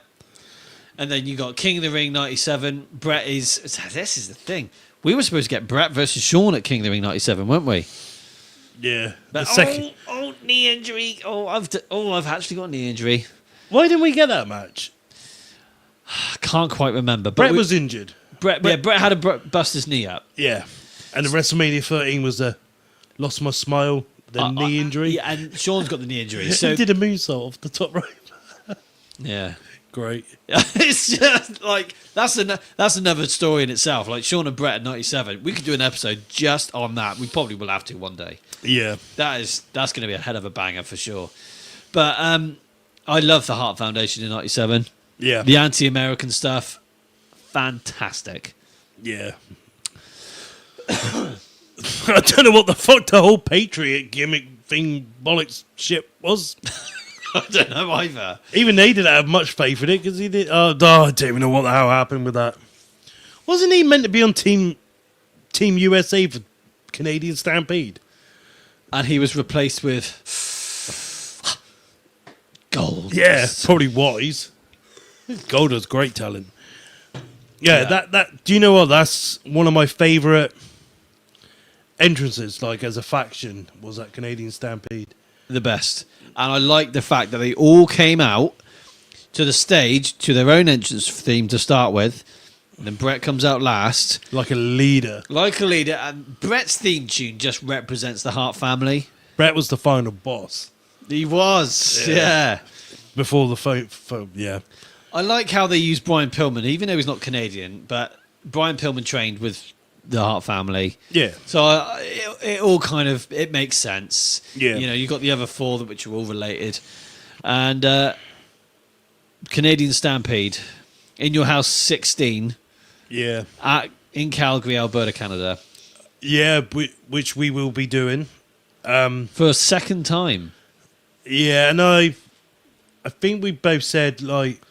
And then you got King of the Ring 97. Brett is... This is the thing. We were supposed to get Brett versus Sean at King of the Ring 97, weren't we? Yeah. But, The second. knee injury. I've actually got a knee injury. Why didn't we get that match? I can't quite remember. But Brett was injured. Brett had to bust his knee up. Yeah. And the WrestleMania 13 was the lost my smile, the knee injury. Yeah, and Sean's got the knee injury. He So did a moonsault off the top rope. yeah. Great. It's just like that's another story in itself. Like Sean and Brett at 97, we could do an episode just on that. We probably will have to one day. Yeah. That's going to be a head of a banger for sure. But I love the Hart Foundation in 97. Yeah. The anti-American stuff, fantastic. Yeah. I don't know what the fuck the whole Patriot gimmick thing bollocks shit was. I don't know either. Even they didn't have much faith in it because he did. I don't even know what the hell happened with that. Wasn't he meant to be on Team USA for Canadian Stampede? And he was replaced with Gold. Yeah, probably wise. Golder's great talent. Yeah, Yeah. that. Do you know what? That's one of my favourite entrances. Like as a faction, was that Canadian Stampede? The best. And I like the fact that they all came out to the stage to their own entrance theme to start with. And then Brett comes out last. Like a leader. Like a leader. And Brett's theme tune just represents the Hart family. Brett was the final boss He was. Yeah. before the phone. Yeah. I like how they use Brian Pillman, even though he's not Canadian, but Brian Pillman trained with the Hart family. Yeah. So it all kind of, it makes sense. Yeah. You know, you've got the other four which are all related. And Canadian Stampede, In Your House 16, Yeah. in Calgary, Alberta, Canada. Yeah, which we will be doing. For a second time. Yeah, and I think we both said, like,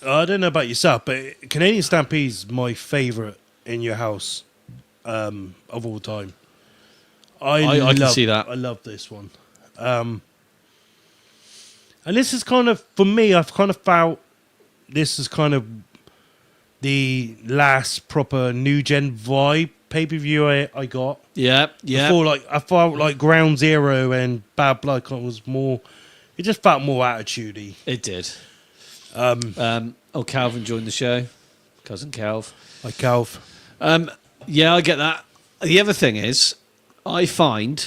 I don't know about yourself, but Canadian Stampede's my favourite in your house of all time. I can see that. I love this one. And this is kind of, for me, I've kind of felt this is kind of the last proper new gen vibe pay-per-view I got. Yeah, yeah. Before, like, I felt like Ground Zero and Bad Blood kind of was more, it just felt more attitudey. It did. Calvin joined the show. Cousin Calv. Like Calv. Yeah, I get that. The other thing is, I find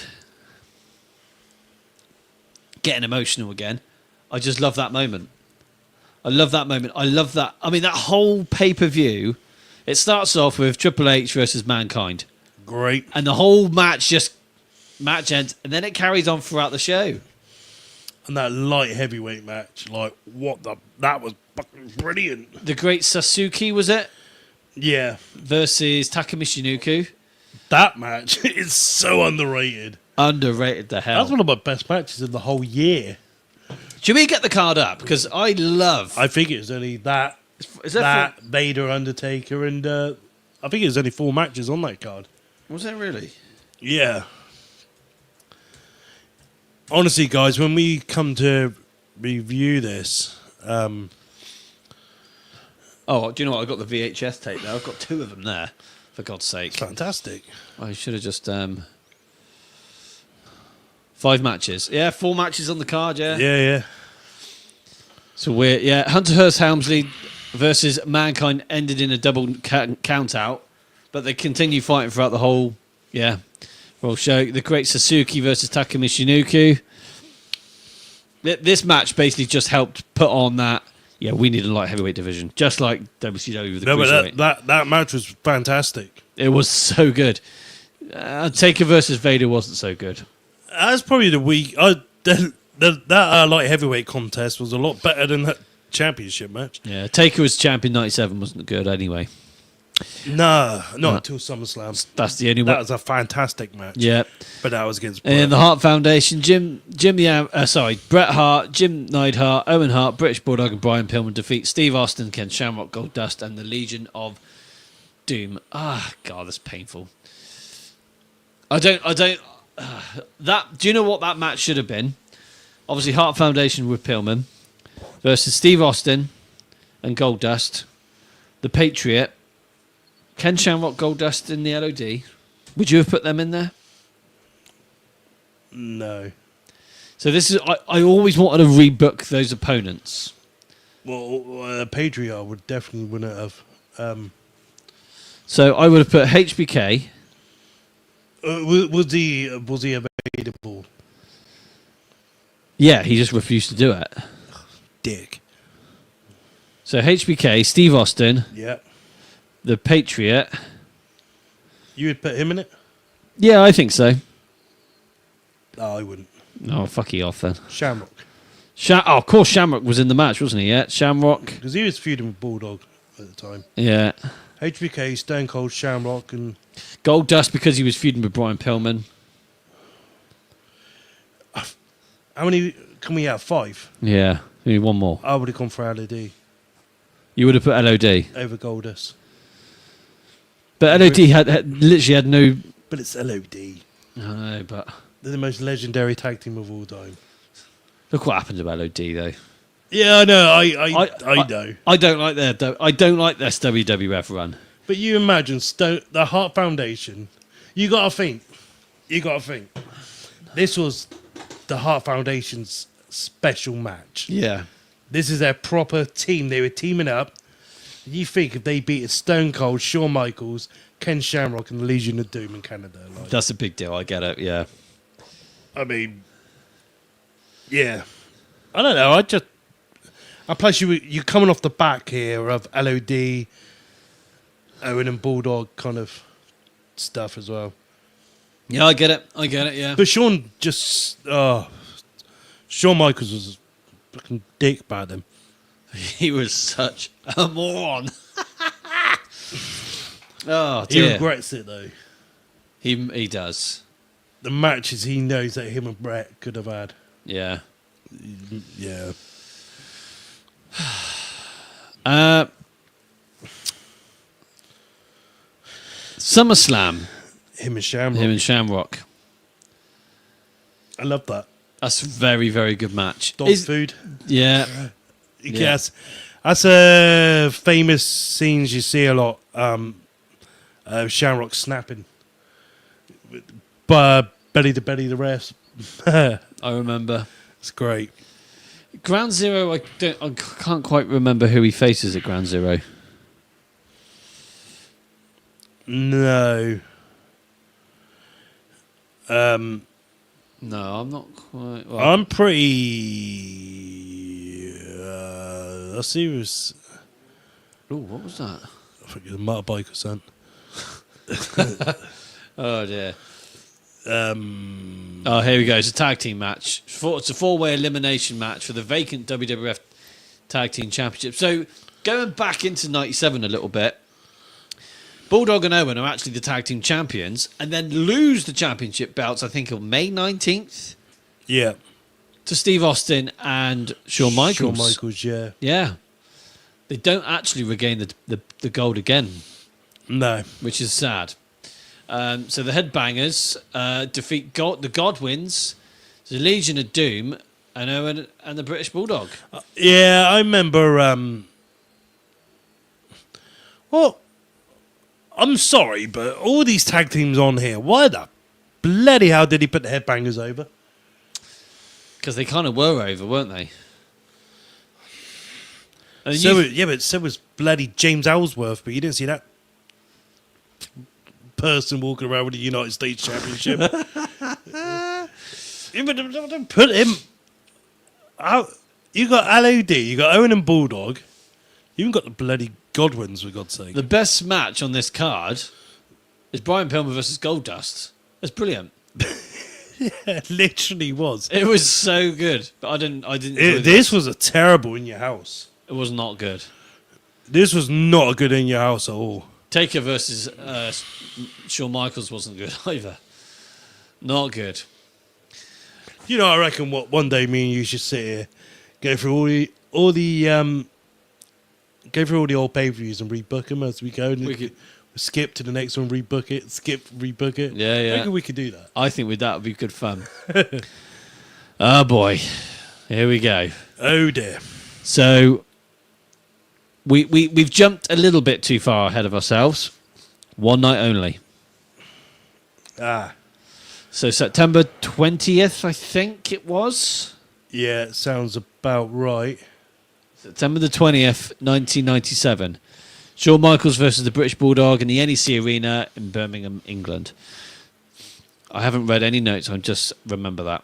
getting emotional again. I just love that moment. I love that moment. I love that. I mean, that whole pay-per-view, it starts off with Triple H versus Mankind. Great. And the whole match ends, and then it carries on throughout the show. And that light heavyweight match, like, that was fucking brilliant. The Great Sasuke, was it? Yeah. Versus Takamichi. That match is so underrated. Underrated the hell. That's one of my best matches of the whole year. Should we get the card up? Because I think it was only that, Is that Vader, Undertaker, and I think it was only 4 matches on that card. Was it really? Yeah. Honestly, guys, when we come to review this... Oh, do you know what? I've got the VHS tape there. I've got 2 of them there, for God's sake. Fantastic. I should have just... 5 matches. Yeah, 4 matches on the card, yeah. Yeah. So Hunter Hearst Helmsley versus Mankind ended in a double count out, but they continue fighting throughout the whole show. The Great Sasuke versus Takamichi. This match basically just helped put on that. Yeah, we need a light heavyweight division, just like WCW with the cruiserweight. But that match was fantastic. It was so good. Taker versus Vader wasn't so good. That's probably the week. That light heavyweight contest was a lot better than that championship match. Yeah, Taker was champion '97, wasn't good anyway. No, not until SummerSlam. That's the only one. That was a fantastic match. Yeah, but that was against and the Hart Foundation. Bret Hart, Jim Neidhart, Owen Hart, British Bulldog, and Brian Pillman defeat Steve Austin, Ken Shamrock, Goldust, and the Legion of Doom. Ah, God, that's painful. I don't. That. Do you know what that match should have been? Obviously, Hart Foundation with Pillman versus Steve Austin and Goldust, the Patriot. Ken Shamrock, Goldust in the LOD. Would you have put them in there? No. So this is. I always wanted to rebook those opponents. Well, Patriot would definitely wouldn't have. So I would have put HBK. Was he available? Yeah, he just refused to do it. Dick. So HBK, Steve Austin, Yeah. the Patriot. You would put him in it? Yeah, I think so. No, I wouldn't. Oh, fuck you off then. Shamrock. Of course Shamrock was in the match, wasn't he? Yeah, Shamrock. Because he was feuding with Bulldog at the time. Yeah. HBK, Stone Cold, Shamrock, and... Goldust because he was feuding with Brian Pillman. How many can we have? 5? Yeah, we need one more. I would have gone for LOD You would have put LOD. over Goldust. But LOD literally had no... But it's LOD. I know, but... They're the most legendary tag team of all time. Look what happened to LOD, though. Yeah, I know. I know. I don't like their WWF run. But you imagine the Hart Foundation. You got to think. This was the Hart Foundation's special match. Yeah. This is their proper team. They were teaming up. You think if they beat Stone Cold, Shawn Michaels, Ken Shamrock, and the Legion of Doom in Canada. Like, That's a big deal. I get it, yeah. I mean, yeah. I don't know. And plus, you're coming off the back here of LOD, Owen and Bulldog kind of stuff as well. Yeah, I get it, yeah. But Shawn Michaels was a fucking dick about them. He was such a moron. Oh He dear. regrets it though. He does. The matches he knows that him and Brett could have had. Yeah. Yeah. SummerSlam. Him and Shamrock. Him and Shamrock. I love that. That's a very, very good match. Dog food. Yeah. Yes. That's a famous scenes you see a lot. Shamrock snapping. Belly to belly the rest. I remember. It's great. Ground Zero, I can't quite remember who he faces at Ground Zero. No. No, I'm not quite. Well, I'm pretty. I see it was. oh, what was that? I think it was a motorbike or something. Oh dear. Um, Oh, here we go. It's a tag team match. It's a four-way elimination match for the vacant WWF Tag Team Championship. So, going back into '97 a little bit, Bulldog and Owen are actually the tag team champions, and then lose the championship belts. I think on May 19th yeah. to Steve Austin and Shawn Michaels. Shawn Michaels, yeah. Yeah, they don't actually regain the gold again, No. which is sad. So the Headbangers defeat the Godwins, the Legion of Doom, and Owen and the British Bulldog. Yeah, I remember. Well, I'm sorry, but all these tag teams on here, why the bloody hell did he put the Headbangers over? Because they kind of were over, weren't they? And But so was bloody James Ellsworth, but you didn't see that person walking around with the United States Championship. Yeah, but don't put him out. You got LOD, you got Owen and Bulldog, you even got the bloody Godwins, for God's sake. the best match on this card is Brian Pillman versus Goldust. That's brilliant. It literally was. It was so good, but I didn't. This was a terrible in your house. It was not good. This was not a good in your house at all. Taker versus Shawn Michaels wasn't good either. Not good. You know, I reckon what one day me and you should sit here, go through all the old pay-per-views and rebook them as we go. And We could- skip to the next one, rebook it, rebook it. Yeah, yeah. I reckon we could do that. I think that would be good fun. Oh boy, here we go. Oh dear. So we've jumped a little bit too far ahead of ourselves. One night only. Ah, So September 20th, I think it was. yeah, it sounds about right. September the 20th, 1997. Shawn Michaels versus the British Bulldog in the NEC Arena in Birmingham, England. I haven't read any notes, I just remember that.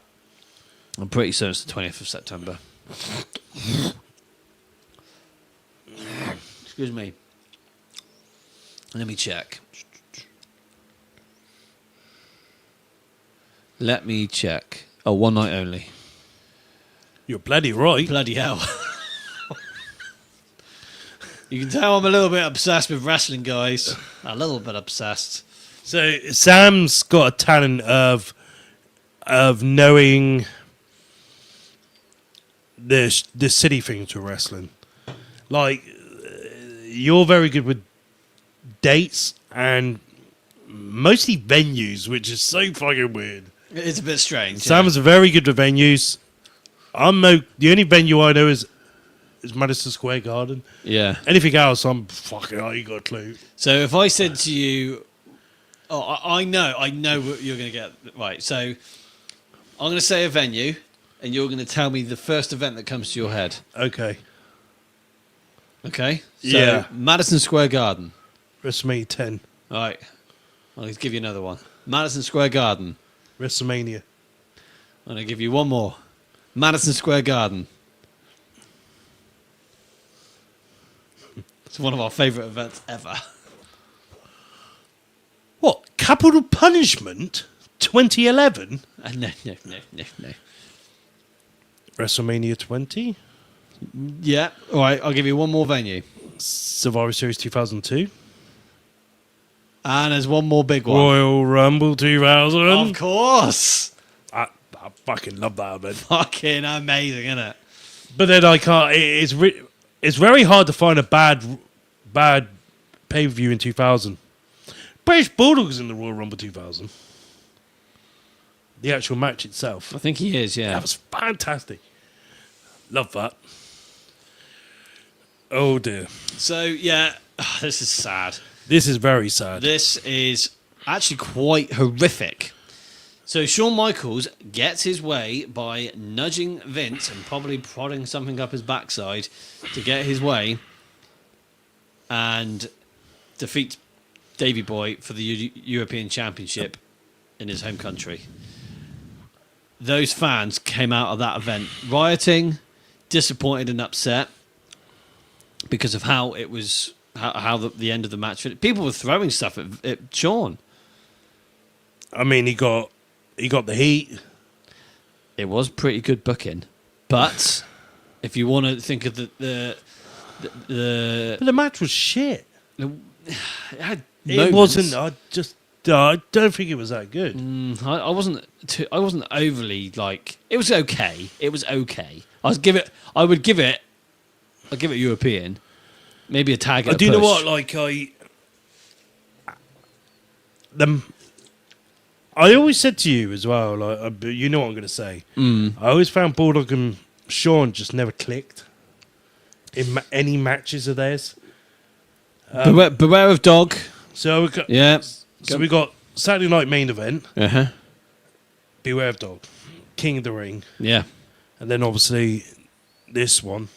I'm pretty certain it's the 20th of September. Excuse me. Let me check. Let me check. Oh, one night only. You're bloody right. Bloody hell. You can tell I'm a little bit obsessed with wrestling, guys. A little bit obsessed. So Sam's got a talent of knowing the city things to wrestling. Like you're very good with dates and mostly venues, which is so fucking weird. It's a bit strange. Sam's very good with venues. The only venue I know is Madison Square Garden. Yeah. Anything else, I'm fucking. I ain't got a clue. So if I said to you, "Oh, I know what you're going to get right." So I'm going to say a venue, and you're going to tell me the first event that comes to your head. Okay. Okay. So Yeah. Madison Square Garden. WrestleMania 10. All right. I'll give you another one. Madison Square Garden. WrestleMania. I'm going to give you one more. Madison Square Garden. It's one of our favourite events ever. What? Capital Punishment 2011? No. WrestleMania 20? Yeah. All right. I'll give you one more venue. Survivor Series 2002? And there's one more big one. Royal Rumble 2000. Of course. I fucking love that event. Fucking amazing, isn't it? But then I can't. It's very hard to find a bad pay per view in 2000. British Bulldog is in the Royal Rumble 2000. The actual match itself. I think he is, yeah. That was fantastic. Love that. Oh dear. So, yeah, this is sad. This is very sad. This is actually quite horrific. So Shawn Michaels gets his way by nudging Vince and probably prodding something up his backside to get his way and defeats Davey Boy for the European Championship in his home country. Those fans came out of that event rioting, disappointed and upset because of how it was, how the end of the match. People were throwing stuff at Shawn. I mean, he got the heat. It was pretty good booking, but if you want to think of the But the match was shit. it had It moments. wasn't. I don't think it was that good. I wasn't overly like. It was okay. It was okay. I'd give it European. Maybe a tag. Do you know what? Like I always said to you as well. Like you know what I'm going to say. I always found Bulldog and Shawn just never clicked in any matches of theirs. Beware of Dog. So we got, Yeah. So we got Saturday Night Main Event. Uh-huh. Beware of Dog, King of the Ring, Yeah. and then obviously this one.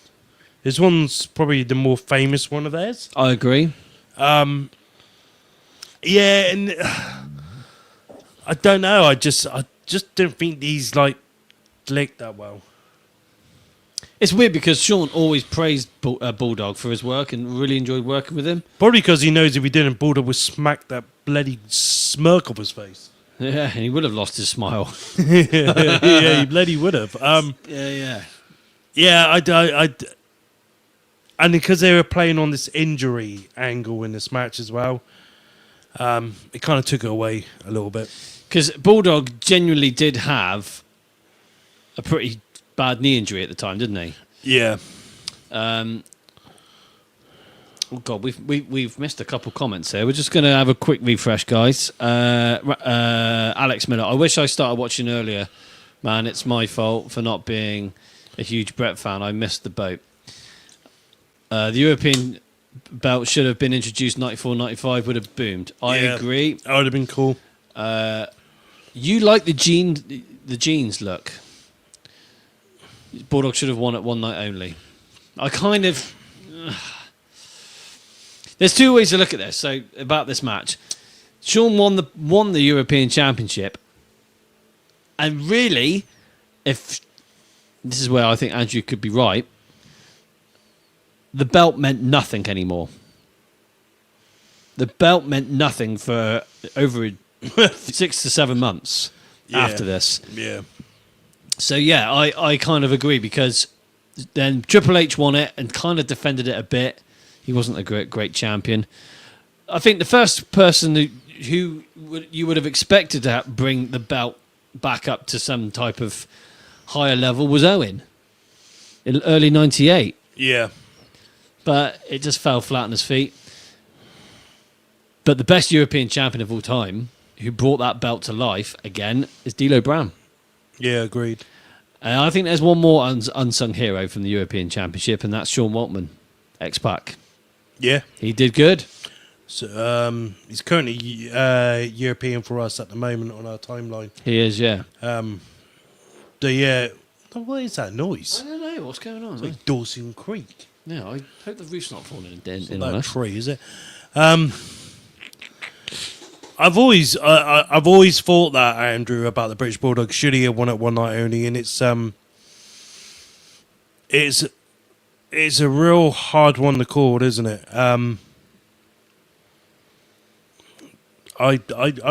This one's probably the more famous one of theirs. I agree. Yeah, and I don't know. I just don't think these like clicked that well. It's weird because Shawn always praised Bulldog for his work and really enjoyed working with him. Probably because he knows if he didn't, Bulldog would smack that bloody smirk off his face. Yeah, and he would have lost his smile. Yeah, he bloody would have. Yeah. Yeah, and because they were playing on this injury angle in this match as well, it kind of took it away a little bit. Because Bulldog genuinely did have a pretty bad knee injury at the time, didn't he? Yeah. Oh God, we've missed a couple comments here. We're just going to have a quick refresh, guys. Alex Miller, I wish I started watching earlier. Man, it's my fault for not being a huge Brett fan. I missed the boat. The European belt should have been introduced 94-95, would have boomed. I agree. That would have been cool. You like the jeans look. Bulldog should have won at one night only. I kind of... There's two ways to look at this. So about this match, Shawn won the European Championship, and really, if this is where I think Andrew could be right, the belt meant nothing anymore. The belt meant nothing for over 6 to 7 months after this. Yeah. So yeah, I kind of agree because then Triple H won it and kind of defended it a bit. He wasn't a great champion. I think the first person who you would have expected to bring the belt back up to some type of higher level was Owen in early '98. Yeah. But it just fell flat on his feet. But the best European champion of all time, who brought that belt to life again, is D'Lo Brown. Yeah, agreed. I think there's one more unsung hero from the European Championship, and that's Sean Waltman, X-Pac. Yeah. He did good. So he's currently European for us at the moment on our timeline. He is, yeah. So yeah, what is that noise? I don't know what's going on. It's like Dawson Creek. Yeah, I hope the roof's not falling in It's on not a us. tree, is it? I've always thought that, Andrew, about the British Bulldog should he have won at one night only, and it's a real hard one to call, isn't it? I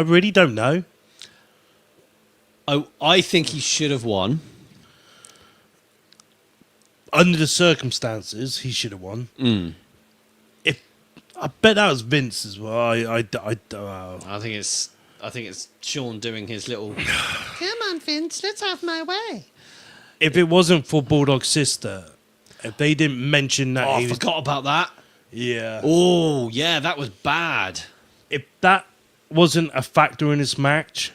really don't know. I think he should have won. Under the circumstances, he should have won. Mm. I bet that was Vince as well. I think it's Sean doing his little. Come on, Vince, let's have my way. if it wasn't for Bulldog's sister, if they didn't mention that, I forgot about that. Yeah. Oh, yeah, that was bad. If that wasn't a factor in this match,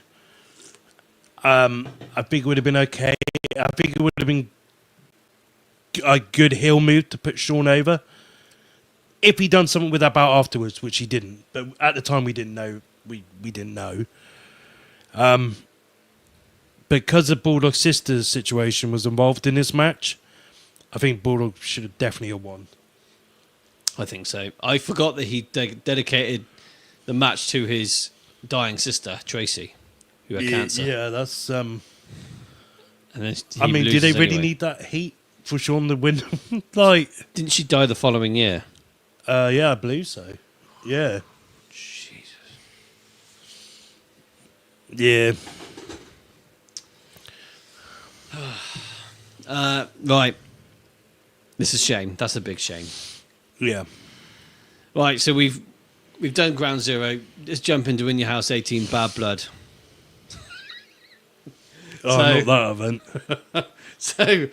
I think it would have been okay. I think it would have been a good heel move to put Sean over. If he done something with that bout afterwards, which he didn't, but at the time we didn't know. We didn't know. Because of Bulldog's sister's situation was involved in this match, I think Bulldog should have definitely won. I think so. I forgot that he dedicated the match to his dying sister, Tracy, who had cancer. Yeah, that's. And then I mean, do they really anyway. need that heat for Sean to win? Like, Didn't she die the following year? yeah, I believe so. Yeah, Jesus. yeah. Right. This is shame. That's a big shame. Yeah. Right, so we've done Ground Zero. Let's jump into In Your House 18 Bad Blood. Oh, So- not that event. So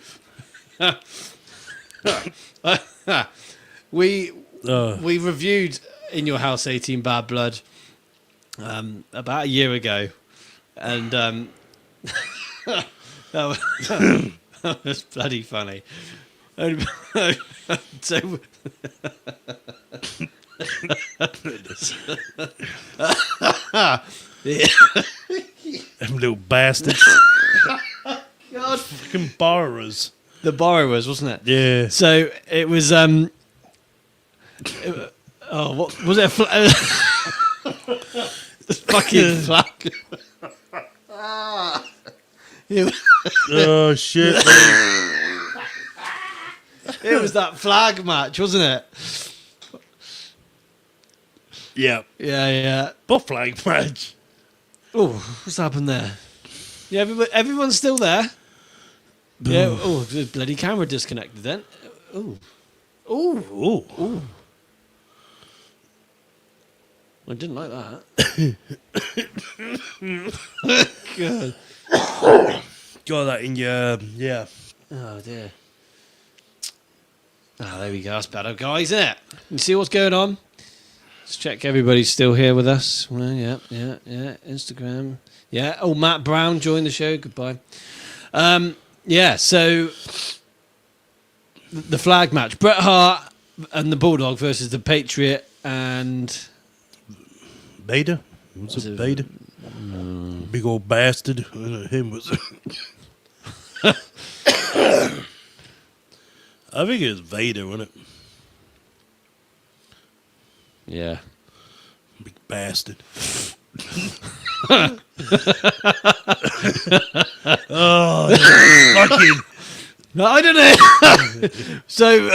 we Uh, reviewed In Your House 18 Bad Blood about a year ago, and that was bloody funny. And- so them little bastards. God, Fucking borrowers. the borrowers, wasn't it? Yeah. So it was. What was it? Fucking flag. Oh, shit. It was that flag match, wasn't it? Yeah. Yeah. Buff flag match. Oh, what's happened there? Yeah, everyone's still there. Yeah. Oh, the bloody camera disconnected then. Oh. Oh. I didn't like that. God. Got that in your. Yeah. Oh dear. Ah, there we go. That's better, guys, isn't it? You see what's going on? Let's check everybody's still here with us. Well, yeah. Instagram. Yeah. Oh, Matt Brown joined the show. Goodbye. Yeah, so the flag match. Bret Hart and the Bulldog versus the Patriot and... Vader? Was it Vader? Big old bastard. Him was. I think it was Vader, wasn't it? Yeah. Big bastard. Oh, fucking. No, I don't know. So,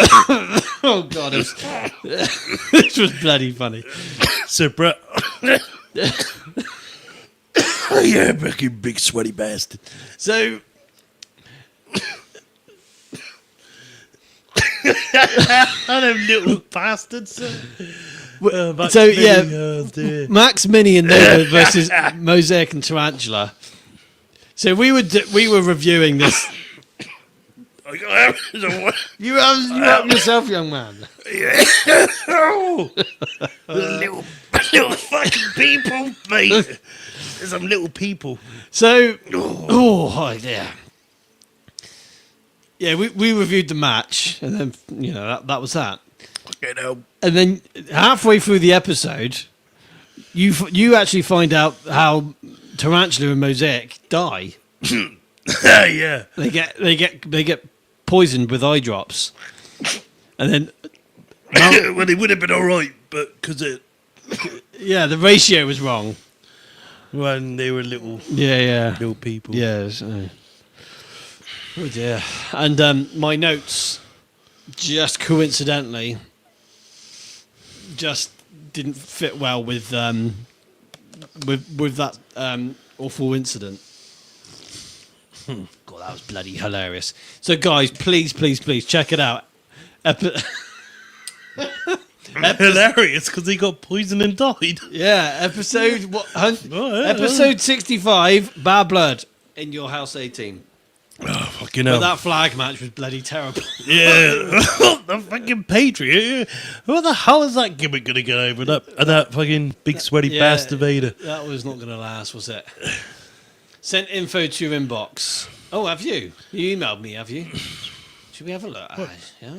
oh God, this was bloody funny. So, Brett. Yeah, fucking big sweaty bastard. So, And them little bastards. so yeah, Max, Mini, and Nova versus Mosaic and Tarantula. So we were reviewing this. You help yourself, young man. Oh, little fucking people, mate. There's some little people. So, oh dear. Yeah, we reviewed the match, and then that was that. You know. And then halfway through the episode, you actually find out how Tarantula and Mosaic die. Yeah. They get poisoned with eye drops, and then Well, it would have been all right, but because the ratio was wrong. when they were little Little people. Yeah. Oh dear. And my notes, just coincidentally, just didn't fit well with that awful incident. God, that was bloody hilarious. So, guys, please check it out. hilarious because he got poisoned and died. Yeah, episode Oh, yeah, episode 65, Bad Blood in your house 18. Oh, fucking But hell. that flag match was bloody terrible. Yeah, the fucking Patriot. What the hell is that gimmick going to get over? That fucking big sweaty Yeah. bastard Vader. That was not going to last, was it? Sent info to your inbox. Oh, have you? You emailed me, have you? Should we have a look? Yeah,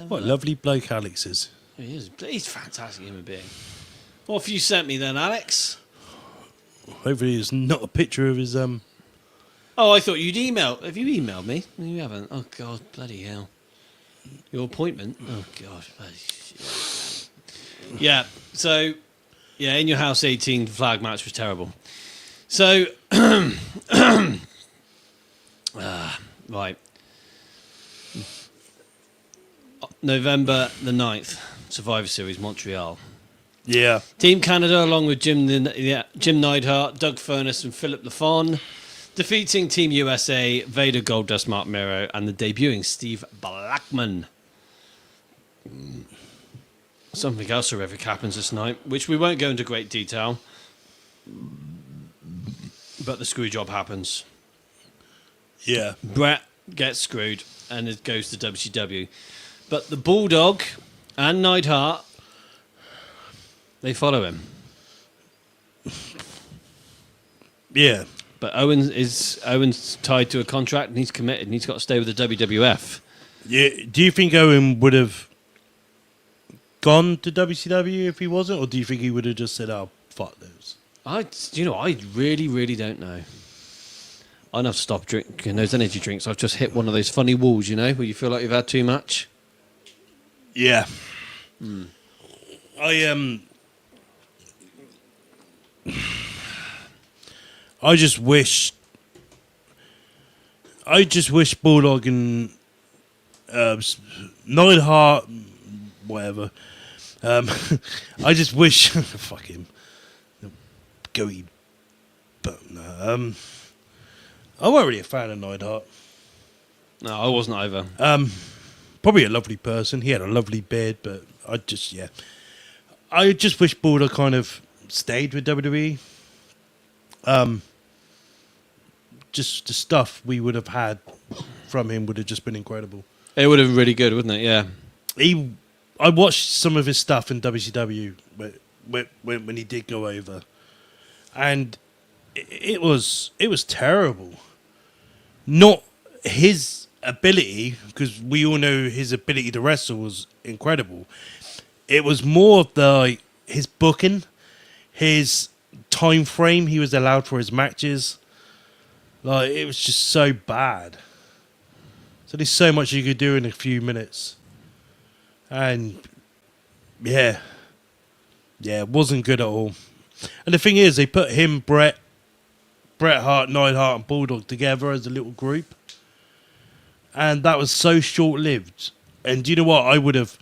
What a lovely bloke Alex is. he's a fantastic human being. What have you sent me then, Alex? Hopefully it's not a picture of his Oh, I thought you'd email. Have you emailed me? No, you haven't. Oh, God, bloody hell. Your appointment? Oh, God, bloody shit. Yeah, so, yeah, in your house 18, the flag match was terrible. So, right. November the 9th, Survivor Series, Montreal. Yeah. Team Canada, along with Jim Neidhart, Doug Furness, and Philip Lafon, defeating Team USA, Vader, Goldust, Mark Miro, and the debuting Steve Blackman. Something else horrific happens this night, which we won't go into great detail, but the screw job happens. Yeah. Brett gets screwed, and it goes to WCW. But the Bulldog and Neidhart, they follow him. Yeah. But Owen's tied to a contract and he's committed and he's got to stay with the WWF. Yeah. Do you think Owen would have gone to WCW if he wasn't, or do you think he would have just said, "Oh, fuck those"? I really, really don't know. I'd have to stop drinking those energy drinks. I've just hit one of those funny walls, where you feel like you've had too much. Yeah. I just wish Bulldog and Neidhart, whatever. I just wish fuck him. Goey, but no. I wasn't really a fan of Neidhart. No, I wasn't either. Probably a lovely person. He had a lovely beard, but I just wish Bulldog kind of stayed with WWE. Just the stuff we would have had from him would have just been incredible. It would have been really good, wouldn't it? Yeah. I watched some of his stuff in WCW when he did go over, and it was terrible. Not his ability, because we all know his ability to wrestle was incredible. It was more of his booking, his time frame he was allowed for his matches. Like, it was just so bad. So there's so much you could do in a few minutes. And yeah, it wasn't good at all. And the thing is, they put him, Bret Hart, Neidhart, and Bulldog together as a little group, and that was so short-lived. And do you know what? I would have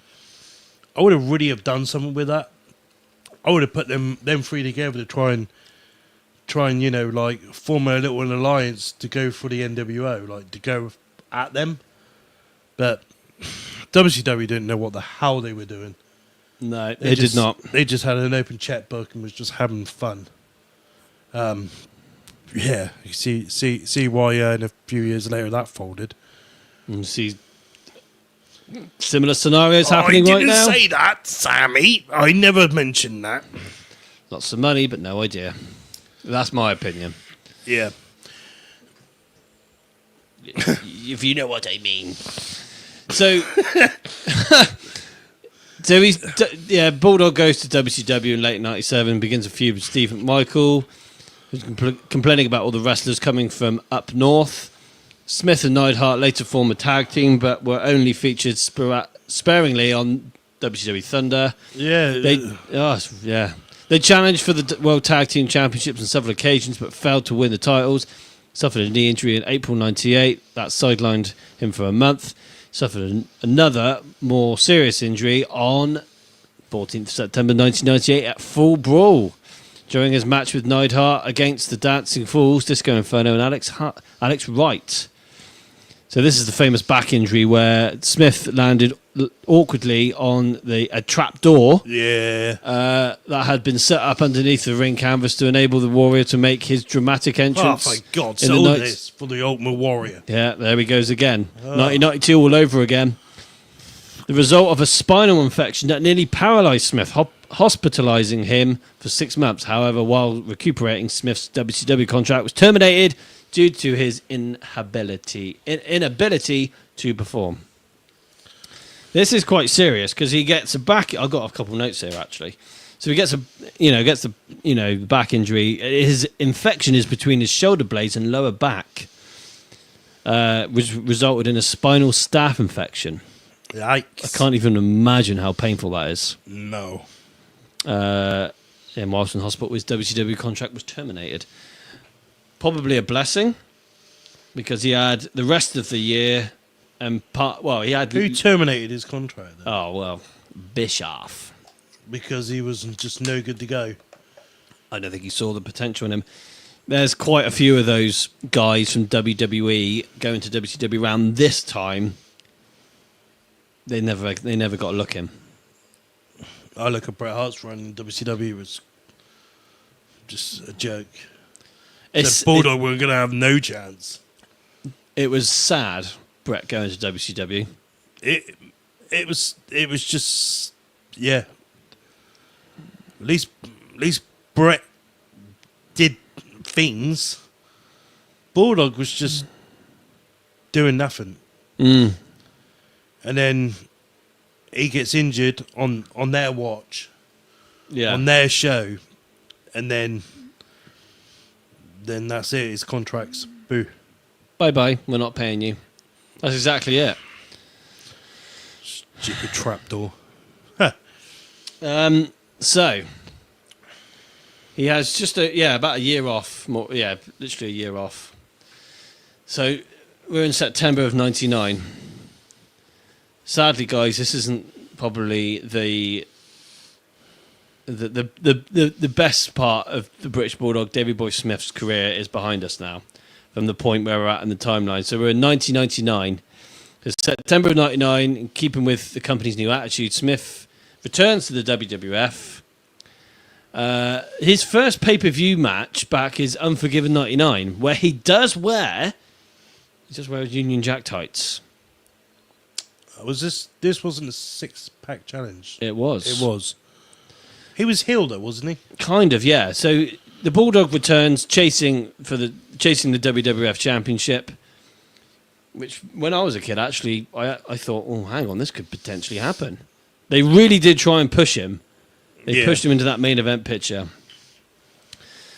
really have done something with that. I would have put them three together to try and form a little alliance to go for the NWO, like to go at them. But WCW didn't know what the hell they were doing. No, they did not. They just had an open checkbook and was just having fun. Yeah, you see why in a few years later that folded. And see similar scenarios happening right now. I didn't say that, Sammy. I never mentioned that. Lots of money, but no idea. That's my opinion. Yeah. If you know what I mean. So Bulldog goes to WCW in late '97, begins a feud with Steve McMichael, who's complaining about all the wrestlers coming from up north. Smith and Neidhart later form a tag team, but were only featured sparingly on WCW Thunder. Yeah. They challenged for the World Tag Team Championships on several occasions, but failed to win the titles. Suffered a knee injury in April '98. That sidelined him for a month. Suffered another more serious injury on 14th September 1998 at Full Brawl during his match with Neidhart against the Dancing Fools, Disco Inferno, and Alex Wright. So this is the famous back injury where Smith landed awkwardly on a trap door Yeah. that had been set up underneath the ring canvas to enable the Warrior to make his dramatic Oh, entrance. thank God. in the Settle night- this for the Ultimate Warrior. Yeah, there he goes again. 1992 all over again. The result of a spinal infection that nearly paralysed Smith, hospitalising him for 6 months. However, while recuperating, Smith's WCW contract was terminated due to his inability to perform. This is quite serious because he gets a back. I've got a couple of notes here actually. So he gets the back injury. His infection is between his shoulder blades and lower back, which resulted in a spinal staph infection. Yikes. I can't even imagine how painful that is. No. Whilst in hospital, his WCW contract was terminated. Probably a blessing because he had the rest of the year and he had. Who terminated his contract then? Oh well, Bischoff. Because he was just no good to go. I don't think he saw the potential in him. There's quite a few of those guys from WWE going to WCW around this time. They never got a look in. I look at Bret Hart's run in WCW was just a joke. Bulldog were going to have no chance. It was sad, Bret going to WCW. It was just, yeah. At least Bret did things. Bulldog was just doing nothing. Mm. And then he gets injured on their watch, Yeah. on their show, and then that's it. His contract's boo. Bye-bye, we're not paying you. That's exactly it. Stupid trapdoor. So, he has just about a year off. Literally a year off. So, we're in September of 99. Sadly, guys, this isn't probably the best part of the British Bulldog Davey Boy Smith's career is behind us now, from the point where we're at in the timeline. So we're in 1999. It's September of 99, in keeping with the company's new attitude, Smith returns to the WWF. His first pay-per-view match back is Unforgiven 99, where he does wear Union Jack tights. Was this wasn't a 6-pack challenge? It was. It was. He was heel though, wasn't he? Kind of, yeah. So the Bulldog returns chasing the WWF Championship, which when I was a kid, actually, I thought, oh, hang on, this could potentially happen. They really did try and push him. They pushed him into that main event picture.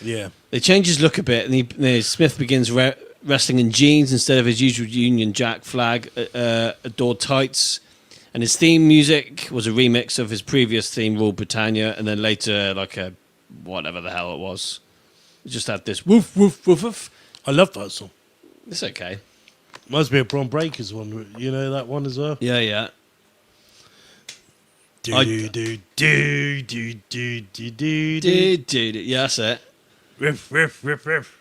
Yeah. They changed his look a bit, and Smith begins wrestling in jeans instead of his usual Union Jack flag adored tights. And his theme music was a remix of his previous theme, Rule Britannia, and then later, like a whatever the hell it was. It just had this woof, woof, woof, woof. I love that song. It's okay. Must be a Braun Breakers one. You know that one as well? Yeah, yeah. Do, do, do, do, do, do, do, do. Dude, yeah, that's it. Riff, riff, riff, riff.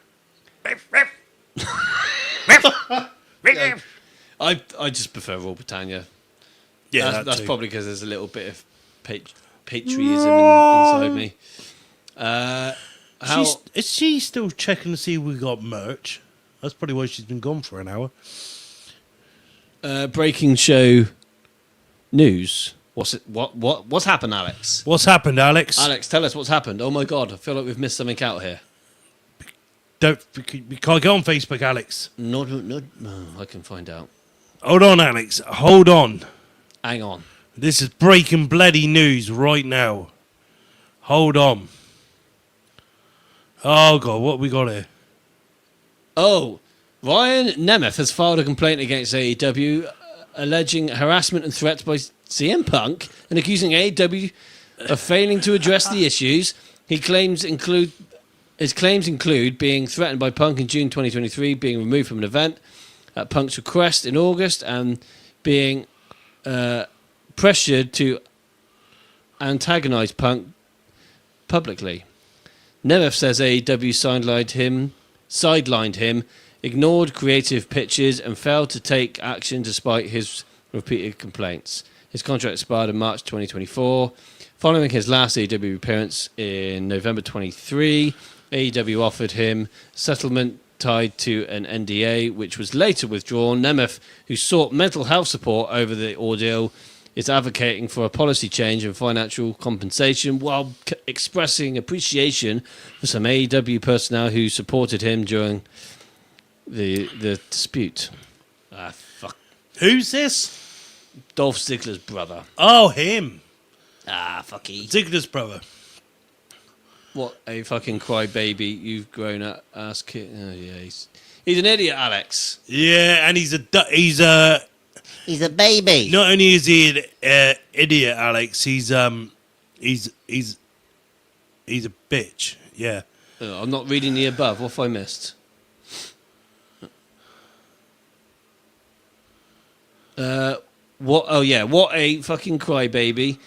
Riff, riff. Riff, riff. I just prefer Rule Britannia. Yeah, that's too. probably because there's a little bit of patriotism inside me. Is she still checking to see if we got merch? That's probably why she's been gone for an hour. Breaking show news. What's happened, Alex? What's happened, Alex? Alex, tell us what's happened. Oh my God, I feel like we've missed something out here. We can't go on Facebook, Alex. No, I can find out. Hold on, Alex. Hold on. Hang on. This is breaking bloody news right now. Hold on. Oh, God, what we got here? Oh, Ryan Nemeth has filed a complaint against AEW alleging harassment and threats by CM Punk and accusing AEW of failing to address the issues. His claims include being threatened by Punk in June 2023, being removed from an event at Punk's request in August, and being pressured to antagonize Punk publicly. Nemeth says AEW sidelined him, ignored creative pitches, and failed to take action despite his repeated complaints. His contract expired in March 2024. Following his last AEW appearance in November 23, AEW offered him settlement tied to an NDA, which was later withdrawn. Nemeth, who sought mental health support over the ordeal, is advocating for a policy change and financial compensation while expressing appreciation for some AEW personnel who supported him during the dispute. Ah, fuck. Who's this? Dolph Ziggler's brother. Oh, him. Ah, fucky. Ziggler's brother. What a fucking crybaby you've grown up ass kid. Oh, yeah, he's an idiot, Alex. Yeah, and he's a He's a baby. not only is he an idiot, Alex. He's a bitch. Yeah. Oh, I'm not reading the above. What have I missed? What? Oh yeah, what a fucking crybaby!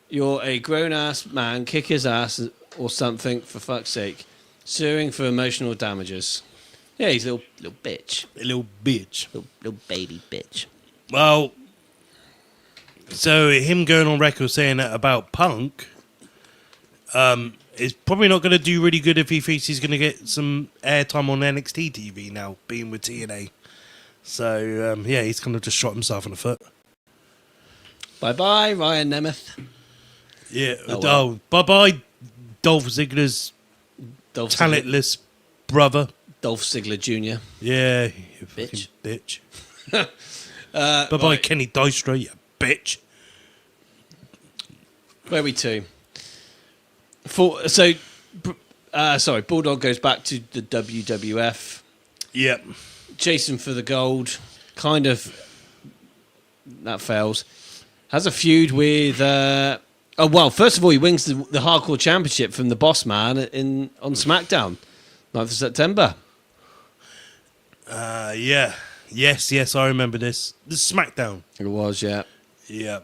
You're a grown-ass man. Kick his ass or something, for fuck's sake. Suing for emotional damages. Yeah, he's a little bitch. A little bitch. Little baby bitch. Well, so him going on record saying that about Punk is probably not going to do really good if he thinks he's going to get some airtime on NXT TV now, being with TNA. So, yeah, he's kind of just shot himself in the foot. Bye-bye, Ryan Nemeth. Yeah. Oh, well. Bye-bye, Dolph Ziggler's talentless brother. Dolph Ziggler Jr. Yeah, you Bitch. fucking bitch. Bye-bye, right. Kenny Dystra, you bitch. Where are we to? Bulldog goes back to the WWF. Yep. Chasing for the gold. Kind of. That fails. Has a feud with... first of all, he wins the Hardcore Championship from the Boss Man on SmackDown. 9th of September. Yeah. Yes, I remember this. This is SmackDown. It was, yeah. Yeah.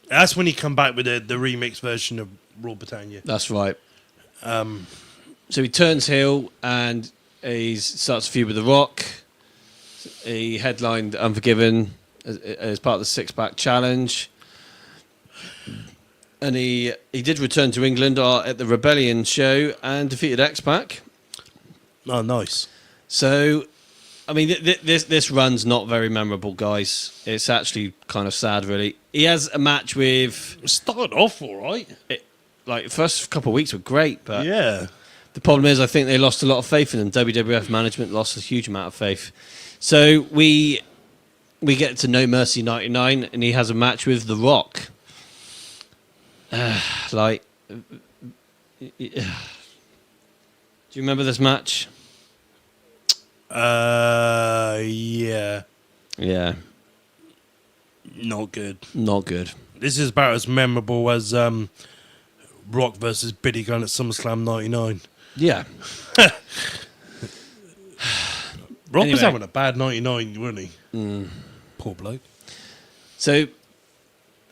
That's when he come back with the remix version of Raw Britannia. That's right. So he turns heel and he starts a feud with The Rock. He headlined Unforgiven as part of the Six-Pack Challenge. And he did return to England at the Rebellion show and defeated X-Pac. Oh, nice. So, I mean, this run's not very memorable, guys. It's actually kind of sad, really. He has a match with... It started off all right. the first couple of weeks were great, but Yeah. the problem is I think they lost a lot of faith in him. WWF management lost a huge amount of faith. So we get to No Mercy 99, and he has a match with The Rock. Do you remember this match? Yeah. Yeah, Not good. not good. This is about as memorable as Rock versus Billy Gunn at SummerSlam 99. Yeah. Rock was Anyway. having a bad 99, wasn't he? Poor bloke. So,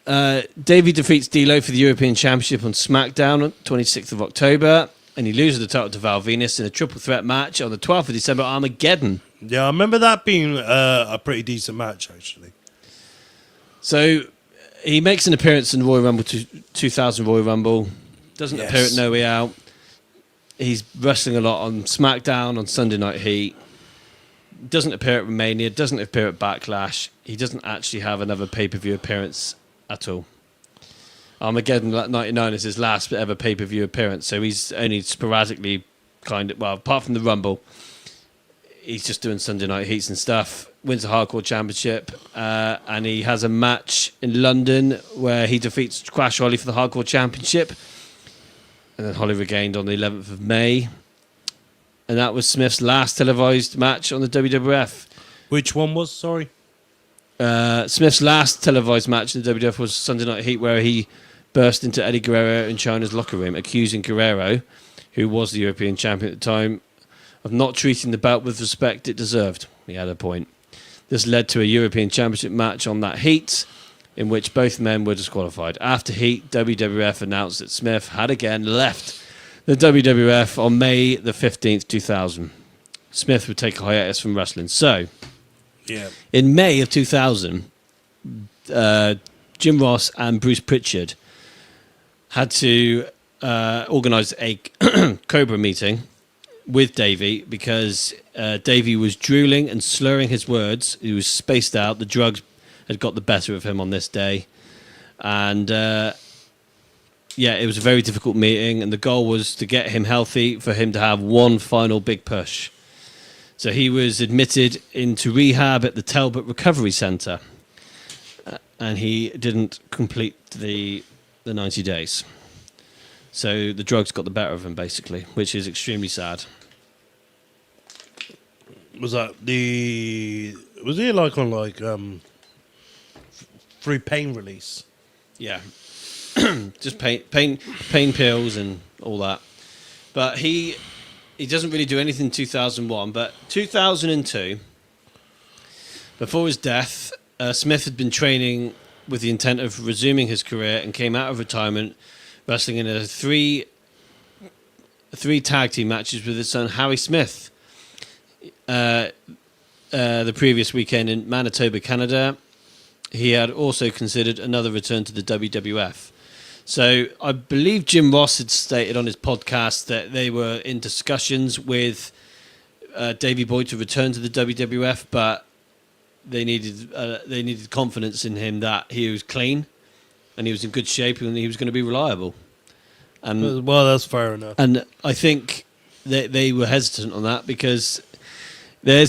Davey defeats D'Lo for the European Championship on SmackDown on 26th of October, and he loses the title to Val Venus in a triple threat match on the 12th of December, Armageddon. Yeah, I remember that being a pretty decent match, actually. So, he makes an appearance in the Royal Rumble 2000 Royal Rumble, doesn't Yes. appear at No Way Out. He's wrestling a lot on SmackDown, on Sunday Night Heat. Doesn't appear at Romania, doesn't appear at Backlash. He doesn't actually have another pay-per-view appearance at all. Armageddon 99 is his last ever pay-per-view appearance, so he's only sporadically apart from the Rumble, he's just doing Sunday Night Heats and stuff. Wins the Hardcore Championship, and he has a match in London where he defeats Crash Holly for the Hardcore Championship, and then Holly regained on the 11th of May. And that was Smith's last televised match on the WWF. Which one was, sorry? Smith's last televised match in the WWF was Sunday Night Heat, where he burst into Eddie Guerrero in China's locker room, accusing Guerrero, who was the European champion at the time, of not treating the belt with respect it deserved. He had a point. This led to a European Championship match on that Heat, in which both men were disqualified. After Heat, WWF announced that Smith had again left the WWF on May the 15th, 2000. Smith would take a hiatus from wrestling. So, Yeah. in May of 2000, Jim Ross and Bruce Pritchard had to organise a Cobra meeting with Davey because Davey was drooling and slurring his words. He was spaced out. The drugs had got the better of him on this day. And, it was a very difficult meeting. And the goal was to get him healthy for him to have one final big push. So he was admitted into rehab at the Talbot Recovery Centre. And he didn't complete the 90 days. So the drugs got the better of him, basically, which is extremely sad. Was that the... Was he like on like... through pain release? Yeah. Just pain pills and all that. But he doesn't really do anything in 2001. But 2002, before his death, Smith had been training with the intent of resuming his career and came out of retirement wrestling in three tag team matches with his son Harry Smith the previous weekend in Manitoba, Canada. He had also considered another return to the WWF. So I believe Jim Ross had stated on his podcast that they were in discussions with Davey Boy to return to the WWF, but they needed confidence in him that he was clean and he was in good shape and he was going to be reliable. And well, that's fair enough. And I think they were hesitant on that because there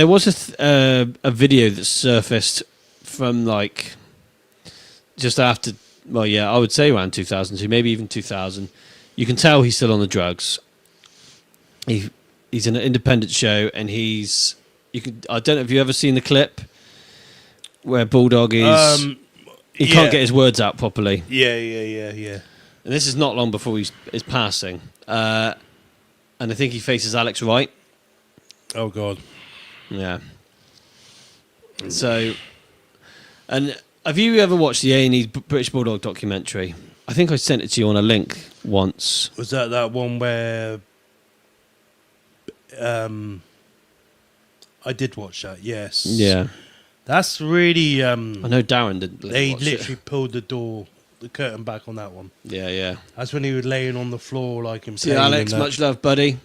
was a video that surfaced from like just after, I would say around 2002, maybe even 2000. You can tell he's still on the drugs. He's in an independent show, and I don't know if you ever seen the clip where Bulldog is. He can't get his words out properly. Yeah. And this is not long before his passing. And I think he faces Alex Wright. Oh God. Yeah. So, and have you ever watched the A&E British Bulldog documentary? I think I sent it to you on a link once. Was that one where? I did watch that. Yes. Yeah. That's really. I know Darren didn't. They watch literally it. pulled the curtain back on that one. Yeah. That's when he was laying on the floor like him. See you, Alex. Much love, buddy.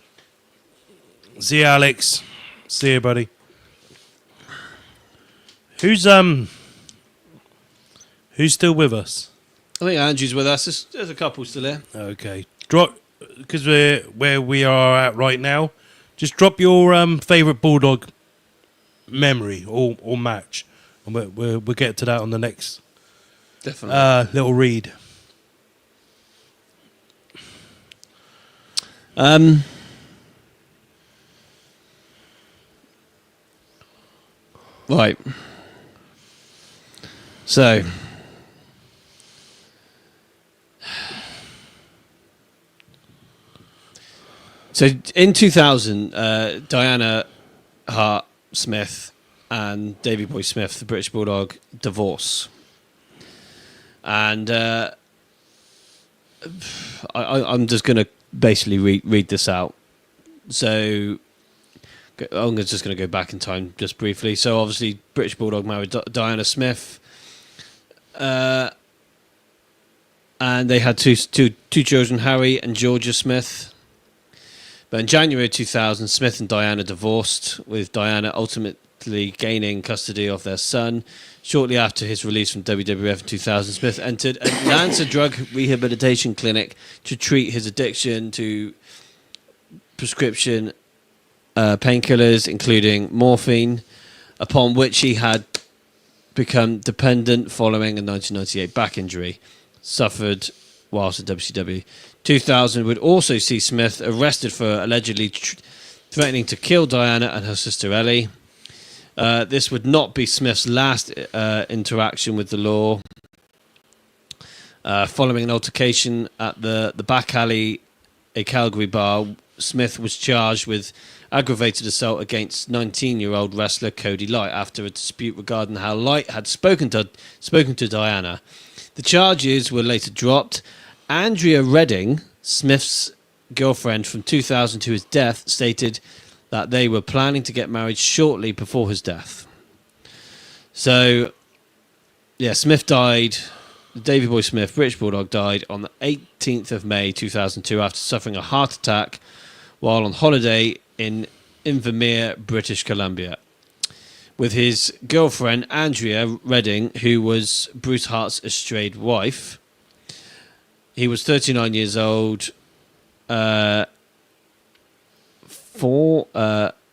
See you, Alex. See you, buddy. Who's still with us? I think Andrew's with us. There's a couple still here. Okay. Drop, because we're where we are at right now. Just drop your favourite Bulldog memory or match, and we'll get to that on the next Definitely. little read. Right. So. So in 2000, Diana Hart Smith and Davey Boy Smith, the British Bulldog, divorce. And I'm just going to basically read this out. So I'm just going to go back in time just briefly. So obviously British Bulldog married Diana Smith. And they had two children, Harry and Georgia Smith. But in January 2000, Smith and Diana divorced, with Diana ultimately gaining custody of their son. Shortly after his release from WWF in 2000, Smith entered a Lancer drug rehabilitation clinic to treat his addiction to prescription painkillers, including morphine, upon which he had become dependent following a 1998 back injury suffered whilst at WCW. 2000 would also see Smith arrested for allegedly threatening to kill Diana and her sister Ellie. This would not be Smith's last interaction with the law. Following an altercation at the back alley, a Calgary bar, Smith was charged with aggravated assault against 19-year-old wrestler Cody Light after a dispute regarding how Light had spoken to Diana. The charges were later dropped. Andrea Redding, Smith's girlfriend from 2000 to his death, stated that they were planning to get married shortly before his death. So Yeah, Smith died. Davey Boy Smith, British Bulldog, died on the 18th of May 2002 after suffering a heart attack while on holiday in Invermere, British Columbia, with his girlfriend Andrea Redding, who was Bruce Hart's estranged wife. He was 39 years old.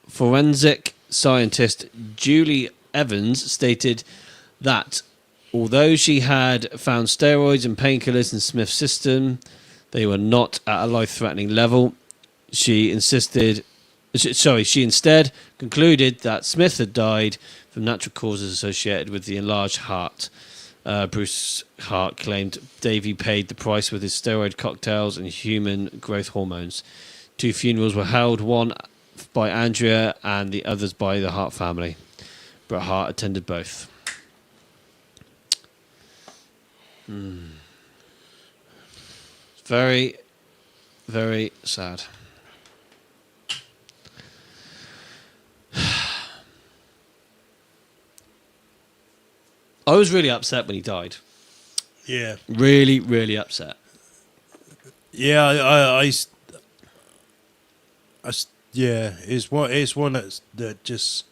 Forensic scientist Julie Evans stated that although she had found steroids and painkillers in Smith's system, they were not at a life-threatening level. She instead concluded that Smith had died from natural causes associated with the enlarged heart. Bruce Hart claimed Davey paid the price with his steroid cocktails and human growth hormones. 2 funerals were held, one by Andrea and the others by the Hart family. Bret Hart attended both. Very, very sad. I was really upset when he died. Yeah. Really, really upset. Yeah, yeah, it's one that just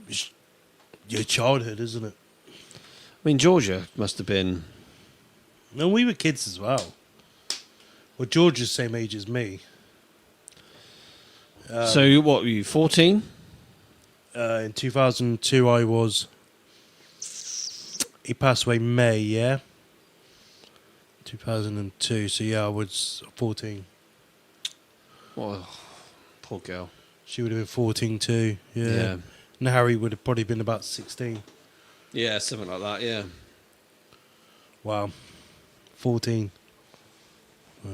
it's your childhood, isn't it? I mean, Georgia must have been... No, we were kids as well. Well, Georgia's the same age as me. So, what were you, 14? In 2002, I was... He passed away May, yeah? 2002, so yeah, I was 14. Oh, poor girl. She would have been 14 too, yeah. And Harry would have probably been about 16. Yeah, something like that, yeah. Wow. 14.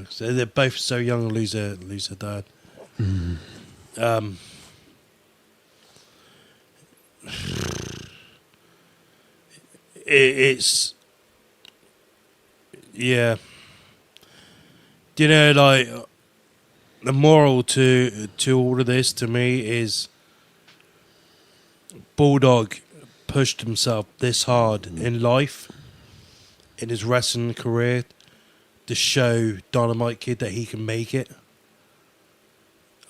So they're both so young to lose their dad. It's yeah. Do you know, like, the moral to all of this to me is Bulldog pushed himself this hard in life, in his wrestling career, to show Dynamite Kid that he can make it.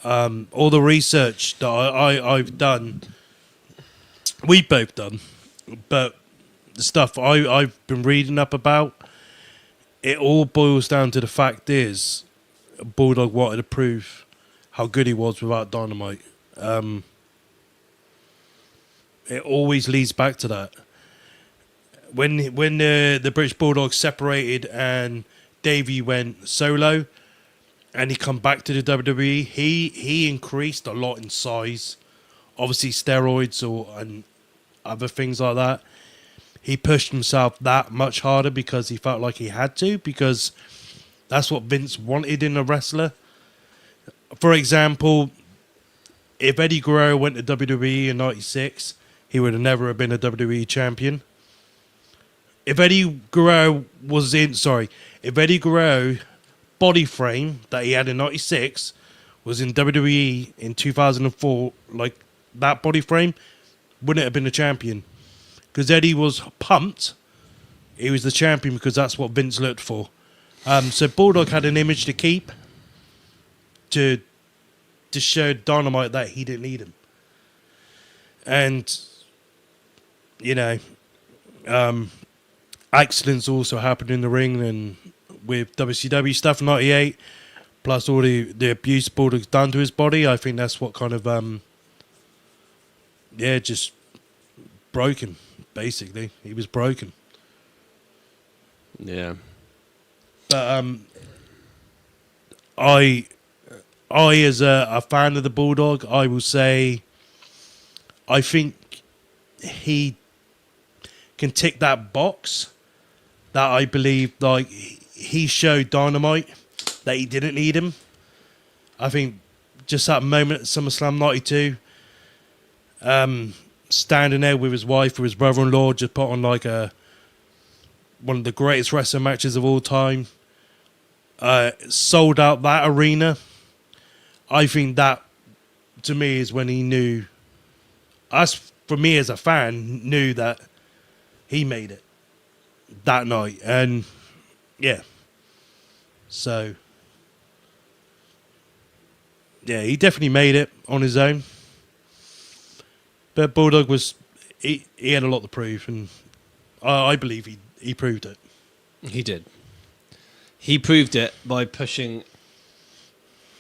All the research that I've done, we've both done, but the stuff I've been reading up about, it all boils down to the fact is Bulldog wanted to prove how good he was without Dynamite. It always leads back to that. When the British Bulldog separated and Davey went solo, and he come back to the WWE, he increased a lot in size. Obviously steroids and other things like that. He pushed himself that much harder because he felt like he had to, because that's what Vince wanted in a wrestler. For example, if Eddie Guerrero went to WWE in '96, he would have never have been a WWE champion. If Eddie Guerrero body frame that he had in '96 was in WWE in 2004, like that body frame, wouldn't have been a champion. Because Eddie was pumped, he was the champion because that's what Vince looked for. So Bulldog had an image to keep to show Dynamite that he didn't need him. And, you know, accidents also happened in the ring and with WCW stuff in '98, plus all the abuse Bulldog's done to his body. I think that's what kind of, just broke him, basically. He was broken. Yeah. But I as a fan of the Bulldog, I will say I think he can tick that box that I believe, like, he showed Dynamite that he didn't need him. I think just that moment at SummerSlam '92, standing there with his wife or his brother-in-law, just put on like one of the greatest wrestling matches of all time. Sold out that arena. I think that, to me, is when he knew, us, for me as a fan, knew that he made it that night, and yeah, so yeah, he definitely made it on his own. But Bulldog was he had a lot to prove, and I believe he proved it. He did. He proved it by pushing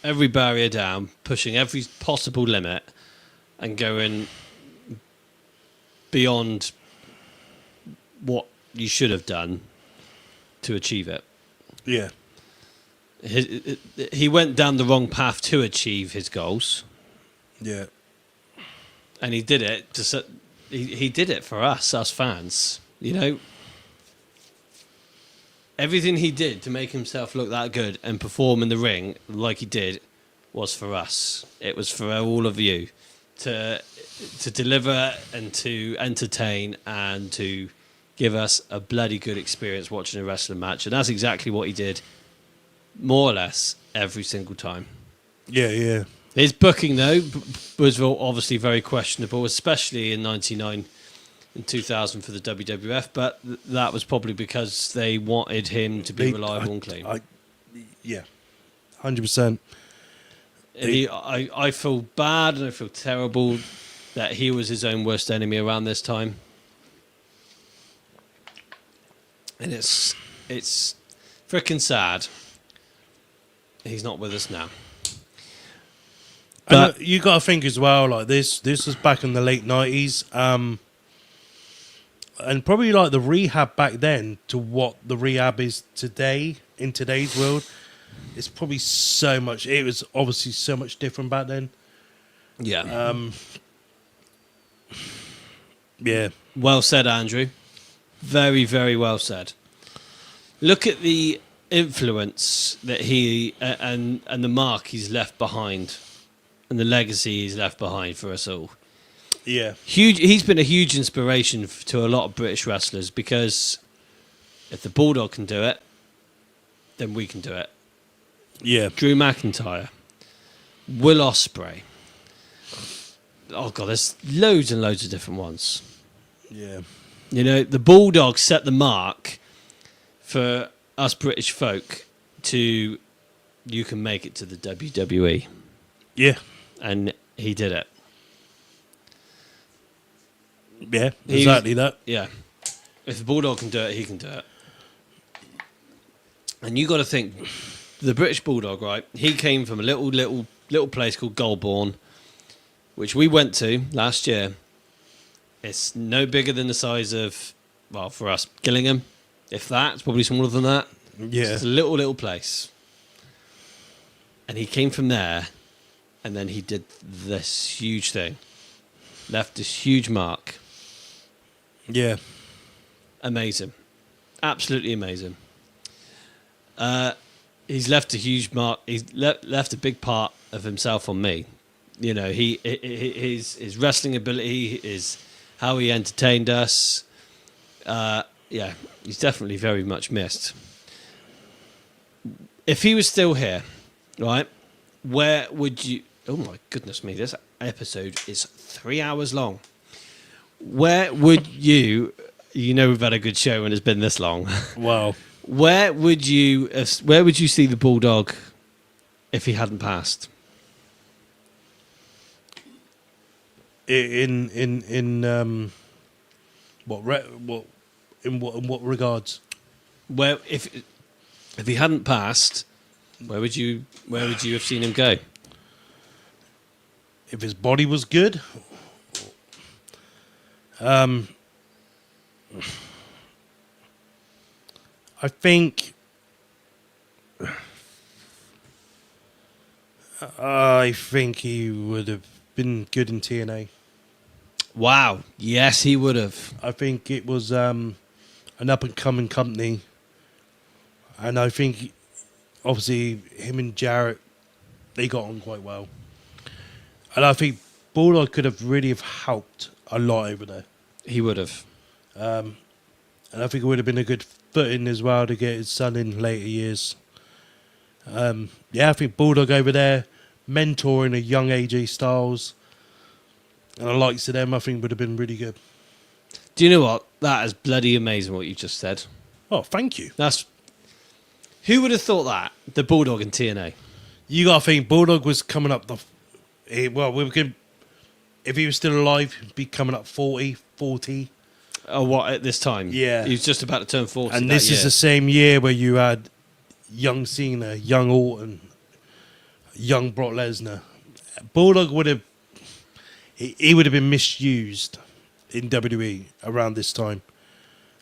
every barrier down, pushing every possible limit, and going beyond what you should have done to achieve it. Yeah, He went down the wrong path to achieve his goals, yeah, and he did it. He did it for us fans. You know, everything he did to make himself look that good and perform in the ring like he did was for us. It was for all of you to deliver and to entertain and to give us a bloody good experience watching a wrestling match. And that's exactly what he did, more or less, every single time. yeah. His booking, though, was obviously very questionable, especially in 99 and 2000 for the WWF, but that was probably because they wanted him to be reliable and clean. Yeah, 100%. I feel bad and I feel terrible that he was his own worst enemy around this time. And it's freaking sad. He's not with us now. But you got to think as well, like this was back in the late 90s, and probably like the rehab back then to what the rehab is today in today's world. It's probably so much. It was obviously so much different back then. Yeah. Yeah. Well said, Andrew. Very, very well said. Look at the influence that he and the mark he's left behind, and the legacy he's left behind for us all. Yeah. Huge. He's been a huge inspiration to a lot of British wrestlers, because if the Bulldog can do it, then we can do it. Yeah. Drew McIntyre, Will Ospreay. Oh God, there's loads and loads of different ones. Yeah. You know, the Bulldog set the mark for us British folk to, you can make it to the WWE. Yeah. And he did it. Yeah. Exactly that. Yeah. If the Bulldog can do it, he can do it. And you got to think, the British Bulldog, right? He came from a little place called Goulburn, which we went to last year. It's no bigger than the size of, well, for us, Gillingham. If that, it's probably smaller than that. Yeah. It's a little place. And he came from there, and then he did this huge thing. Left this huge mark. Yeah. Amazing. Absolutely amazing. He's left a huge mark. He's left a big part of himself on me. You know, his wrestling ability, is how he entertained us. Yeah, he's definitely very much missed. If he was still here, right, where would you... Oh, my goodness me, this episode is 3 hours long. Where would you... You know we've had a good show when it's been this long. Wow. Where would you see the Bulldog if he hadn't passed? In what regards? Where if he hadn't passed, where would you have seen him go? If his body was good, I think he would have been good in TNA. Wow. Yes, he would have. I think it was an up-and-coming company. And I think, obviously, him and Jarrett, they got on quite well. And I think Bulldog could have really have helped a lot over there. He would have. And I think it would have been a good footing as well to get his son in later years. Yeah, I think Bulldog over there, mentoring a young AJ Styles and the likes of them, I think would have been really good. Do you know what? That is bloody amazing what you just said. Oh, thank you. Who would have thought that? The Bulldog in TNA. You got to think Bulldog was coming up we were going. If he was still alive, he'd be coming up 40. Oh, what, at this time? Yeah. He was just about to turn 40. And this is the same year where you had young Cena, young Orton, young Brock Lesnar. Bulldog would have... He would have been misused in WWE around this time.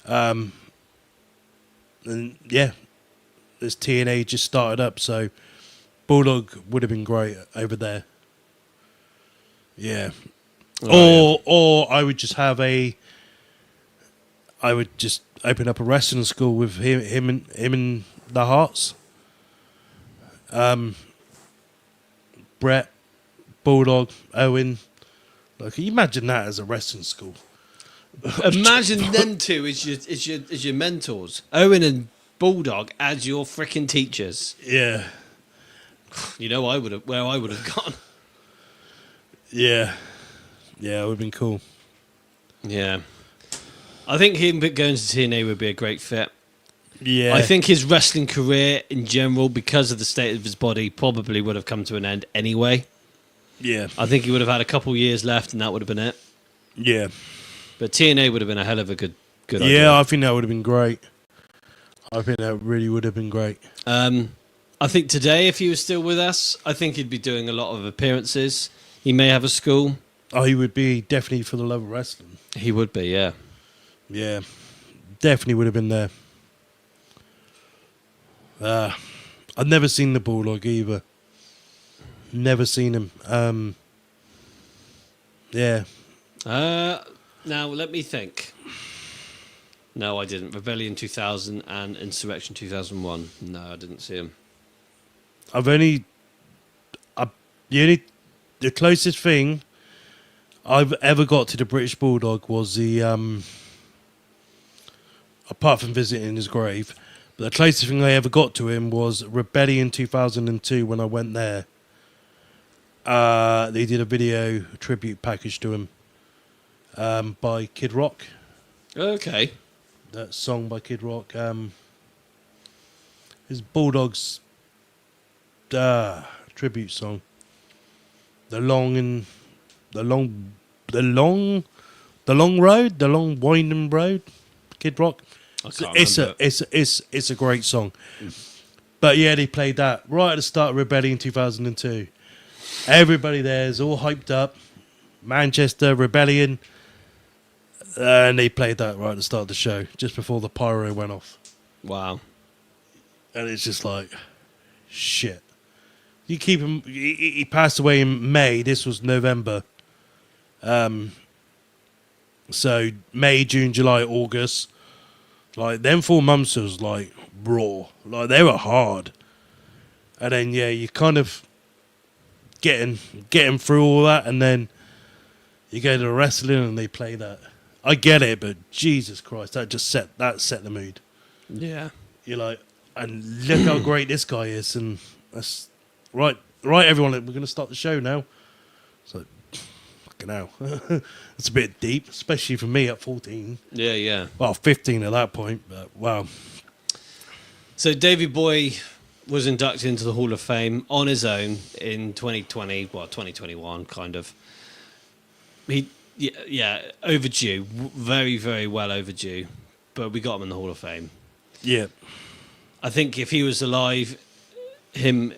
And yeah, this TNA just started up, so Bulldog would have been great over there. Yeah. Or I would just I would just open up a wrestling school with him and the Hearts. Brett, Bulldog, Owen. Like, can you imagine that as a wrestling school? Imagine them two as your mentors. Owen and Bulldog as your freaking teachers. Yeah. You know, where I would have gone. Yeah. Yeah, it would have been cool. Yeah. I think him going to TNA would be a great fit. Yeah. I think his wrestling career in general, because of the state of his body, probably would have come to an end anyway. Yeah. I think he would have had a couple years left and that would have been it. Yeah. But TNA would have been a hell of a good idea. Yeah, I think that would have been great. I think that really would have been great. I think today, if he was still with us, I think he'd be doing a lot of appearances. He may have a school. Oh, he would be definitely for the love of wrestling. He would be, yeah. Yeah. Definitely would have been there. I've never seen the Bulldog either. Never seen him. Yeah. Now, let me think. No, I didn't. Rebellion 2000 and Insurrection 2001. No, I didn't see him. The closest thing I've ever got to the British Bulldog was apart from visiting his grave, but the closest thing I ever got to him was Rebellion 2002 when I went there. They did a tribute package to him by Kid Rock. Okay. That song by Kid Rock. His Bulldog's tribute song. The long winding road. Kid Rock. I can't remember. It's a great song. But yeah, they played that right at the start of Rebellion 2002. Everybody there is all hyped up. Manchester, Rebellion. And they played that right at the start of the show, just before the pyro went off. Wow. And it's just like, shit. You keep him... He passed away in May. This was November. So May, June, July, August. Like, them 4 months was like raw. Like, they were hard. And then, yeah, you kind of getting through all that, and then you go to the wrestling and they play that. I get it, but Jesus Christ, that set the mood. Yeah. You're like, and look how great this guy is, and that's right, everyone, we're going to start the show now. It's like, fucking hell. It's a bit deep, especially for me at 14. Yeah, yeah. Well, 15 at that point, but wow. So Davey Boy was inducted into the Hall of Fame on his own in 2021, kind of. Yeah, overdue. Very, very well overdue. But we got him in the Hall of Fame. Yeah. I think if he was alive, him,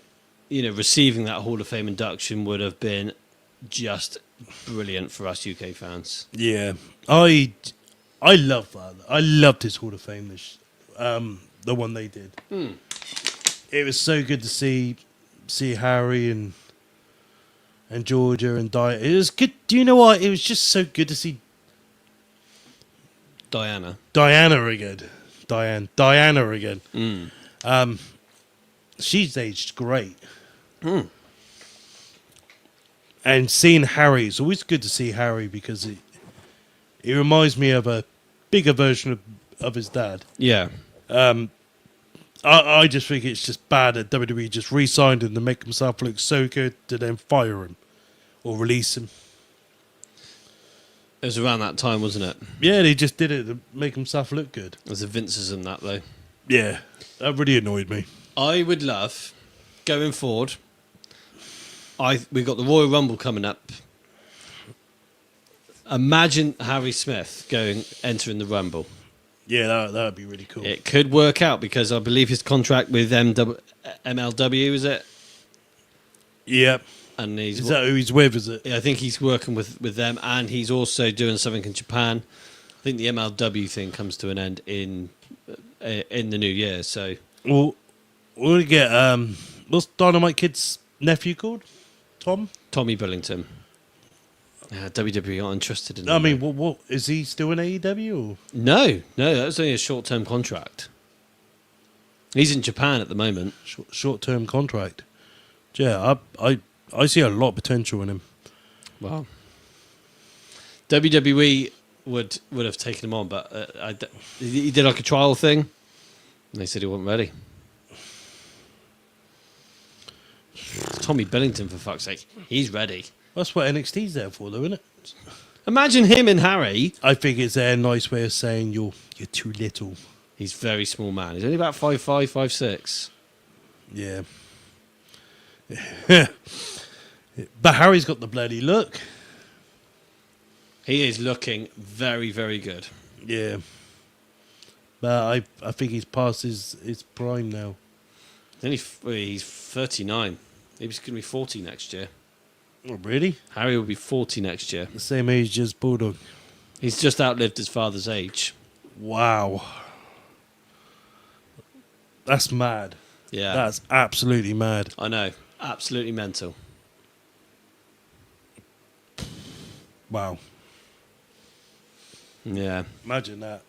receiving that Hall of Fame induction would have been just brilliant for us UK fans. Yeah. I love that. I loved his Hall of Fame, the one they did. It was so good to see Harry and Georgia and Diana. It was good. Do you know what? It was just so good to see Diana again. Diana again. She's aged great. And seeing Harry, it's always good to see Harry because it reminds me of a bigger version of his dad. Yeah. I just think it's just bad that WWE just re-signed him to make himself look so good to then fire him or release him. was around that time, wasn't it? Yeah, they just did it to make himself look good. There's a Vince's in that, though. Yeah, that really annoyed me. I would love, going forward, we got the Royal Rumble coming up. Imagine Harry Smith entering the Rumble. Yeah, that would be really cool. It could work out because I believe his contract with MLW, is it? Yeah. And Is that who he's with, is it? Yeah, I think he's working with them, and he's also doing something in Japan. I think the MLW thing comes to an end in the new year. So Well, we're going to get... what's Dynamite Kid's nephew called? Tommy Billington. WWE aren't interested in I him. mean, what is he still in AEW? Or? No, that's only a short-term contract. He's in Japan at the moment. Short-term contract. Yeah, I see a lot of potential in him. Wow. WWE would have taken him on, but he did like a trial thing, and they said he wasn't ready. Tommy Billington, for fuck's sake, he's ready. That's what NXT's there for, though, isn't it? Imagine him and Harry. I think it's their nice way of saying you're too little. He's a very small man. He's only about 5'5", 5'6". Yeah. But Harry's got the bloody look. He is looking very, very good. Yeah. But I think he's past his prime now. He's 39. He's going to be 40 next year. Oh, really? Harry will be 40 next year. The same age as Bulldog. He's just outlived his father's age. Wow. That's mad. Yeah. That's absolutely mad. I know. Absolutely mental. Wow. Yeah. Imagine that.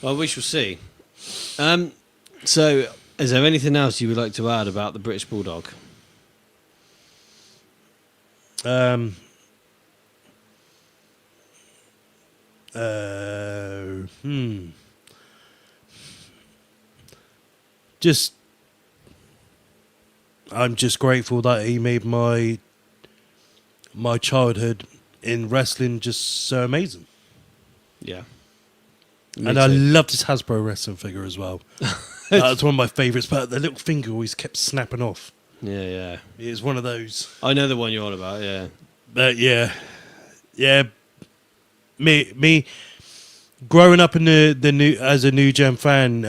Well, we shall see. So, is there anything else you would like to add about the British Bulldog? I'm just grateful that he made my childhood in wrestling just so amazing. Yeah. And I loved his Hasbro wrestling figure as well. That was one of my favourites, but the little finger always kept snapping off. Yeah. It was one of those. I know the one you're on about, yeah. But yeah. Me growing up in the new as a New Gen fan,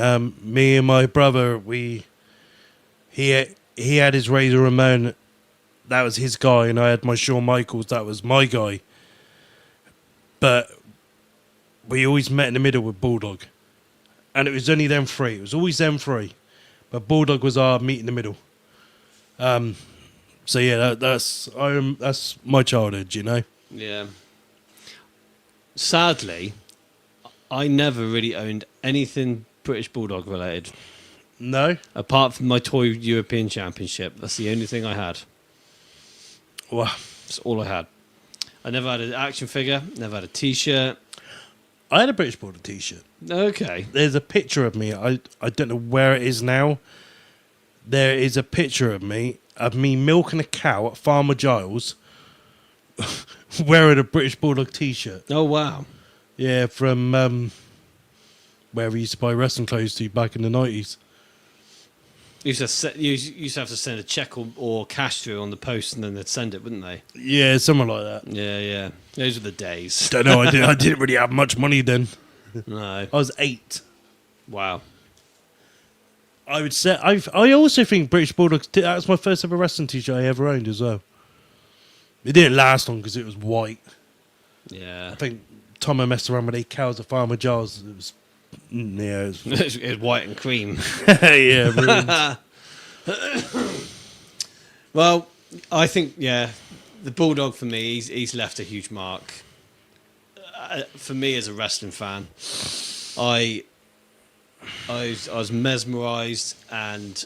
me and my brother, he had his Razor Ramon, that was his guy, and I had my Shawn Michaels, that was my guy. But we always met in the middle with Bulldog. And it was only them three. It was always them three. But Bulldog was our meet in the middle. So yeah, that's my childhood, you know? Yeah. Sadly, I never really owned anything British Bulldog related. No? Apart from my toy European Championship. That's the only thing I had. Wow. That's all I had. I never had an action figure, never had a T-shirt. I had a British Bulldog t-shirt. Okay. There's a picture of me. I don't know where it is now. There is a picture of me milking a cow at Farmer Giles wearing a British Bulldog t-shirt. Oh, wow. Yeah, from where we used to buy wrestling clothes to back in the 90s. You used to have to send a check or cash through on the post, and then they'd send it, wouldn't they? Yeah, something like that. Yeah. Those were the days. Don't know. I didn't really have much money then. No. I was 8. Wow. I would say I also think British Bulldog. That was my first ever wrestling t-shirt I ever owned as well. It didn't last long because it was white. Yeah. I think Tom messed around with 8 cows at Farmer Giles. It was. Yeah, it was white and cream. Yeah, ruined. Well, I think, the Bulldog for me, he's left a huge mark. For me as a wrestling fan, I was mesmerised, and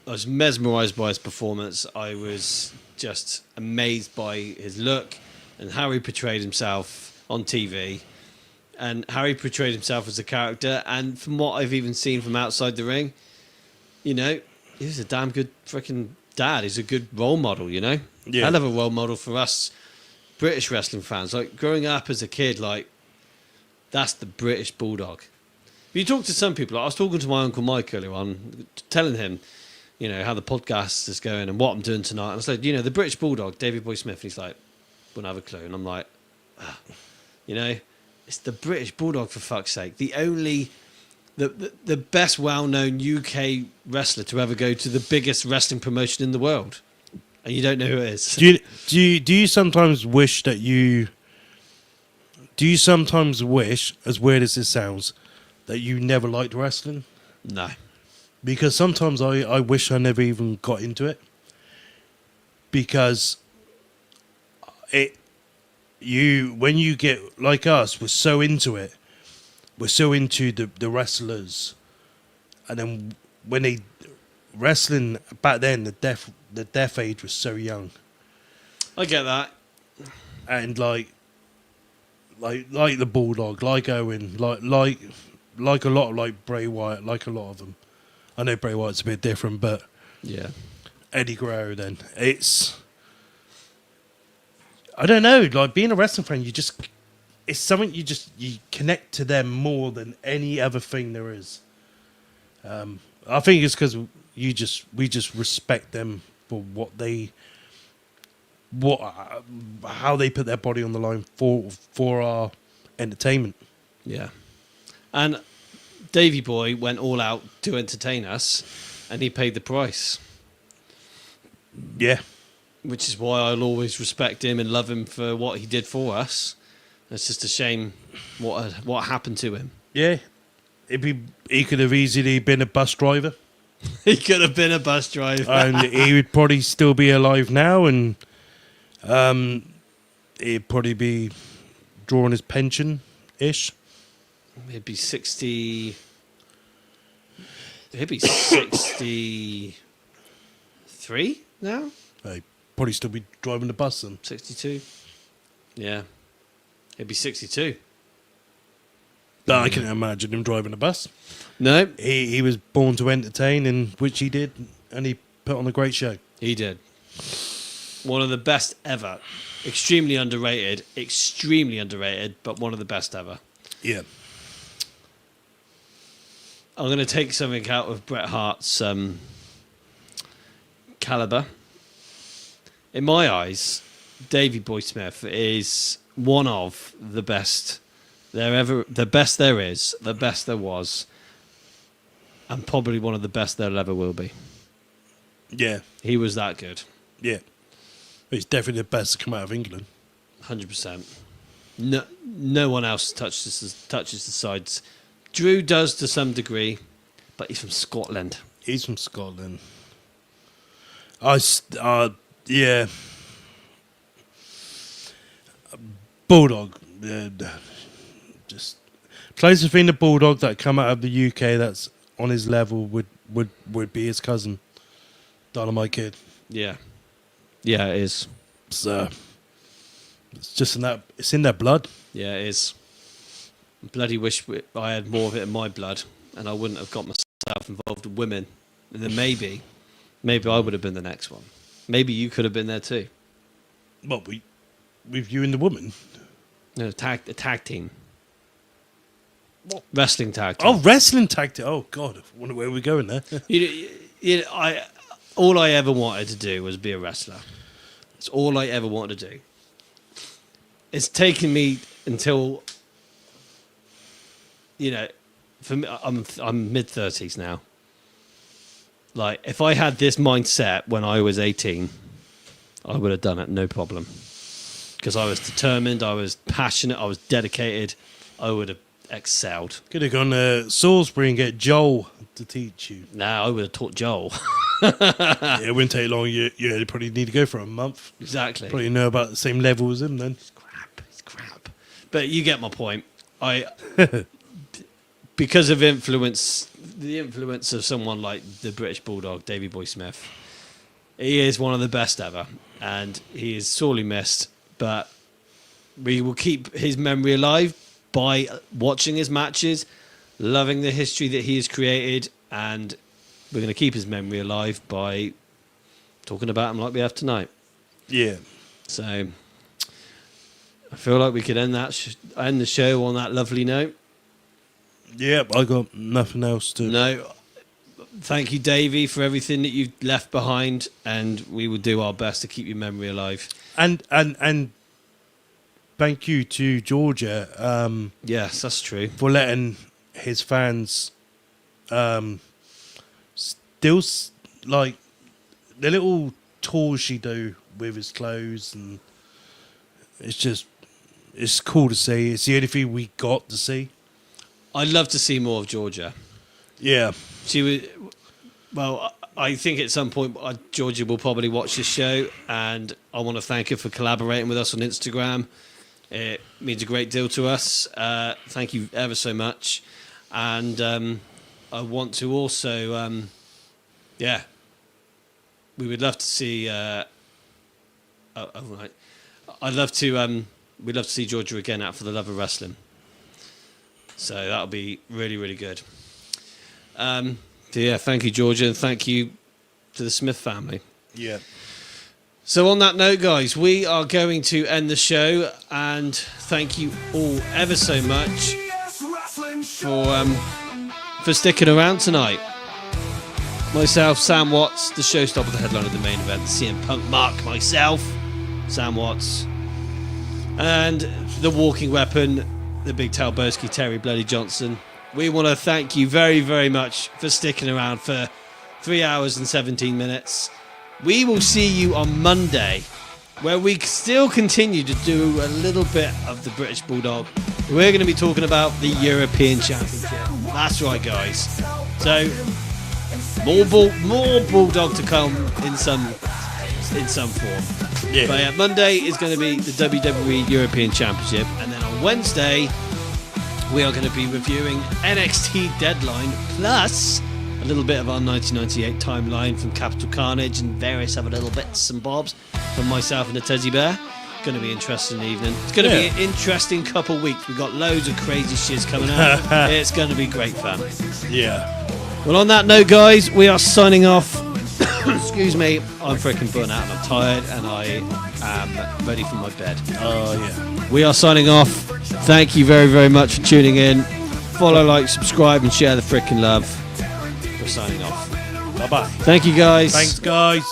I was mesmerised by his performance. I was just amazed by his look and how he portrayed himself on TV. And how he portrayed himself as a character, and from what I've even seen from outside the ring, he was a damn good freaking dad. He's a good role model, Yeah. Hell of a role model for us British wrestling fans, like growing up as a kid, like that's the British Bulldog. If you talk to some people, like, I was talking to my Uncle Mike earlier on, telling him, you know, how the podcast is going and what I'm doing tonight. And I said, you know, the British Bulldog, Davey Boy Smith. And he's like, wouldn't have a clue. And I'm like, you know, it's the British Bulldog, for fuck's sake. The best well-known UK wrestler to ever go to the biggest wrestling promotion in the world. And you don't know who it is. Do you sometimes wish that you... Do you sometimes wish, as weird as this sounds, that you never liked wrestling? No. Because sometimes I wish I never even got into it. Because when you get, like us, we're so into it. We're so into the wrestlers. And then when they... Wrestling, back then, the death age was so young. I get that. And like the Bulldog, like Owen, like a lot of like Bray Wyatt, like a lot of them. I know Bray Wyatt's a bit different, but Yeah. Eddie Guerrero, then it's, I don't know, like being a wrestling fan, it's something you connect to them more than any other thing there is. I think it's because we just respect them for how they put their body on the line for our entertainment. Yeah. And Davey Boy went all out to entertain us, and he paid the price. Yeah, Which is why I'll always respect him and love him for what he did for us. It's just a shame what happened to him. yeah. He could have easily been a bus driver, He could have been a bus driver. and he would probably still be alive now, and he'd probably be drawing his pension ish. He'd be 60. He'd be 63 now? He'd probably still be driving the bus then. 62? Yeah. He'd be 62. But I can imagine him driving a bus. No, He was born to entertain, and which he did, and he put on a great show. he did. One of the best ever. Extremely underrated, but one of the best ever. Yeah. I'm going to take something out of Bret Hart's caliber. In my eyes, Davey Boy Smith is one of the best the best there is, the best there was, and probably one of the best there ever will be. Yeah. He was that good. Yeah. He's definitely the best to come out of England. 100%. No one else touches the sides. Drew does to some degree, but he's from Scotland. He's from Scotland. Yeah. Bulldog. Just closest thing to Bulldog that come out of the UK that's on his level would be his cousin, Dynamite Kid. Yeah. Yeah, it is. So it's just it's in their blood. Yeah, it is. Bloody wish I had more of it in my blood, and I wouldn't have got myself involved with women. And then maybe I would have been the next one. Maybe you could have been there too. Well, with you and the woman. No, a tag team. What? Wrestling tag team. Oh, wrestling tag team. Oh God, I wonder where we're going there. All I ever wanted to do was be a wrestler. That's all I ever wanted to do. It's taken me until, for me, I'm mid-30s now. Like, if I had this mindset when I was 18, I would have done it, no problem. Because I was determined, I was passionate, I was dedicated, I would have excelled. Could have gone to Salisbury and get Joel to teach you. Nah, I would have taught Joel. Yeah, it wouldn't take long. You probably need to go for a month. Exactly. Probably know about the same level as him then. It's crap. But you get my point. Because of the influence of someone like the British Bulldog, Davey Boy Smith, he is one of the best ever, and he is sorely missed. But we will keep his memory alive by watching his matches, loving the history that he has created, and we're going to keep his memory alive by talking about him like we have tonight. Yeah. So I feel like we could end the show on that lovely note. Yep, I got nothing else to. No, thank you, Davey, for everything that you've left behind, and we will do our best to keep your memory alive. And thank you to Georgia. Yes, that's true. For letting his fans still like the little tours she do with his clothes, and it's cool to see. It's the only thing we got to see. I'd love to see more of Georgia. Yeah, She was. Well, I think at some point Georgia will probably watch this show, and I want to thank her for collaborating with us on Instagram. It means a great deal to us. Thank you ever so much. And I want to also, we would love to see. Right. I'd love to. We'd love to see Georgia again out for the love of wrestling. So that'll be really, really good. So yeah, thank you, Georgia, and thank you to the Smith family. yeah. So on that note, guys, we are going to end the show, and thank you all ever so much TDS Wrestling Show. for sticking around tonight. Myself, Sam Watts, the showstopper, the headline of the main event, CM Punk, Mark, myself, Sam Watts, and the walking weapon, the big Talboski, Terry Bloody Johnson. We want to thank you very, very much for sticking around for 3 hours and 17 minutes. We will see you on Monday, where we still continue to do a little bit of the British Bulldog. We're going to be talking about the European Championship. That's right, guys. So more Bulldog to come in some form. Yeah. But Monday is going to be the WWE European Championship, and then on Wednesday we are going to be reviewing NXT Deadline plus a little bit of our 1998 timeline from Capital Carnage and various other little bits and bobs from myself and the Teddy Bear. Going to be an interesting evening. It's going to be an interesting couple weeks. We've got loads of crazy shits coming out. It's going to be great fun. Yeah. Well, on that note, guys, we are signing off. Excuse me, I'm freaking burnt out and I'm tired and I am ready for my bed. Oh, yeah. We are signing off. Thank you very, very much for tuning in. Follow, like, subscribe, and share the freaking love. We're signing off. Bye-bye. Thank you, guys. Thanks, guys.